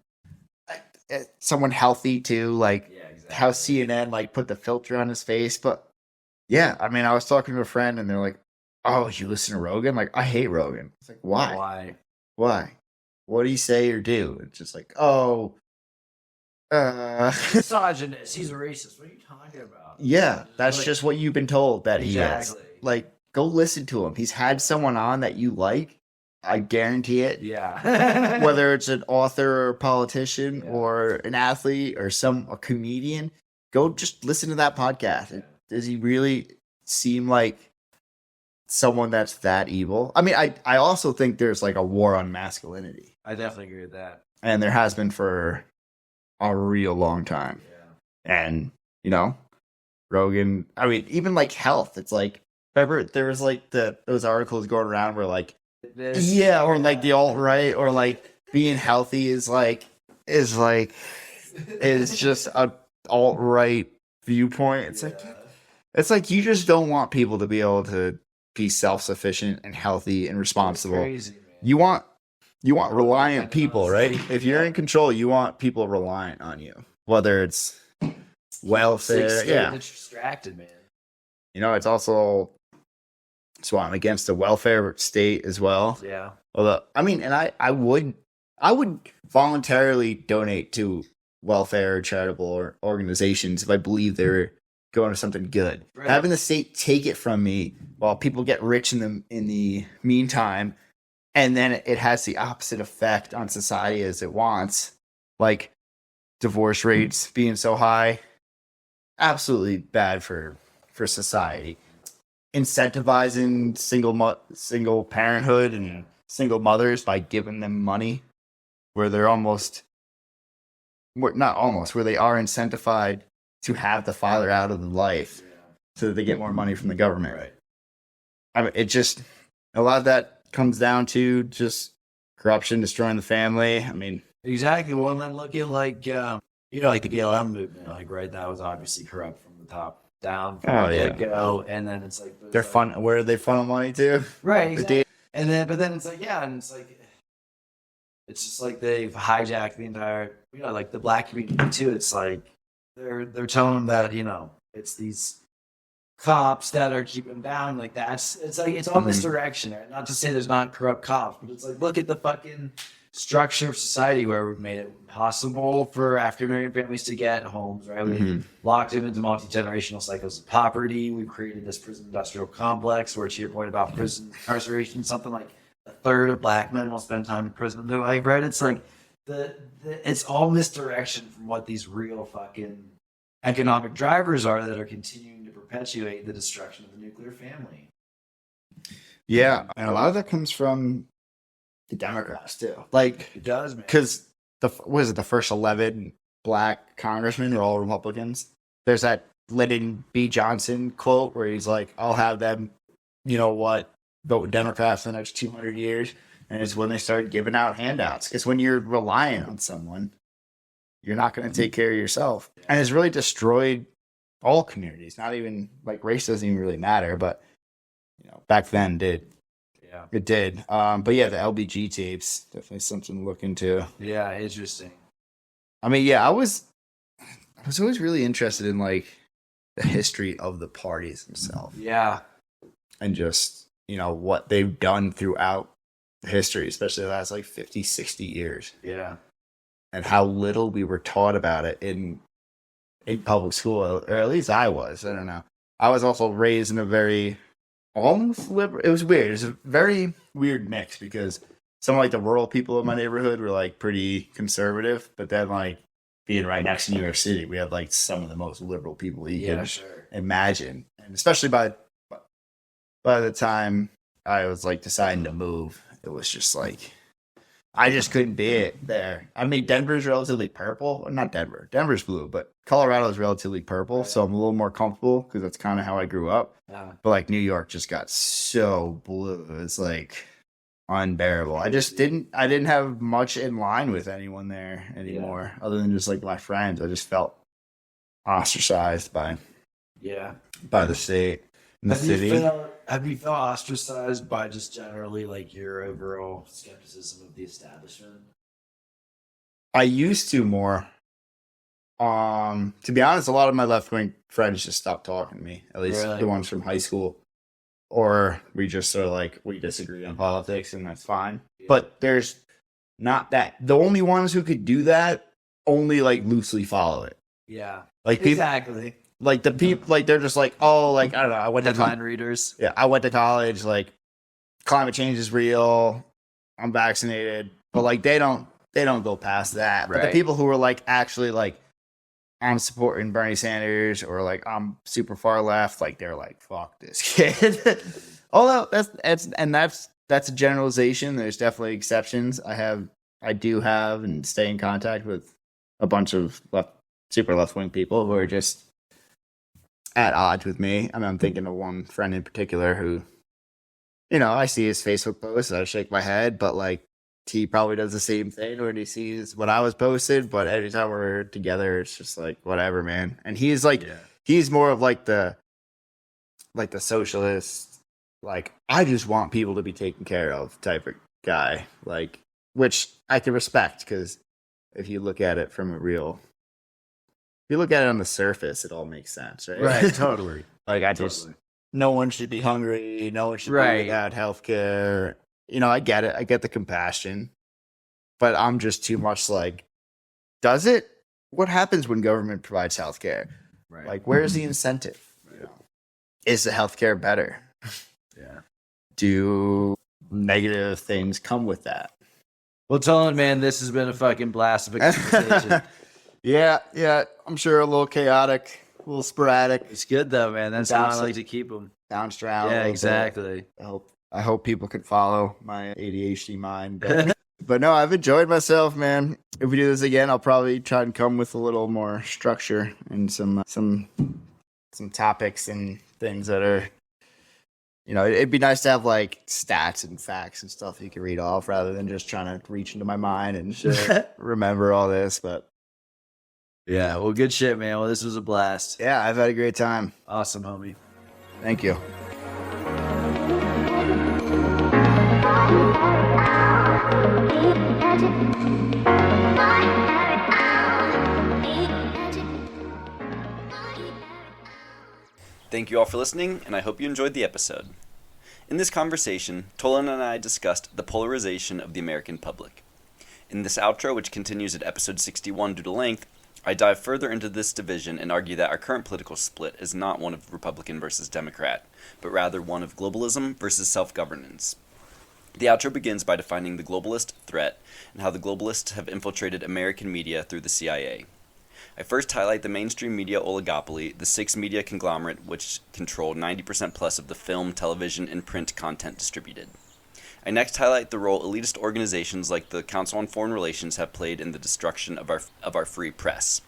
Someone healthy too. Like how CNN like put the filter on his face, but yeah, I mean, I was talking to a friend, and they're like, "Oh, you listen to Rogan?" Like, I hate Rogan. It's like, why? Why? What do you say or do? It's just like, oh, misogynist. He's a racist. What are you talking about? yeah, that's Like, just what you've been told that he is. exactly. Like, go listen to him. He's had someone on that you like. I guarantee it. Yeah. Whether it's an author or a politician Yeah. or an athlete or a comedian, go just listen to that podcast. Does he really seem like someone that's that evil? I mean, I also think there's like a war on masculinity, I definitely agree with that. and there has been for a real long time. Yeah. And you know, Rogan. I mean, even like health. It's like remember there was like those articles going around where like or like the alt-right or like being healthy is just a alt-right viewpoint. It's like you just don't want people to be able to be self-sufficient and healthy and responsible. Crazy, man. You want reliant people, right? If you're in control, you want people reliant on you, whether it's welfare. Yeah, Distracted, man. you know, it's also so I'm against the welfare state as well. Yeah. Although, I mean, and I would voluntarily donate to welfare or charitable organizations if I believe they're going to something good. Right. Having the state take it from me while people get rich in the meantime, and then it has the opposite effect on society as it wants, like divorce rates being so high, absolutely bad for society. Incentivizing single parenthood and single mothers by giving them money where they are incentivized to have the father out of the life so that they get more money from the government. Right. I mean, it just, a lot of that comes down to just corruption, destroying the family. I mean, Exactly. Well, and then look at like like the BLM movement, like right, that was obviously corrupt from the top down. From the get-go. And then it's like they're fun. Where do they funnel money to? right. Exactly. But then it's like and it's like it's just like they've hijacked the entire like the black community too. It's like they're telling them that it's these cops that are keeping them down. Like it's like it's all misdirection. Not to say there's not corrupt cops, but it's like look at the fucking structure of society where we've made it impossible for African American families to get homes, right? We've locked them into multi-generational cycles of poverty. We've created this prison industrial complex where, to your point about prison incarceration, something like a third of black men will spend time in prison. They're like, right? It's like it's all misdirection from what these real fucking economic drivers are that are continuing to perpetuate the destruction of the nuclear family. Yeah, and a lot of that comes from the Democrats too. Like It does, man. because the first 11 black congressmen were all Republicans. There's that Lyndon B. Johnson quote where he's like, "I'll have them, vote with Democrats for the next 200 years." And it's when they started giving out handouts. Because when you're relying on someone, you're not going to take care of yourself, and it's really destroyed all communities. Not even like race doesn't even really matter, but back then did. Yeah. It did. But yeah, the LBG tapes, definitely something to look into. Yeah, interesting. I mean, yeah, I was always really interested in like the history of the parties themselves Yeah. and just, what they've done throughout history, especially the last like 50, 60 years, Yeah. and how little we were taught about it in public school, or at least I was. I don't know. I was also raised in a very almost liberal. It was weird. It was a very weird mix because some of like the rural people in my neighborhood were like pretty conservative, but then like being right next to New York City, we had like some of the most liberal people you can imagine, and especially by the time I was like deciding to move, it was just like I just couldn't be it there. I mean, Denver's relatively purple. Not Denver. Denver's blue, but Colorado's relatively purple. So I'm a little more comfortable because that's kind of how I grew up. But like New York just got so blue. It's like unbearable. I didn't have much in line with anyone there anymore other than just like my friends. I just felt ostracized by the state and the city. Have you felt ostracized by just generally like your overall skepticism of the establishment? I used to more. To be honest, a lot of my left-wing friends just stopped talking to me, at least the ones from high school. Or we just sort of like, we disagree on politics and that's fine. Yeah. But there's not that. The only ones who could do that only like loosely follow it. Yeah. Like people, exactly. Like the people, like they're just like, oh, like, I don't know. I went Headline readers. Yeah. I went to college. Like climate change is real. I'm vaccinated. But like, they don't go past that. But the people who are like, actually like, I'm supporting Bernie Sanders or like I'm super far left, like they're like, fuck this kid. Although that's a generalization. There's definitely exceptions. I do have and stay in contact with a bunch of super left-wing people who are just at odds with me. I mean, I'm thinking of one friend in particular who, I see his Facebook posts and I shake my head, but like he probably does the same thing when he sees what I was posted, but anytime we're together, it's just like, whatever, man. And he's like, he's more of like the socialist, like, I just want people to be taken care of type of guy, like, which I can respect because if you look at it from if you look at it on the surface, it all makes sense, right? Right, totally. Like, no one should be hungry. No one should be without healthcare. I get it. I get the compassion, but I'm just too much like, does it? What happens when government provides healthcare? Right. Like, where's the incentive? Right. Is the healthcare better? Yeah. Do negative things come with that? Well, Tolon, man, this has been a fucking blast of a conversation. Yeah. I'm sure a little chaotic, a little sporadic. It's good though, man. That's how I like to keep them. Bounced around. Yeah, exactly. I hope people can follow my ADHD mind. But no, I've enjoyed myself, man. If we do this again, I'll probably try and come with a little more structure and some topics and things that are, it'd be nice to have like stats and facts and stuff you can read off rather than just trying to reach into my mind and remember all this. But yeah, well, good shit, man. Well, this was a blast. Yeah, I've had a great time. Awesome, homie. Thank you. Thank you all for listening, and I hope you enjoyed the episode. In this conversation, Tolon and I discussed the polarization of the American public. In this outro, which continues at episode 61 due to length, I dive further into this division and argue that our current political split is not one of Republican versus Democrat, but rather one of globalism versus self-governance. The outro begins by defining the globalist threat and how the globalists have infiltrated American media through the CIA. I first highlight the mainstream media oligopoly, the six media conglomerate which control 90% plus of the film, television, and print content distributed. I next highlight the role elitist organizations like the Council on Foreign Relations have played in the destruction of our free press.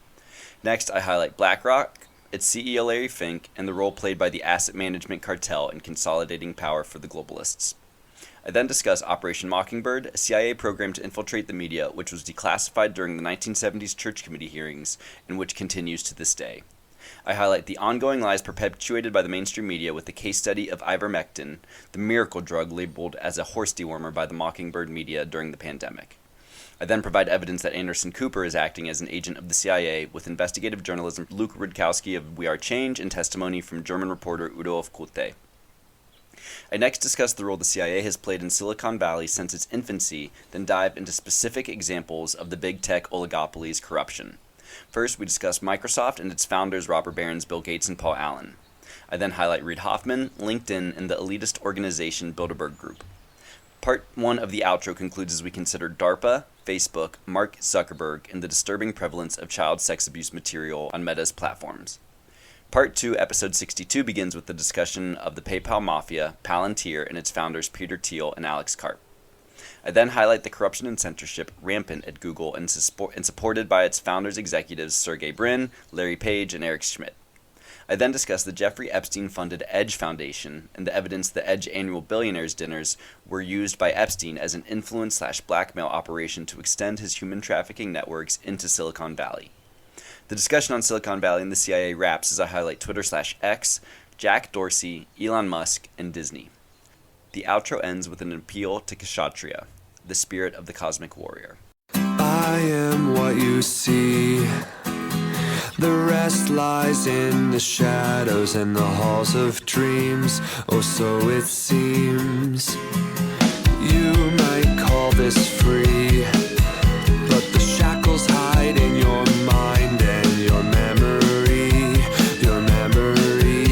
Next, I highlight BlackRock, its CEO Larry Fink, and the role played by the asset management cartel in consolidating power for the globalists. I then discuss Operation Mockingbird, a CIA program to infiltrate the media, which was declassified during the 1970s Church Committee hearings, and which continues to this day. I highlight the ongoing lies perpetuated by the mainstream media with the case study of ivermectin, the miracle drug labeled as a horse dewormer by the Mockingbird media during the pandemic. I then provide evidence that Anderson Cooper is acting as an agent of the CIA with investigative journalism from Luke Rudkowski of We Are Change and testimony from German reporter Udo of Kulte. I next discuss the role the CIA has played in Silicon Valley since its infancy, then dive into specific examples of the big tech oligopoly's corruption. First, we discuss Microsoft and its founders Robert Barron's, Bill Gates, and Paul Allen. I then highlight Reid Hoffman, LinkedIn, and the elitist organization Bilderberg Group. Part 1 of the outro concludes as we consider DARPA, Facebook, Mark Zuckerberg, and the disturbing prevalence of child sex abuse material on Meta's platforms. Part 2, episode 62, begins with the discussion of the PayPal Mafia, Palantir, and its founders Peter Thiel and Alex Karp. I then highlight the corruption and censorship rampant at Google and supported by its founders executives Sergey Brin, Larry Page, and Eric Schmidt. I then discuss the Jeffrey Epstein-funded Edge Foundation and the evidence the Edge annual billionaires dinners were used by Epstein as an influence/blackmail operation to extend his human trafficking networks into Silicon Valley. The discussion on Silicon Valley and the CIA wraps as I highlight Twitter/X, Jack Dorsey, Elon Musk, and Disney. The outro ends with an appeal to Kshatriya, the spirit of the cosmic warrior. I am what you see. The rest lies in the shadows and the halls of dreams. Oh, so it seems. You might call this free, but the shackles hide in your mind and your memory, your memory.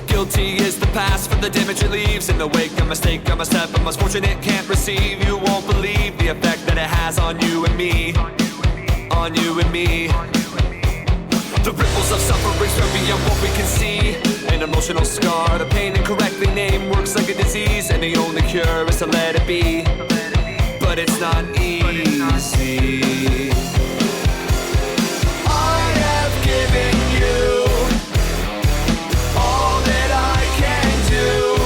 Guilty is the past for the damage it leaves. In the wake of mistake, I'm a step I'm most fortunate can't receive. You won't believe the effect that it has on you and me. On you and me. The ripples of suffering spread beyond what we can see. An emotional scar, the pain incorrectly named works like a disease, and the only cure is to let it be. But it's not easy. I have given you all that I can do.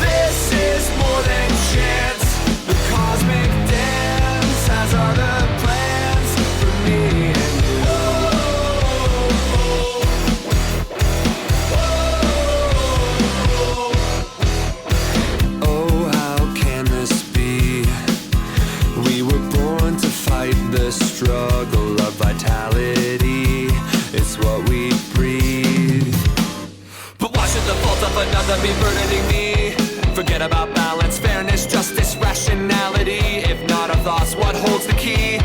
This is more than chance. The cosmic dance has other plans for me and you. Oh, how can this be? We were born to fight the struggle of vitality. It's what we breathe. But why should the fault of another be burdening me? Forget about balance, fairness, justice, rationality. If not our thoughts, what holds the key?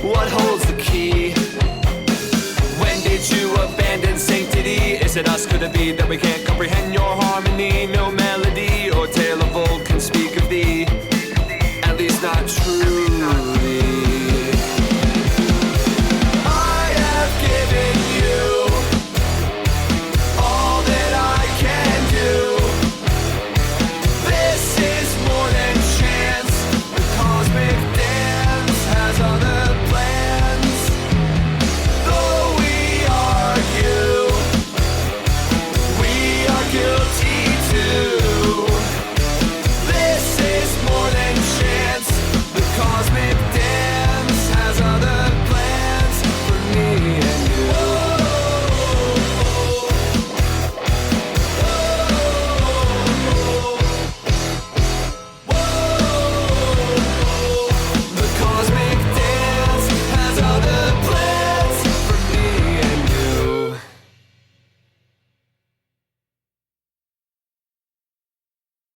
What holds the key? When did you abandon sanctity? Is it us? Could it be that we can't comprehend your harmony? No.